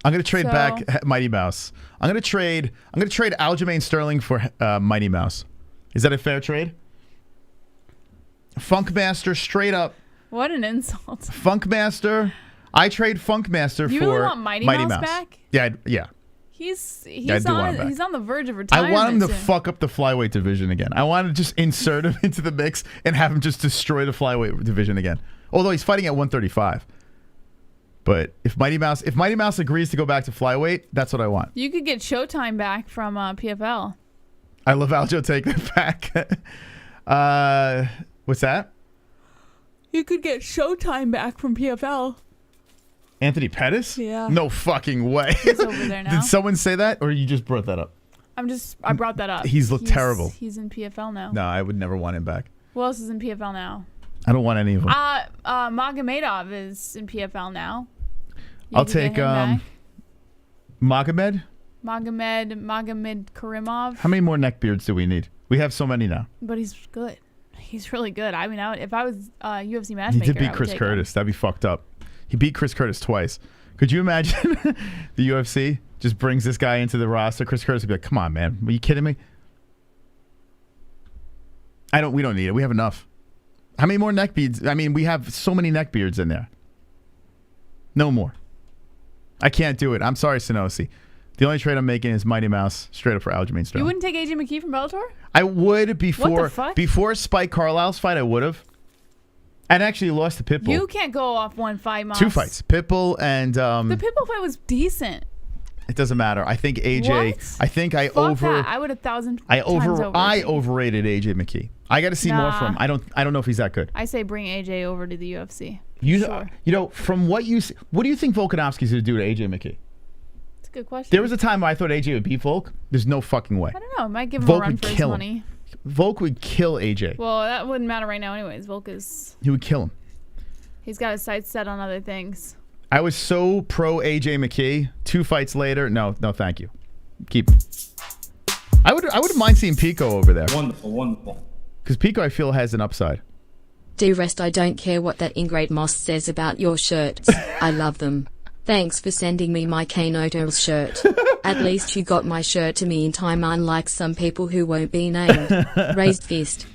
I'm gonna trade back Mighty Mouse. I'm gonna trade Aljamain Sterling for Mighty Mouse. Is that a fair trade? Funkmaster straight up. What an insult. Funkmaster. I trade Funkmaster You for really want Mighty Mouse back? Yeah. He's I do want him back. he's on the verge of retirement. I want him to soon. fuck up the flyweight division again. I want to just insert him into the mix and have him just destroy the flyweight division again. Although he's fighting at 135. But if Mighty Mouse agrees to go back to flyweight, that's what I want. You could get Showtime back from PFL. I love Aljo taking it back. What's that? You could get Showtime back from PFL. Anthony Pettis? Yeah. No fucking way. He's over there now. Did someone say that, or you just brought that up? I brought that up. He's looked terrible. He's in PFL now. No, I would never want him back. Who else is in PFL now? I don't want any of them. Magomedov is in PFL now. I'll take Magomed. Magomed Karimov. How many more neckbeards do we need? We have so many now. But he's good. He's really good. I mean, if I was UFC matchmaker, He did beat Chris Curtis. That'd be fucked up. He beat Chris Curtis twice. Could you imagine the UFC just brings this guy into the roster? Chris Curtis would be like, "Come on, man. Are you kidding me?" We don't need it. We have enough. How many more neckbeards? I mean, we have so many neckbeards in there. No more. I can't do it. I'm sorry, Sanosi. The only trade I'm making is Mighty Mouse straight up for Aljamain Sterling. You wouldn't take AJ McKee from Bellator? I would before What the fuck? before Spike Carlisle's fight. I would have. And actually lost to Pitbull. You can't go off one fight, Moss. 2 fights. Pitbull and The Pitbull fight was decent. it doesn't matter. I think AJ. What? I think I Fuck that. I would 1,000 times over. I overrated AJ McKee. I got to see more from him. I don't know if he's that good. I say bring AJ over to the UFC. You Sure. you know, from what you see, what do you think Volkanovski's going to do to AJ McKee? It's a good question. There was a time where I thought AJ would beat Volk. There's no fucking way. I don't know. It might give him Volk a run would for his kill him. money. Volk would kill AJ. Well, that wouldn't matter right now anyways. Volk is... He would kill him. He's got his sights set on other things. I was so pro AJ McKee. 2 fights later, no, thank you. Keep him. I wouldn't mind seeing Pico over there. Wonderful. Because Pico, I feel, has an upside. D-Rest, I don't care what that ingrate Moss says about your shirts. I love them. Thanks for sending me my Kanoto shirt. At least you got my shirt to me in time, unlike some people who won't be named. Raised fist.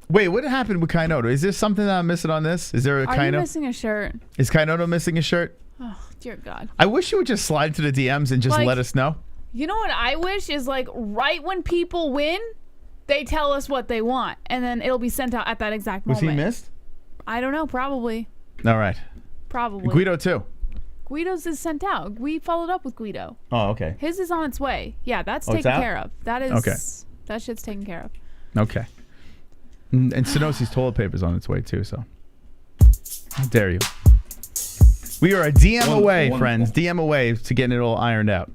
Wait, what happened with Kainoto? Is there something that I'm missing on this? Is there a Are you missing a shirt? Is Kainoto missing a shirt? Oh, dear God. I wish you would just slide to the DMs and just Like, let us know. You know what I wish is like right when people win, they tell us what they want, and then it'll be sent out at that exact Was moment. he missed? I don't know. Probably. All right. Probably. Guido too. Guido's is sent out. We followed up with Guido. Oh, okay. His is on its way. Yeah, that's Oh, it's taken out? care of. That is Okay. That shit's taken care of. Okay. And Synosi's toilet paper's on its way too, so. How dare you? We are a DM away, friends. DM away to getting it all ironed out.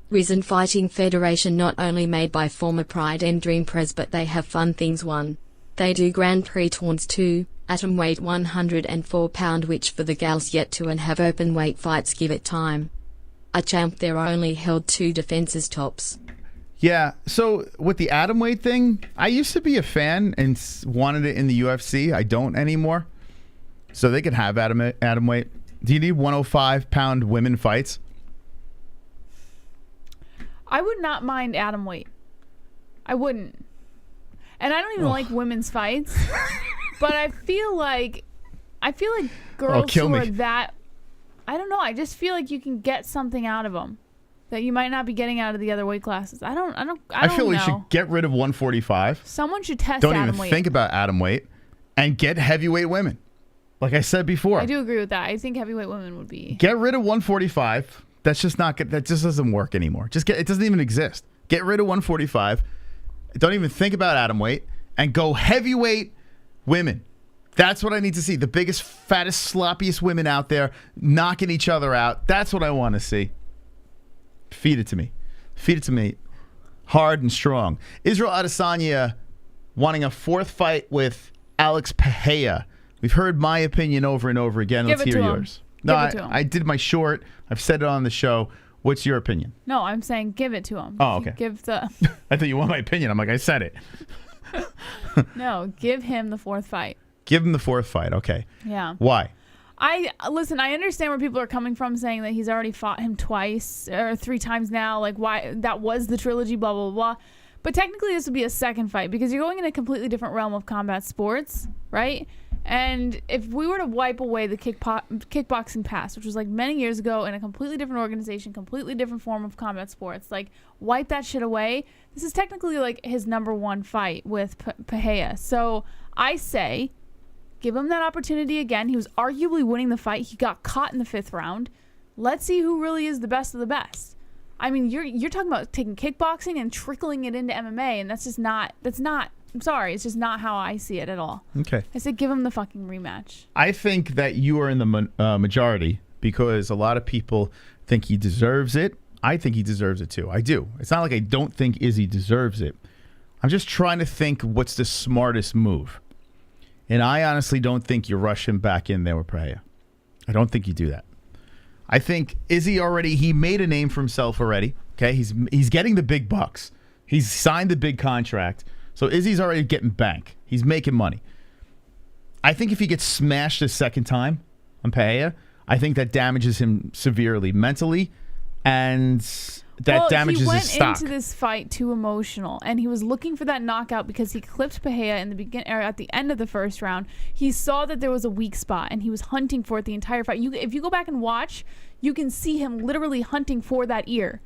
Risen Fighting Federation not only made by former Pride and Dream Prez, but they have fun things won. They do Grand Prix tourns too, atom weight 104 pound, which for the gals yet to and have open weight fights give it time. A champ there only held 2 defenses tops. Yeah, so with the atom weight thing, I used to be a fan and wanted it in the UFC. I don't anymore. So they could have atom weight. Do you need 105 pound women fights? I would not mind atom weight. I wouldn't. And I don't even like women's fights. But I feel like girls kill who me. are that, I don't know, I just feel like you can get something out of them that you might not be getting out of the other weight classes. I don't I feel know. we should get rid of 145. Someone should test Don't atom even weight. think about atom weight and get heavyweight women. Like I said before. I do agree with that. I think heavyweight women would be. Get rid of 145. That's just not good. That just doesn't work anymore. It doesn't even exist. Get rid of 145. Don't even think about atom weight and go heavyweight women. That's what I need to see. The biggest, fattest, sloppiest women out there knocking each other out. That's what I want to see. Feed it to me. Feed it to me. Hard and strong. Israel Adesanya wanting a 4th fight with Alex Pereira. We've heard my opinion over and over again. Give Let's it hear to him. yours. Give No, it to him. I did my short. I've said it on the show. What's your opinion? No, I'm saying give it to him. Oh, okay. Give the I thought you want my opinion. I'm like, I said it. No, give him the 4th fight. Give him the 4th fight. Okay. Yeah. Why? Listen, I understand where people are coming from saying that he's already fought him twice or 3 times now. Like, why? That was the trilogy, blah, blah, blah. But technically, this would be a 2nd fight because you're going in a completely different realm of combat sports, right? And if we were to wipe away the kickboxing past, which was like many years ago in a completely different organization, completely different form of combat sports, like wipe that shit away, this is technically like his #1 fight with Pereira. So I say, give him that opportunity again. He was arguably winning the fight. He got caught in the 5th round. Let's see who really is the best of the best. I mean, you're talking about taking kickboxing and trickling it into MMA, and that's not, I'm sorry, it's just not how I see it at all. Okay. I said give him the fucking rematch. I think that you are in the majority because a lot of people think he deserves it. I think he deserves it too. I do. It's not like I don't think Izzy deserves it. I'm just trying to think what's the smartest move. And I honestly don't think you rush him back in there with Pereira. I don't think you do that. I think Izzy he made a name for himself already. Okay, he's getting the big bucks. He's signed the big contract. So Izzy's already getting bank. He's making money. I think if he gets smashed a 2nd time on Pereira, I think that damages him severely mentally, and that damages his stock. He went into this fight too emotional, and he was looking for that knockout because he clipped Pereira in the beginning or at the end of the 1st round. He saw that there was a weak spot, and he was hunting for it the entire fight. If you go back and watch, you can see him literally hunting for that ear,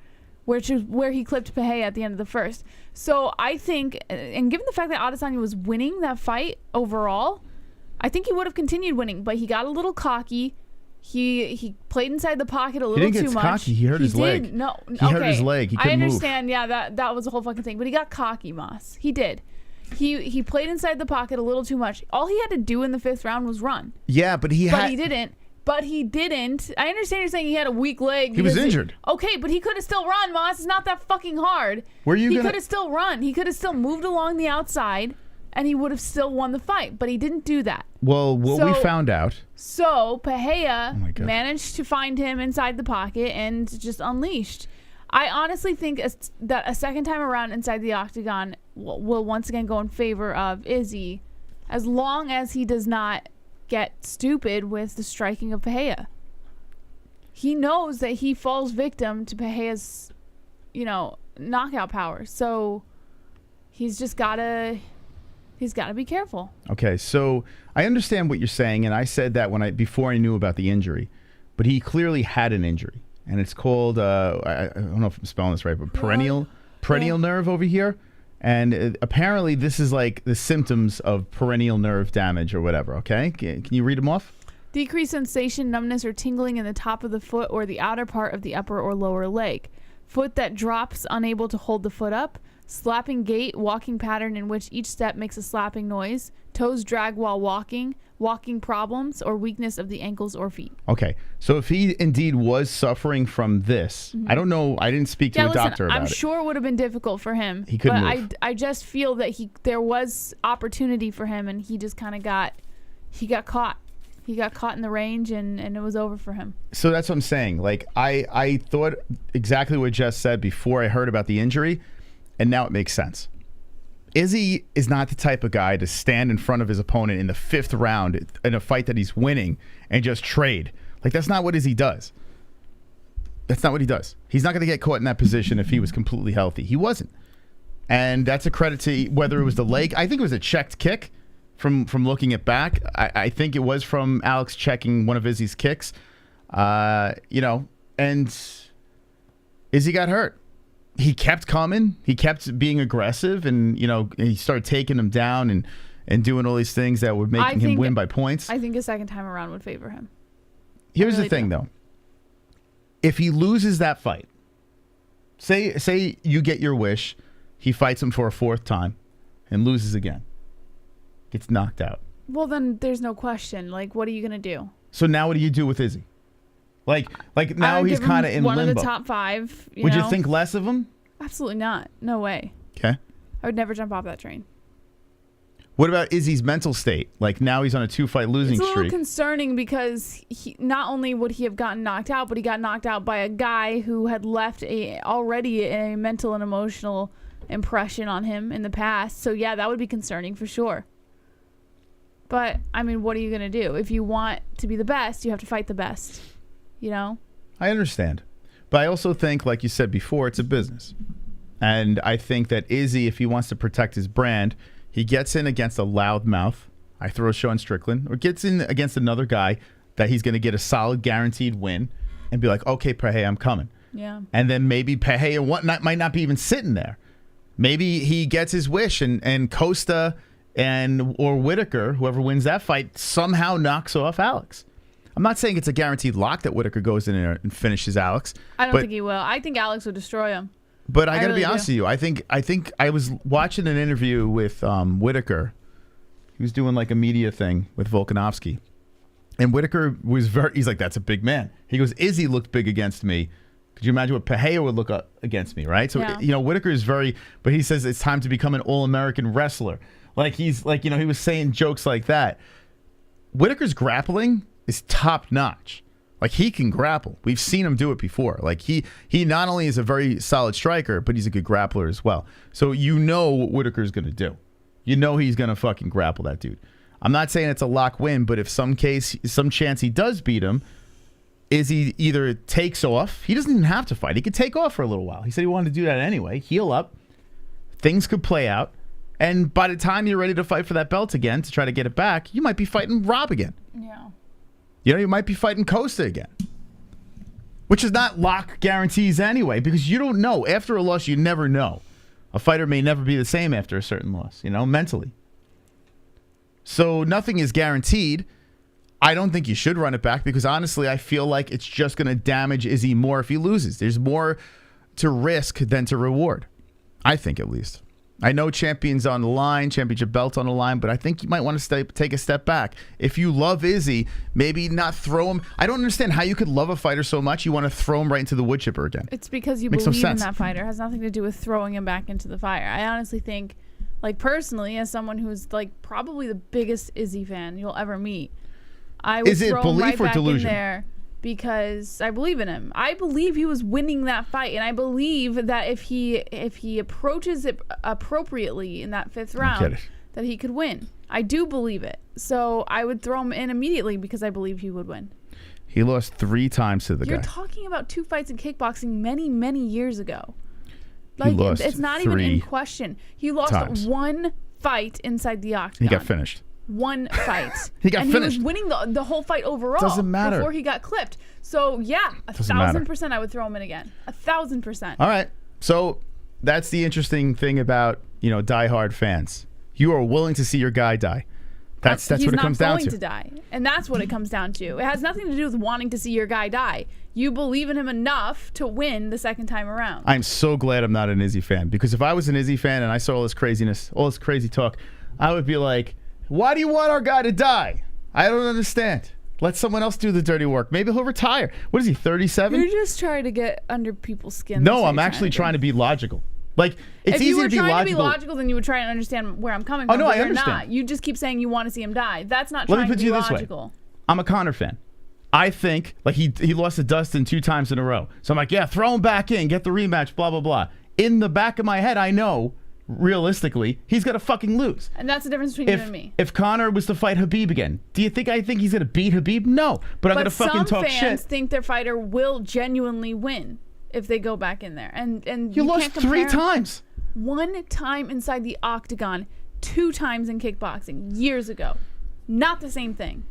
which is where he clipped Pereira at the end of the 1st. So I think, and given the fact that Adesanya was winning that fight overall, I think he would have continued winning, but he got a little cocky. He played inside the pocket a little too much. He didn't get cocky. He hurt his leg. No, he hurt his leg. He couldn't move. I understand. Yeah, that was the whole fucking thing. But he got cocky, Moss. He did. He played inside the pocket a little too much. All he had to do in the 5th round was run. Yeah, but he didn't. But he didn't. I understand you're saying he had a weak leg. He was injured. Okay, but he could have still run, Moss. It's not that fucking hard. He could have still run. He could have still moved along the outside, and he would have still won the fight. But he didn't do that. Well, we found out. So Pereira managed to find him inside the pocket and just unleashed. I honestly think that a second time around inside the octagon will once again go in favor of Izzy, as long as he does not get stupid with the striking of Pereira. He knows that he falls victim to Pereira's, knockout power. So he's got to be careful. Okay, so I understand what you're saying, and I said that before I knew about the injury, but he clearly had an injury, and it's called I don't know if I'm spelling this right, but perennial nerve over here. And apparently this is like the symptoms of perennial nerve damage or whatever, okay? Can you read them off? Decreased sensation, numbness, or tingling in the top of the foot or the outer part of the upper or lower leg. Foot that drops, unable to hold the foot up. Slapping gait, walking pattern in which each step makes a slapping noise. Toes drag while walking. Walking problems or weakness of the ankles or feet. Okay, so if he indeed was suffering from this, I don't know, I didn't speak to a doctor about it. I'm sure it would have been difficult for him. He couldn't move. I just feel that there was opportunity for him, and he just kind of got caught. He got caught in the range, and it was over for him. So that's what I'm saying. Like, I thought exactly what Jess said before I heard about the injury, and now it makes sense. Izzy is not the type of guy to stand in front of his opponent in the 5th round in a fight that he's winning and just trade. Like, that's not what Izzy does. That's not what he does. He's not going to get caught in that position if he was completely healthy. He wasn't. And that's a credit to whether it was the leg. I think it was a checked kick from looking it back. I think it was from Alex checking one of Izzy's kicks. And Izzy got hurt. He kept coming. He kept being aggressive, and he started taking him down and doing all these things that were making him win by points. I think a second time around would favor him. Here's the thing, though. If he loses that fight, say you get your wish, he fights him for a 4th time and loses again, gets knocked out. Well, then there's no question. Like, what are you gonna do? So now, what do you do with Izzy? Like now he's kind of in limbo. One of the top 5. Would you think less of him? Absolutely not. No way. Okay. I would never jump off that train. What about Izzy's mental state? Like, now he's on a 2-fight losing streak. It's a little concerning because not only would he have gotten knocked out, but he got knocked out by a guy who had left already a mental and emotional impression on him in the past. So yeah, that would be concerning for sure. But I mean, what are you gonna do? If you want to be the best, you have to fight the best. I understand. But I also think, like you said before, it's a business. And I think that Izzy, if he wants to protect his brand, he gets in against a loudmouth, I throw a show on Strickland, or gets in against another guy that he's going to get a solid guaranteed win and be like, okay, Pereira, I'm coming. Yeah. And then maybe Pereira might not be even sitting there. Maybe he gets his wish and Costa or Whitaker, whoever wins that fight, somehow knocks off Alex. I'm not saying it's a guaranteed lock that Whitaker goes in there and finishes Alex. I don't think he will. I think Alex would destroy him. But I got to be honest with you. I think I was watching an interview with Whitaker. He was doing like a media thing with Volkanovski. And Whitaker was he's like, that's a big man. He goes, Izzy looked big against me. Could you imagine what Pereira would look against me, right? So, Whitaker is but he says it's time to become an all-American wrestler. Like, he's like, he was saying jokes like that. Whitaker's grappling is top-notch. Like, he can grapple. We've seen him do it before. Like, he not only is a very solid striker, but he's a good grappler as well. So what Whitaker's going to do. He's going to fucking grapple that dude. I'm not saying it's a lock win, but if some chance he does beat him, Izzy either takes off. He doesn't even have to fight. He could take off for a little while. He said he wanted to do that anyway. Heal up. Things could play out. And by the time you're ready to fight for that belt again to try to get it back, you might be fighting Rob again. Yeah. You might be fighting Costa again. Which is not lock guarantees anyway, because you don't know. After a loss, you never know. A fighter may never be the same after a certain loss, mentally. So nothing is guaranteed. I don't think you should run it back because honestly, I feel like it's just going to damage Izzy more if he loses. There's more to risk than to reward. I think, at least. I know champions on the line, championship belts on the line, but I think you might want to take a step back. If you love Izzy, maybe not throw him. I don't understand how you could love a fighter so much you want to throw him right into the wood chipper again. It's because you Makes no believe in sense. that fighter. It has nothing to do with throwing him back into the fire. I honestly think, like personally, as someone who's like probably the biggest Izzy fan you'll ever meet, I would Is it throw him belief right or back delusion? in there because I believe in him. I believe he was winning that fight, and I believe that if he approaches it appropriately in that 5th round, that he could win. I do believe it. So I would throw him in immediately because I believe he would win. He lost 3 times to the guy. You're talking about 2 fights in kickboxing many years ago. He lost it's not even 3 in question. He lost times. 1 fight inside the octagon. He got finished. 1 fight. He got finished. He was winning the whole fight overall. Doesn't matter. Before he got clipped. So yeah, 1,000% I would throw him in again. 1,000%. All right. So that's the interesting thing about, diehard fans. You are willing to see your guy die. That's what it comes down to. He's not going to die. And that's what it comes down to. It has nothing to do with wanting to see your guy die. You believe in him enough to win the second time around. I'm so glad I'm not an Izzy fan, because if I was an Izzy fan and I saw all this craziness, all this crazy talk, I would be like, why do you want our guy to die? I don't understand. Let someone else do the dirty work. Maybe he'll retire. What is he, 37? You're just trying to get under people's skin. No, I'm actually trying to be logical. Like, it's easy to be logical. If you were trying to be logical, then you would try and understand where I'm coming from. Oh, no, but I understand. You're not. You just keep saying you want to see him die. That's not Let trying me put to you be this logical. way. I'm a Conor fan. I think, like, he lost to Dustin 2 times in a row. So I'm like, yeah, throw him back in, get the rematch, blah, blah, blah. In the back of my head, I know, realistically, he's going to fucking lose. And that's the difference between you and me. If Conor was to fight Khabib again, do you think I think he's going to beat Khabib? No. But I'm going to fucking talk shit. Some fans think their fighter will genuinely win if they go back in there. And you lost 3 times. 1 time inside the octagon, 2 times in kickboxing years ago. Not the same thing.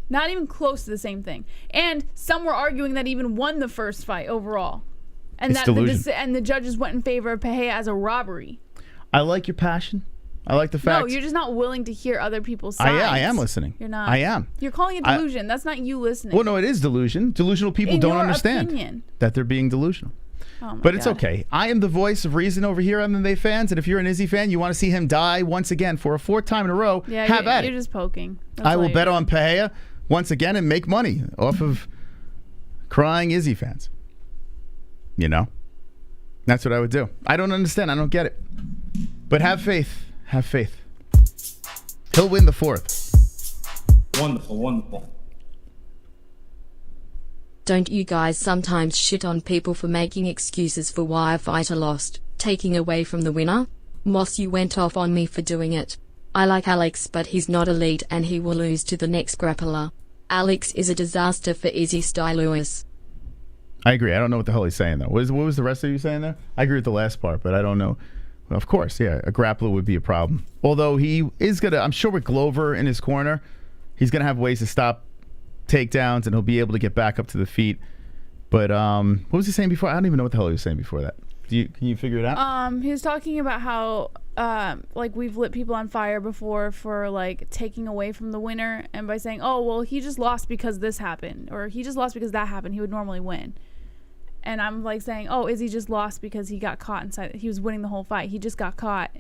Not even close to the same thing. And some were arguing that he even won the first fight overall. And It's that delusion. the judges went in favor of Pereira as a robbery. I like your passion. I like the fact. No, you're just not willing to hear other people's sides. I am listening. You're not. I am. You're calling it delusion. That's not you listening. Well, no, it is delusion. Delusional people In don't your understand opinion. that they're being delusional. Oh my But it's God. okay. I am the voice of reason over here, MMA fans. And if you're an Izzy fan, you want to see him die once again for a 4th time in a row, Yeah, have at you're it. just poking. That's I all will you're bet doing. on Pereira once again and make money off of crying Izzy fans. That's what I would do. I don't understand. I don't get it. But have faith. Have faith. He'll win the 4th. Wonderful, wonderful. Don't you guys sometimes shit on people for making excuses for why a fighter lost, taking away from the winner? Moss, you went off on me for doing it. I like Alex, but he's not elite and he will lose to the next grappler. Alex is a disaster for Izzy Lewis. I agree. I don't know what the hell he's saying, though. What was the rest of you saying there? I agree with the last part, but I don't know. Well, of course, yeah, a grappler would be a problem. Although he is going to, I'm sure with Glover in his corner, he's going to have ways to stop takedowns and he'll be able to get back up to the feet. But what was he saying before? I don't even know what the hell he was saying before that. Can you figure it out? He was talking about how like we've lit people on fire before for like taking away from the winner, and by saying, oh well, he just lost because this happened, or he just lost because that happened, he would normally win. And I'm like saying, oh, Izzy just lost because he got caught inside. He was winning the whole fight. He just got caught,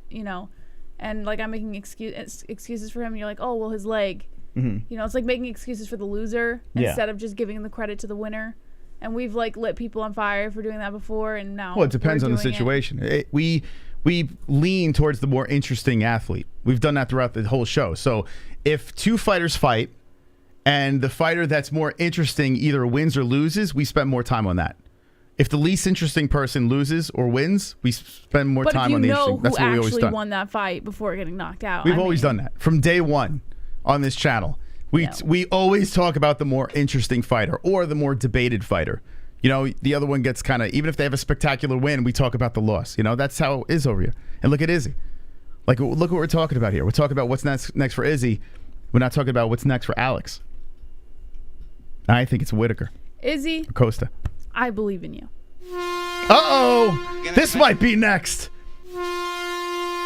And like I'm making excuses for him. And you're like, oh well, his leg. Mm-hmm. It's like making excuses for the loser instead of just giving the credit to the winner. And we've like lit people on fire for doing that before, and now. Well, it depends we're on the doing it. situation. We lean towards the more interesting athlete. We've done that throughout the whole show. So if 2 fighters fight, and the fighter that's more interesting either wins or loses, we spend more time on that. If the least interesting person loses or wins, we spend more time on the interesting. That's what we always actually done. won that fight before getting knocked out. We've always done that from day one on this channel. We always talk about the more interesting fighter or the more debated fighter. The other one gets kind of, even if they have a spectacular win, we talk about the loss. That's how it is over here. And look at Izzy. Like, look what we're talking about here. We're talking about what's next for Izzy. We're not talking about what's next for Alex. I think it's Whitaker. Izzy. Or Costa. I believe in you. Uh-oh. This might be next.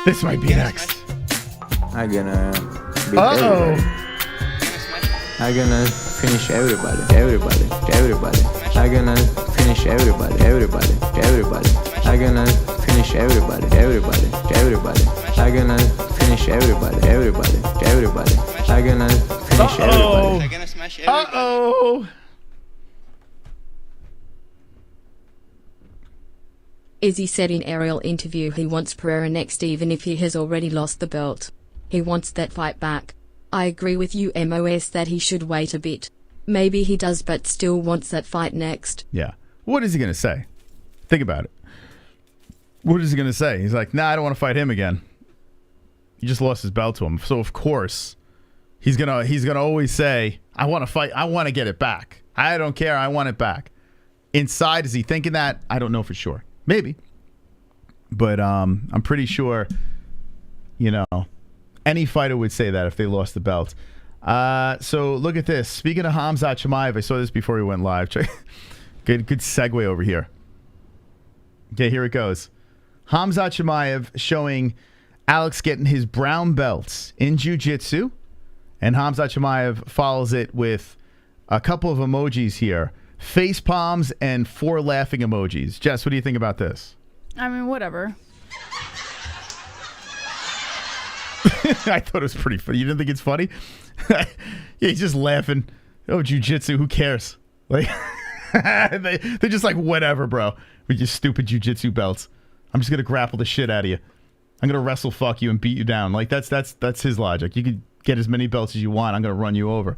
This might be next. I'm gonna beat everybody. I'm gonna finish everybody. I'm gonna finish everybody. I'm gonna finish everybody. I'm gonna finish everybody. I'm gonna finish everybody. Uh-oh. Izzy said in ARIEL interview he wants Pereira next even if he has already lost the belt. He wants that fight back. I agree with you MOS that he should wait a bit. Maybe he does but still wants that fight next. Yeah. What is he going to say? Think about it. What is he going to say? He's like, nah, I don't want to fight him again. He just lost his belt to him. So, of course, he's gonna always say, I want to fight. I want to get it back. I don't care. I want it back. Inside, is he thinking that? I don't know for sure. Maybe. But I'm pretty sure, any fighter would say that if they lost the belt. So look at this. Speaking of Hamzat Chimaev, I saw this before we went live. Good segue over here. Okay, here it goes. Hamzat Chimaev showing Alex getting his brown belts in jiu-jitsu. And Hamzat Chimaev follows it with a couple of emojis here. Face palms and 4 laughing emojis. Jess, what do you think about this? I mean, whatever. I thought it was pretty funny. You didn't think it's funny? Yeah, he's just laughing. Oh, jiu-jitsu, who cares? Like, they're just like, whatever, bro. With your stupid jiu-jitsu belts. I'm just going to grapple the shit out of you. I'm going to wrestle fuck you and beat you down. Like, that's his logic. You can get as many belts as you want. I'm going to run you over.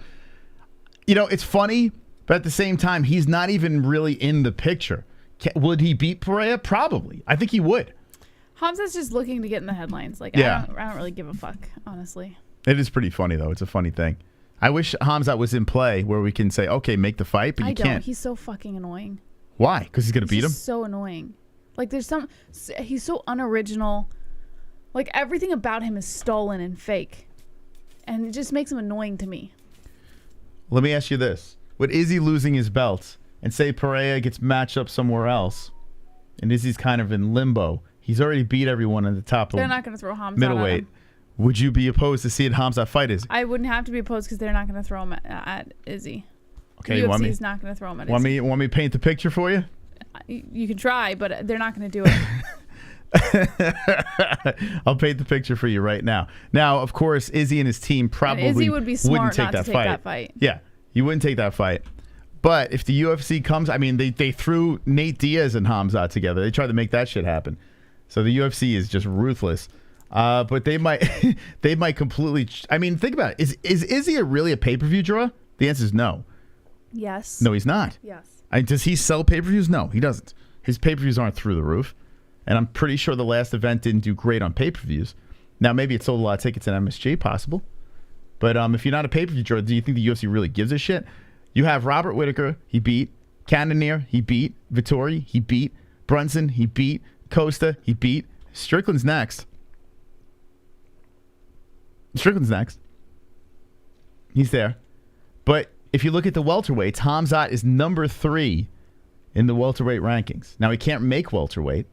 It's funny, but at the same time, he's not even really in the picture. Would he beat Pereira? Probably. I think he would. Hamzat's just looking to get in the headlines. Like, yeah. I don't really give a fuck, honestly. It is pretty funny, though. It's a funny thing. I wish Hamzat was in play where we can say, okay, make the fight, but you can't. He's so fucking annoying. Why? Because he's going to beat him? So annoying. Like, he's so unoriginal. Like, everything about him is stolen and fake. And it just makes him annoying to me. Let me ask you this. With Izzy losing his belt, and say Pereira gets matched up somewhere else, and Izzy's kind of in limbo, he's already beat everyone at the top of They're not going to throw Hamzat middleweight. Would you be opposed to seeing Hamzat fight Izzy? I wouldn't have to be opposed because they're not going to throw him at Izzy. Okay, the UFC is not going to throw him at Izzy. Want me to paint the picture for you? You can try, but they're not going to do it. I'll paint the picture for you right now. Now, of course, Izzy and his team probably Izzy would be smart wouldn't take not that to take that fight. Yeah, you wouldn't take that fight. But if the UFC comes, I mean, they threw Nate Diaz and Hamzat together. They tried to make that shit happen. So the UFC is just ruthless. But they might completely. I mean, think about it. Is Izzy really a pay-per-view draw? The answer is no. Yes. No, he's not. Yes. Does he sell pay-per-views? No, he doesn't. His pay-per-views aren't through the roof. And I'm pretty sure the last event didn't do great on pay-per-views. Now, maybe it sold a lot of tickets in MSG, possible. But if you're not a pay-per-view draw, do you think the UFC really gives a shit? You have Robert Whittaker, he beat. Cannonier, he beat. Vittori, he beat. Brunson, he beat. Costa, he beat. Strickland's next. He's there. But if you look at the welterweights, Hamzat is number 3 in the welterweight rankings. Now, he can't make welterweight.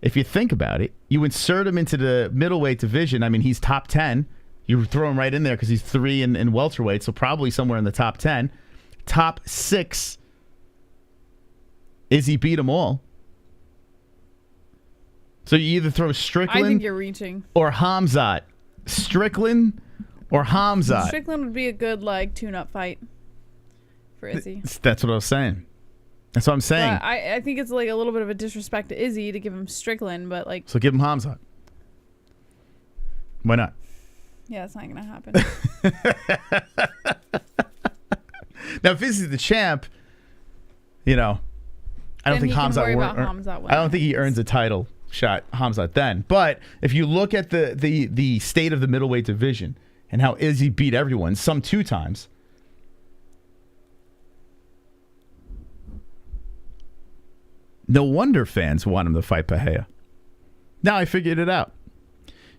If you think about it, you insert him into the middleweight division. I mean, he's top 10. You throw him right in there because he's 3 in welterweight, so probably somewhere in the top 10. Top 6. Izzy beat them all. So you either throw Strickland I think you're reaching. Or Hamzat. Strickland or Hamzat. Strickland would be a good tune-up fight for Izzy. That's what I was saying. That's what I'm saying. I think it's a little bit of a disrespect to Izzy to give him Strickland, but So give him Hamzat. Why not? Yeah, it's not going to happen. Now, if Izzy's the champ, I don't think Hamzat. I don't think he earns a title shot, Hamzat, then. But if you look at the state of the middleweight division and how Izzy beat everyone, some 2 times. No wonder fans want him to fight Pereira. Now I figured it out.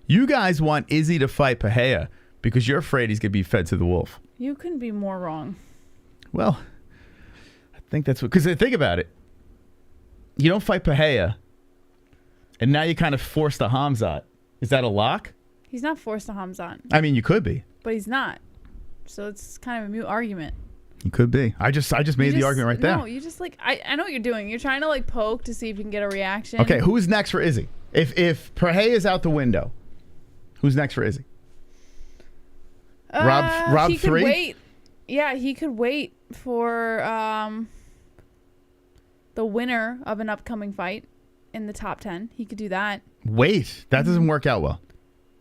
You guys want Izzy to fight Pereira because you're afraid he's going to be fed to the wolf. You couldn't be more wrong. Well, I think that's what... Because think about it. You don't fight Pereira, and now you kind of forced a Hamzat. Is that a lock? He's not forced to Hamzat. I mean, you could be. but he's not. So it's kind of a moot argument. He could be. I just made the argument right there. No, you just like I know what you're doing. You're trying to like poke to see if you can get a reaction. Okay, who's next for Izzy? If Pereira is out the window, who's next for Izzy? Rob he 3? Could wait. Yeah, he could wait for the winner of an upcoming fight in the top 10. He could do that. Wait, that doesn't work out well.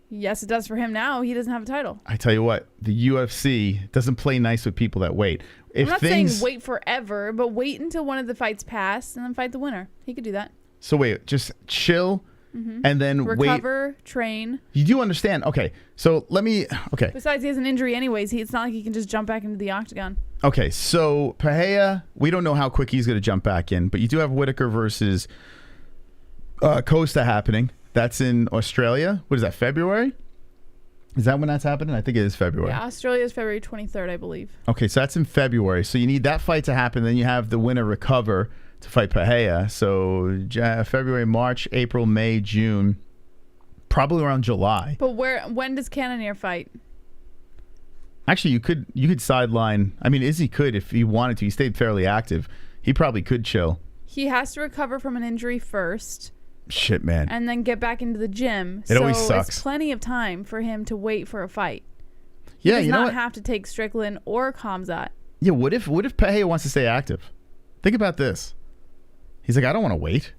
Yes, it does for him now. He doesn't have a title. I tell you what, the UFC doesn't play nice with people that wait. I'm not saying wait forever, but wait until one of the fights pass and then fight the winner. He could do that. So wait, just chill and then recover, train. You do understand. Okay, so let me, okay. Besides, he has an injury anyways. It's not like he can just jump back into the octagon. Okay, so Pereira, we don't know how quick he's going to jump back in, but you do have Whittaker versus COSTA happening. That's in Australia. What is that, February? Is that when that's happening? I think it is February. Yeah, Australia is February 23rd, I believe. Okay, so that's in February. So you need that fight to happen. Then you have the winner recover to fight Pereira. So February, March, April, May, June, probably around July. But when does Cannonier fight? Actually, you could sideline. I mean, Izzy could if he wanted to. He stayed fairly active. He probably could chill. He has to recover from an injury first. Shit, man. And then get back into the gym. It always sucks. It's plenty of time for him to wait for a fight. Yeah, he you know what? does not have to take Strickland or Khamzat. Yeah, what if Pereira wants to stay active? Think about this. He's like, I don't want to wait.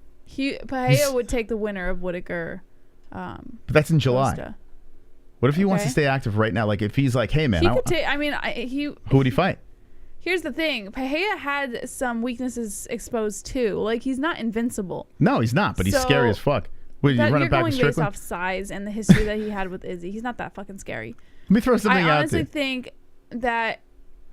Pereira would take the winner of Whittaker. But that's in July. Costa. What if he wants to stay active right now? Like if he's like, hey man, he could take. I mean, who would he fight? Here's the thing. Pereira had some weaknesses exposed too. Like he's not invincible. No, he's not. But he's scary as fuck. Wait, you run it back with You're going based Strickland? off size and the history that he had with Izzy. He's not that fucking scary. Let me throw something out there. I honestly think that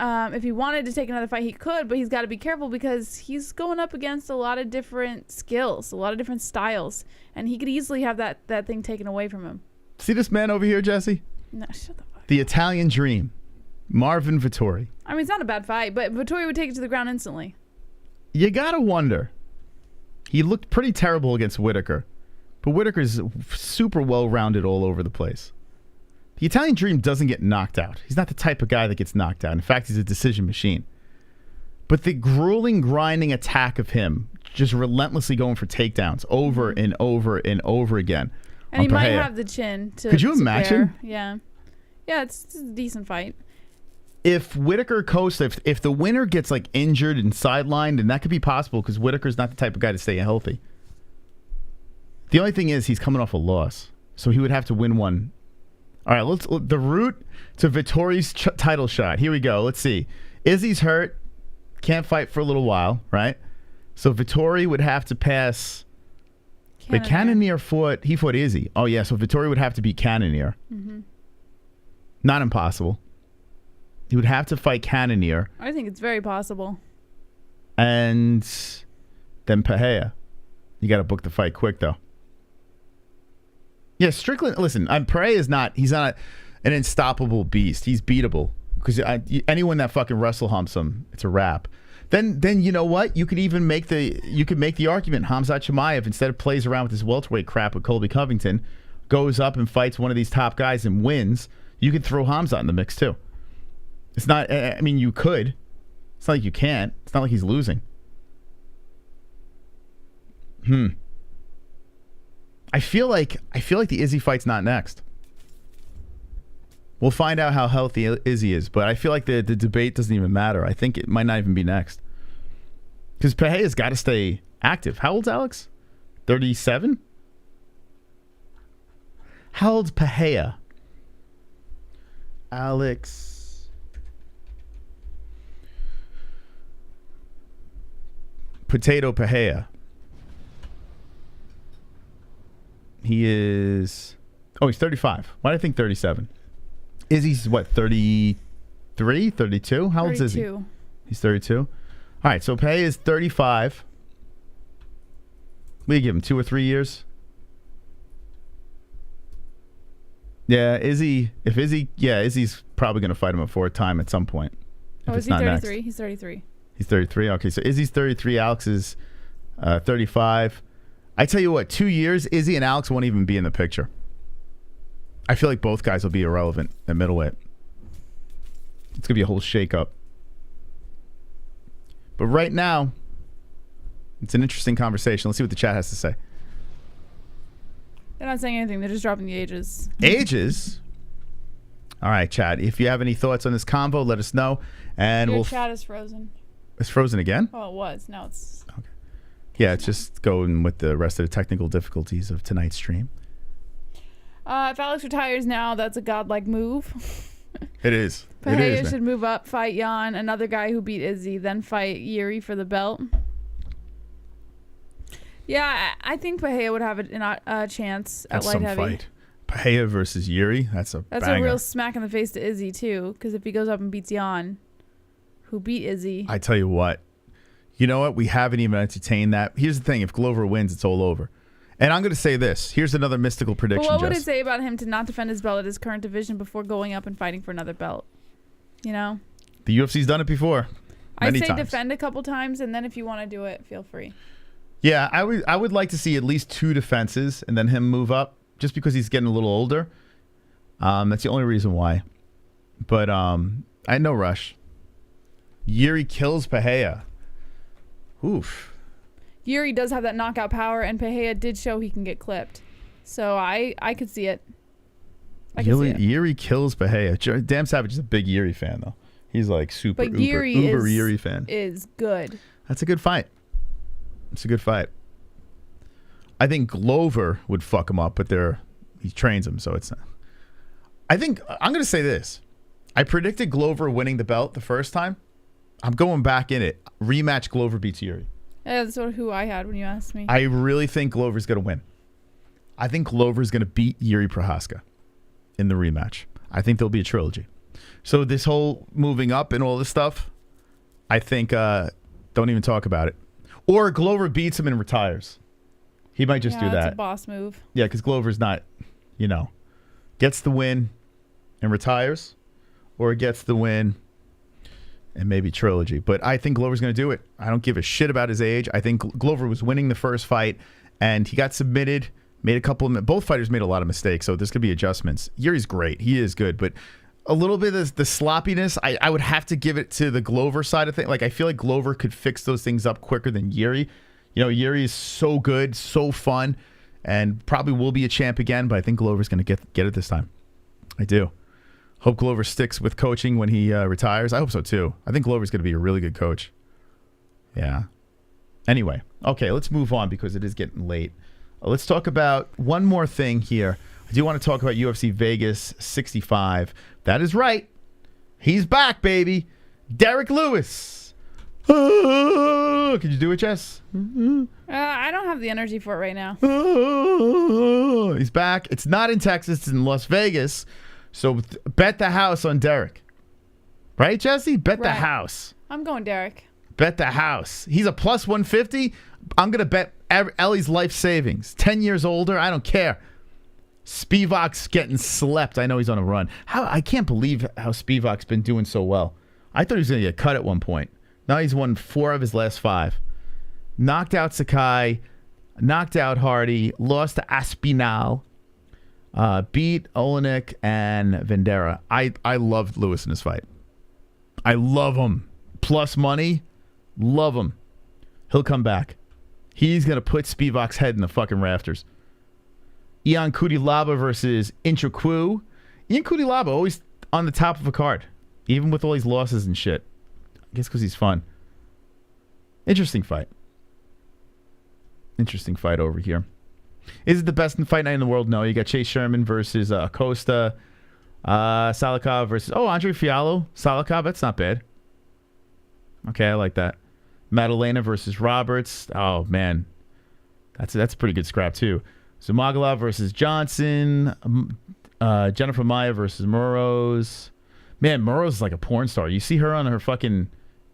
if he wanted to take another fight, he could, but he's got to be careful because he's going up against a lot of different skills, a lot of different styles, and he could easily have that thing taken away from him. See this man over here, Jesse? No, shut the fuck up. The Italian Dream, Marvin Vettori. I mean, it's not a bad fight, but Vettori would take it to the ground instantly. You gotta wonder. He looked pretty terrible against Whittaker, but Whittaker's super well-rounded all over the place. The Italian Dream doesn't get knocked out. He's not the type of guy that gets knocked out. In fact, he's a decision machine. But the grueling, grinding attack of him, just relentlessly going for takedowns over and over and over again. And he might have the chin to Could you imagine? Yeah. Yeah, it's a decent fight. If Whittaker Costa, if the winner gets like injured and sidelined, and that could be possible because Whittaker's not the type of guy to stay healthy. The only thing is he's coming off a loss, so he would have to win one. All right, the route to Vettori's title shot. Here we go. Let's see. Izzy's hurt, can't fight for a little while, right? So Vettori would have to pass. But Cannonier fought Izzy. Oh yeah, so Vettori would have to beat Cannonier. Not impossible. He would have to fight Cannonier. I think it's very possible. And then Pereira. You got to book the fight quick, though. Yeah, Strickland, listen, Pereira is not, he's not an unstoppable beast. He's beatable. Because anyone that fucking wrestle humps him, it's a wrap. Then you know what? You could even make the argument Hamzat Chimaev, instead of plays around with this welterweight crap with Colby Covington, goes up and fights one of these top guys and wins. You could throw Hamzat in the mix, too. It's not, I mean, you could. It's not like you can't. It's not like he's losing. I feel like the Izzy fight's not next. We'll find out how healthy Izzy is, but I feel like the debate doesn't even matter. I think it might not even be next. Because Pereira's got to stay active. How old's Alex? 37? How old's Pereira? Alex Potato Pereira. He is... Oh, he's 35. Why did I think 37? Izzy's what, 33? 32? How old is Izzy? 32. He's 32? All right, so Pereira is 35. What do you give him, 2 or 3 years? Yeah, Izzy's probably going to fight him a fourth time at some point. Oh, is he 33? He's 33. He's 33. Okay, so Izzy's 33. Alex is 35. I tell you what, 2 years, Izzy and Alex won't even be in the picture. I feel like both guys will be irrelevant at middleweight. It's going to be a whole shakeup. But right now, it's an interesting conversation. Let's see what the chat has to say. They're not saying anything. They're just dropping the ages. Ages? All right, chat. If you have any thoughts on this convo, let us know. And Your chat is frozen. It's frozen again? Oh, it was. Now it's... Okay. Yeah, it's just going with the rest of the technical difficulties of tonight's stream. If Alex retires now, that's a godlike move. It is. Pereira should move up, fight Jan, another guy who beat Izzy, then fight Yuri for the belt. Yeah, I think Pereira would have a chance at light heavy. Fight. Pereira versus Yuri. That's a banger. A real smack in the face to Izzy too, because if he goes up and beats Jan, who beat Izzy. I tell you what. You know what? We haven't even entertained that. Here's the thing. If Glover wins, it's all over. And I'm going to say this. Here's another mystical prediction, But what would Jess. it say about him to not defend his belt at his current division before going up and fighting for another belt? You know? The UFC's done it before. Many I say times. defend a couple times, and then if you want to do it, feel free. Yeah, I would like to see at least 2 defenses and then him move up, just because he's getting a little older. That's the only reason why. But I had no rush. Yuri kills Pereira. Oof. Yuri does have that knockout power, and Pereira did show he can get clipped. So I could see it. Yuri kills Pereira. Damn Savage is a big Yuri fan, though. He's like super But uber Yuri fan. Is good. That's a good fight. It's a good fight. I think Glover would fuck him up, but he trains him, so it's not. I think I'm going to say this. I predicted Glover winning the belt the first time. I'm going back in it. Rematch Glover beats Yuri. Yeah, that's sort of who I had when you asked me. I really think Glover's going to win. I think Glover's going to beat Yuri Prochazka in the rematch. I think there'll be a trilogy. So this whole moving up and all this stuff, I think don't even talk about it. Or Glover beats him and retires. He might just do that. That's a boss move. Yeah, because Glover's not, gets the win and retires, or gets the win and maybe trilogy. But I think Glover's going to do it. I don't give a shit about his age. I think Glover was winning the first fight, and he got submitted, made a couple of... Both fighters made a lot of mistakes, so there's going to be adjustments. Yuri's great. He is good, but a little bit of the sloppiness, I would have to give it to the Glover side of things. Like, I feel like Glover could fix those things up quicker than Yuri. Yuri is so good, so fun, and probably will be a champ again, but I think Glover's going to get it this time. I do. Hope Glover sticks with coaching when he retires. I hope so, too. I think Glover's going to be a really good coach. Yeah. Anyway, okay, let's move on because it is getting late. Let's talk about one more thing here. I do want to talk about UFC Vegas 65. That is right. He's back, baby. Derrick Lewis. Can you do it, Jess? I don't have the energy for it right now. He's back. It's not in Texas. It's in Las Vegas. So bet the house on Derrick. Right, Jesse? Bet the house. I'm going Derrick. Bet the house. He's a plus 150. I'm going to bet Ellie's life savings. 10 years older. I don't care. Spivak's getting slept. I know he's on a run. I can't believe how Spivak's been doing so well. I thought he was going to get cut at one point. Now he's won 4 of his last 5. Knocked out Sakai. Knocked out Hardy. Lost to Aspinall. Beat Olenek and Vendera. I loved Lewis in this fight. I love him. Plus money. Love him. He'll come back. He's going to put Spivak's head in the fucking rafters. Ian Kudilaba versus Inchukwu. Ian Kudilaba always on the top of a card, even with all these losses and shit. I guess because he's fun. Interesting fight. Interesting fight over here. Is it the best fight night in the world? No. You got Chase Sherman versus Costa. Salikov versus... Oh, Andre Fiallo. Salikov, that's not bad. Okay, I like that. Madalena versus Roberts. Oh, man. That's a pretty good scrap, too. Zumagulov versus Johnson. Jennifer Maya versus Murrows. Man, Murrows is like a porn star. You see her on her fucking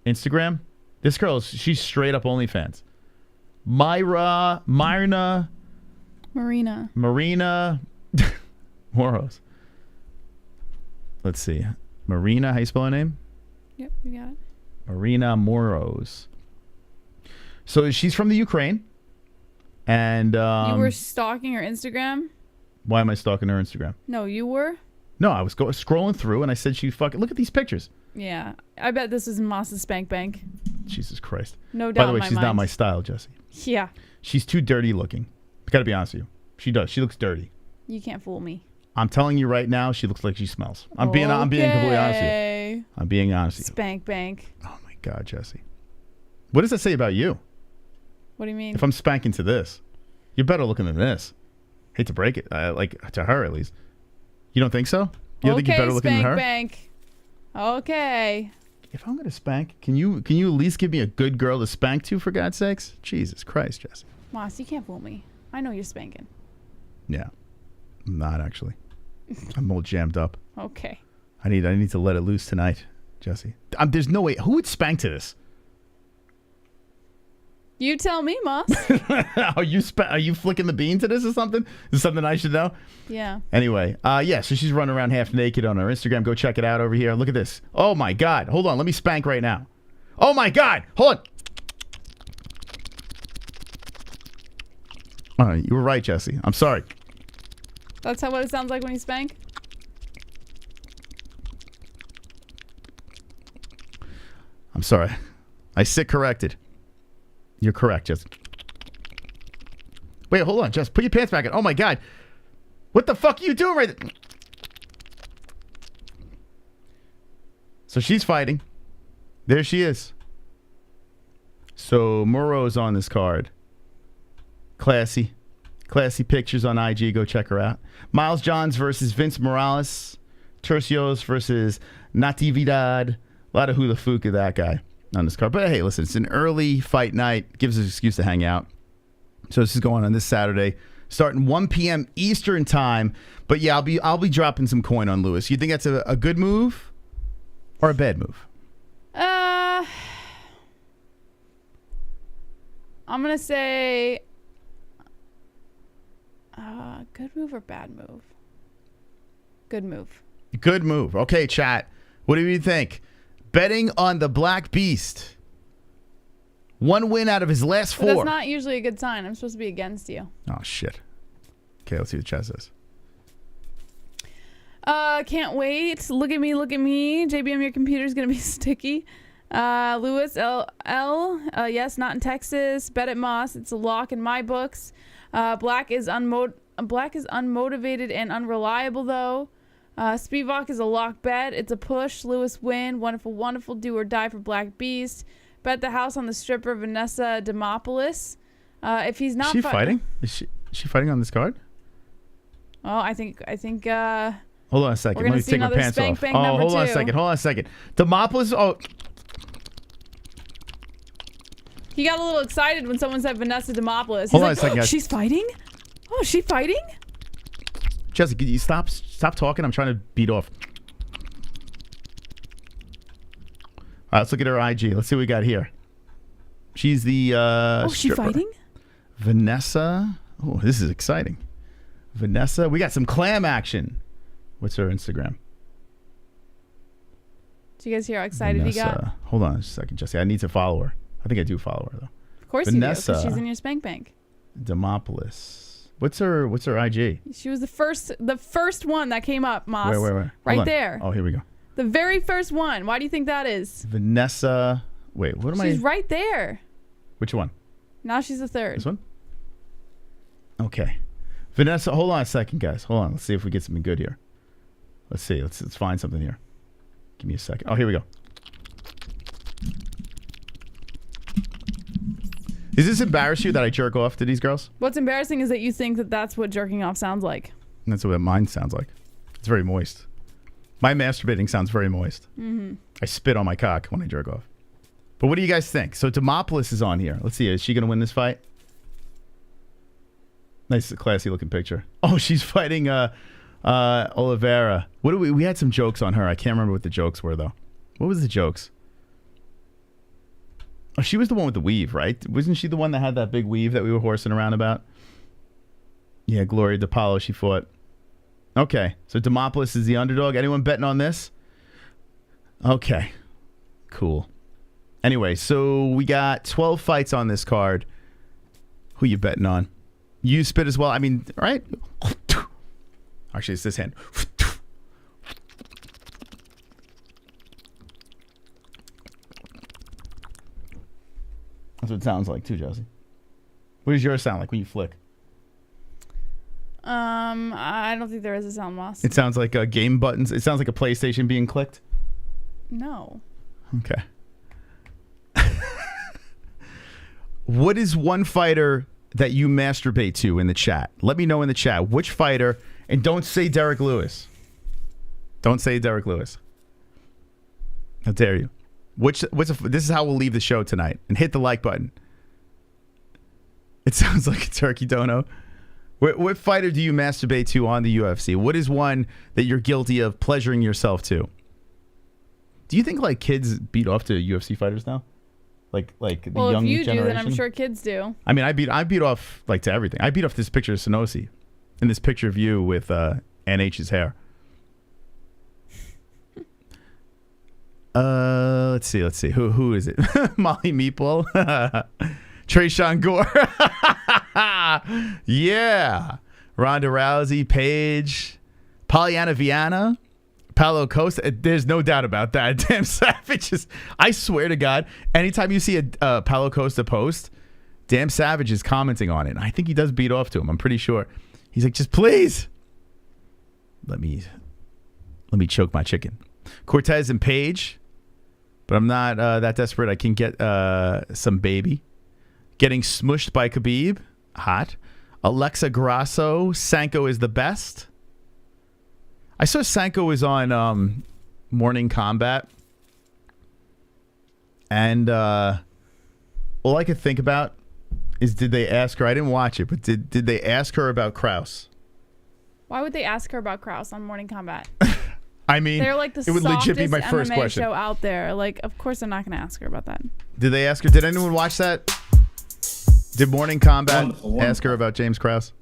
Instagram? This girl, she's straight up OnlyFans. Marina. Murrows. Let's see. Marina, how you spell her name? Yep, you got it. Marina Murrows. So she's from the Ukraine. And you were stalking her Instagram? Why am I stalking her Instagram? No, you were? No, I was scrolling through and I said she fucking... Look at these pictures. Yeah. I bet this is Moss's spank bank. Jesus Christ. No doubt. By the way, in my she's mind. not my style, Jesse. Yeah. She's too dirty looking. Gotta be honest with you. She does. She looks dirty. You can't fool me. I'm telling you right now, she looks like she smells. I'm being completely honest with you. I'm being honest with you. Spank bank. Oh my God, Jesse. What does that say about you? What do you mean? If I'm spanking to this, you're better looking than this. Hate to break it. Like, to her at least. You don't think so? You don't think you're better looking than her? Bank. Okay. If I'm gonna spank, can you at least give me a good girl to spank to, for God's sakes? Jesus Christ, Jesse. Moss, you can't fool me. I know you're spanking. Yeah. I'm not actually. I'm all jammed up. Okay. I need to let it loose tonight, Jesse. There's no way. Who would spank to this? You tell me, Moss. Are you flicking the bean to this or something? Is this something I should know? Yeah. Anyway, so she's running around half naked on her Instagram. Go check it out over here. Look at this. Oh my God. Hold on. Let me spank right now. Oh my God. Hold on. All right, you were right, Jesse. I'm sorry. That's what it sounds like when you spank? I'm sorry. I sit corrected. You're correct, Jess. Wait, hold on, Jess. Put your pants back on. Oh, my God. What the fuck are you doing right there? So she's fighting. There she is. So Moro's on this card. Classy. Classy pictures on IG. Go check her out. Miles Johns versus Vince Morales. Tercios versus Natividad. A lot of hula fook of that guy on this card. But hey, listen, it's an early fight night. Gives us an excuse to hang out. So this is going on this Saturday, starting 1 p.m. Eastern time. But yeah, I'll be dropping some coin on Lewis. You think that's a good move or a bad move? I'm gonna say good move or bad move? Good move. Good move. Okay, chat. What do you think? Betting on the Black Beast. 1 win out of his last 4. But that's not usually a good sign. I'm supposed to be against you. Oh, shit. Okay, let's see what chat says. Can't wait. Look at me, look at me. JBM, your computer's gonna be sticky. Lewis L. Yes, not in Texas. Bet at Moss. It's a lock in my books. Black is unmotivated and unreliable though. Spivak is a lock bet. It's a push. Lewis win. Wonderful, wonderful. Do or die for Black Beast. Bet the house on the stripper Vanessa Demopoulos. If he's not fighting? Is she fighting on this card? Oh, I think. Hold on a second. Let me take my pants off. Oh, hold on a second. Hold on a second. Demopoulos. Oh. He got a little excited when someone said Vanessa Demopoulos. Hold on a second, guys. She's fighting? Oh, is she fighting? Jesse, can you stop talking? I'm trying to beat off. All right, let's look at her IG. Let's see what we got here. She's the she fighting? Vanessa. Oh, this is exciting. Vanessa. We got some clam action. What's her Instagram? Did you guys hear how excited Vanessa. he got? Hold on a second, Jesse. I need to follow her. I think I do follow her though. Of course Vanessa you do, because she's in your spank bank. Demopoulos. What's her IG? She was the first one that came up, Moss. Where? Right there. Oh, here we go. The very first one. Why do you think that is? Vanessa. Wait, what am I? She's right there. Which one? Now she's the third. This one? Okay. Vanessa, hold on a second, guys. Hold on. Let's see if we get something good here. Let's see. Let's find something here. Give me a second. Oh, here we go. Does this embarrass you that I jerk off to these girls? What's embarrassing is that you think that that's what jerking off sounds like. That's what mine sounds like. It's very moist. My masturbating sounds very moist. Mm-hmm. I spit on my cock when I jerk off. But what do you guys think? So Demopoulos is on here. Let's see. Is she going to win this fight? Nice, classy looking picture. Oh, she's fighting Oliveira. What do we had some jokes on her. I can't remember what the jokes were though. What was the jokes? Oh, she was the one with the weave, right? Wasn't she the one that had that big weave that we were horsing around about? Yeah, Gloria DePaulo, she fought. Okay, so Demopoulos is the underdog. Anyone betting on this? Okay, cool. Anyway, so we got 12 fights on this card. Who you betting on? You spit as well. I mean, right? Actually, it's this hand. what it sounds like too, Josie. What does yours sound like when you flick? I don't think there is a sound, Moss. It sounds like game buttons. It sounds like a PlayStation being clicked. No. Okay. What is one fighter that you masturbate to in the chat? Let me know in the chat. Which fighter? And don't say Derrick Lewis. Don't say Derrick Lewis. How dare you? This is how we'll leave the show tonight. And hit the like button. It sounds like a turkey dono. What fighter do you masturbate to on the UFC? What is one that you're guilty of pleasuring yourself to? Do you think like kids beat off to UFC fighters now? Like the young generation? Well, if you do, then I'm sure kids do. I mean, I beat off like to everything. I beat off this picture of Sonosi and this picture of you with NH's hair. Let's see. Who is it? Molly Meatball? Tresean Gore. Yeah. Ronda Rousey, Paige, Pollyanna Viana, Paulo Costa. There's no doubt about that. Damn Savage is, I swear to God, anytime you see a Paulo Costa post, Damn Savage is commenting on it. I think he does beat off to him. I'm pretty sure. He's like, just please. Let me choke my chicken. Cortez and Paige. But I'm not that desperate. I can get some baby. Getting smushed by Khabib. Hot. Alexa Grasso. Sanko is the best. I saw Sanko was on Morning Combat. And all I could think about is, did they ask her? I didn't watch it, but did they ask her about Kraus? Why would they ask her about Kraus on Morning Combat? I mean, they're like the it would legit be my first MMA question. show out there. Like, of course, they're not going to ask her about that. Did they ask her? Did anyone watch that? Did Morning Combat ask her about James Krause?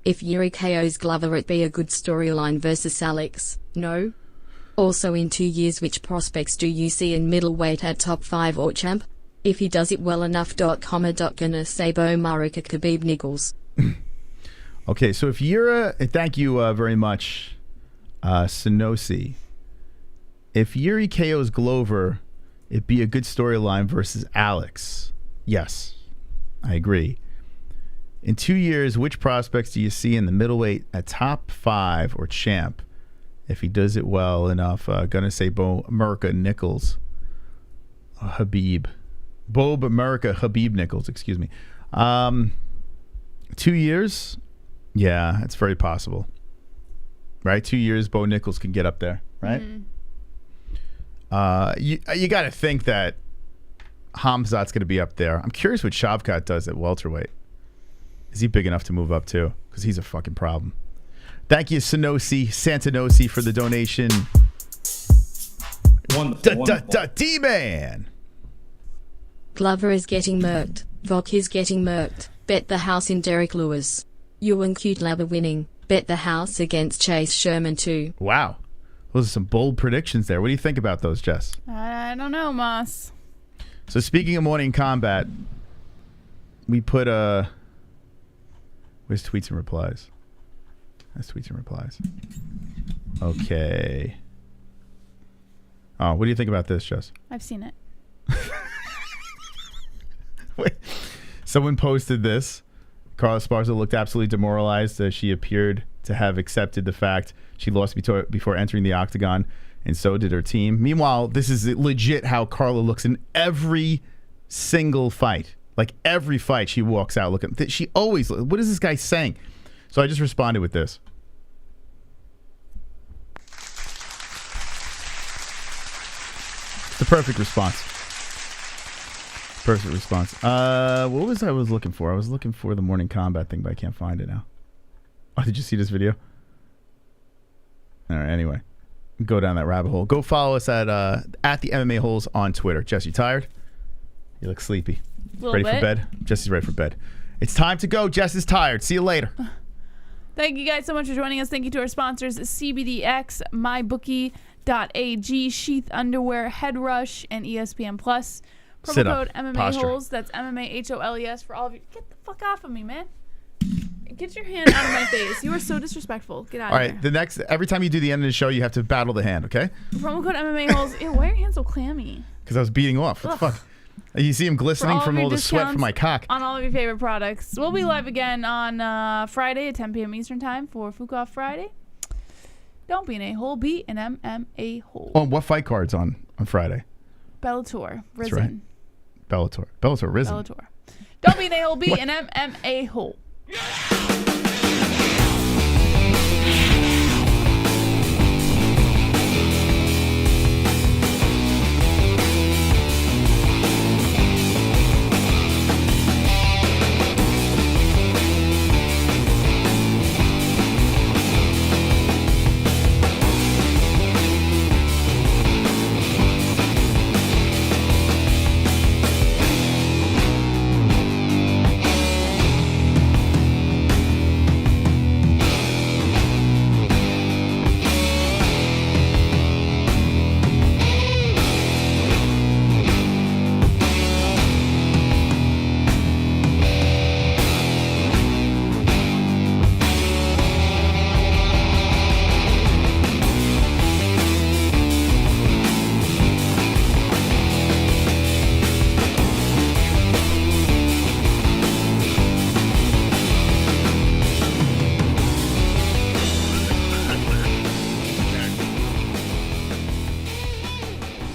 If Yuri KOs Glover, it'd be a good storyline versus Alex. No. Also, in 2 years, which prospects do you see in middleweight at top 5 or champ? If he does it well enough. Gonna Sabo Marika Khabib Nichols. Okay, so if Yura, thank you very much, Sonosi. If Yuri KOs Glover, it'd be a good storyline versus Alex. Yes, I agree. In 2 years, which prospects do you see in the middleweight at top 5 or champ? If he does it well enough, gonna say Bo America Nichols, Habib, Bob America Habib Nichols. Excuse me. 2 years, yeah, it's very possible. Right, 2 years, Bo Nichols can get up there. Right. You got to think that Hamzat's going to be up there. I'm curious what Shavkat does at welterweight. Is he big enough to move up too? Because he's a fucking problem. Thank you, Santanosi, for the donation. Wonderful. D-Man. Glover is getting murked. Vok is getting murked. Bet the house in Derrick Lewis. You and Cute Lab are winning. Bet the house against Chase Sherman too. Wow. Those are some bold predictions there. What do you think about those, Jess? I don't know, Moss. So speaking of Morning Combat, we put where's tweets and replies? That's tweets and replies. Okay. Oh, what do you think about this, Jess? I've seen it. Wait. Someone posted this. Carla Esparza looked absolutely demoralized as she appeared to have accepted the fact she lost before entering the octagon, and so did her team. Meanwhile, this is legit how Carla looks in every single fight. Like every fight she walks out looking. She always, what is this guy saying? So I just responded with this. The perfect response. Perfect response. What was I looking for? I was looking for the Morning Combat thing, but I can't find it now. Oh, did you see this video? All right, anyway. Go down that rabbit hole. Go follow us at the MMA-Holes on Twitter. Jess, you tired? You look sleepy. Ready for bed? Jesse's ready for bed. It's time to go. Jess is tired. See you later. Thank you guys so much for joining us. Thank you to our sponsors, CBDX, MyBookie.ag, Sheath Underwear, Head Rush, and ESPN Plus. Promo code MMA-Holes. That's MMA-HOLES for all of you. Get the fuck off of me, man. Get your hand out of my face. You are so disrespectful. Get out of here. All right, every time you do the end of the show, you have to battle the hand, okay? Promo code MMA-Holes. Ew, why are your hands so clammy? Because I was beating off. What the fuck? You see him glistening from all the sweat from my cock. On all of your favorite products. We'll be live again on Friday at 10 p.m. Eastern Time for Fuka Friday. Don't be an a-hole, be an MMA-hole. Oh, what fight card's on Friday? Bellator, Risen. That's right. Bellator, Risen. Bellator. Don't be an a-hole, be an MMA-hole.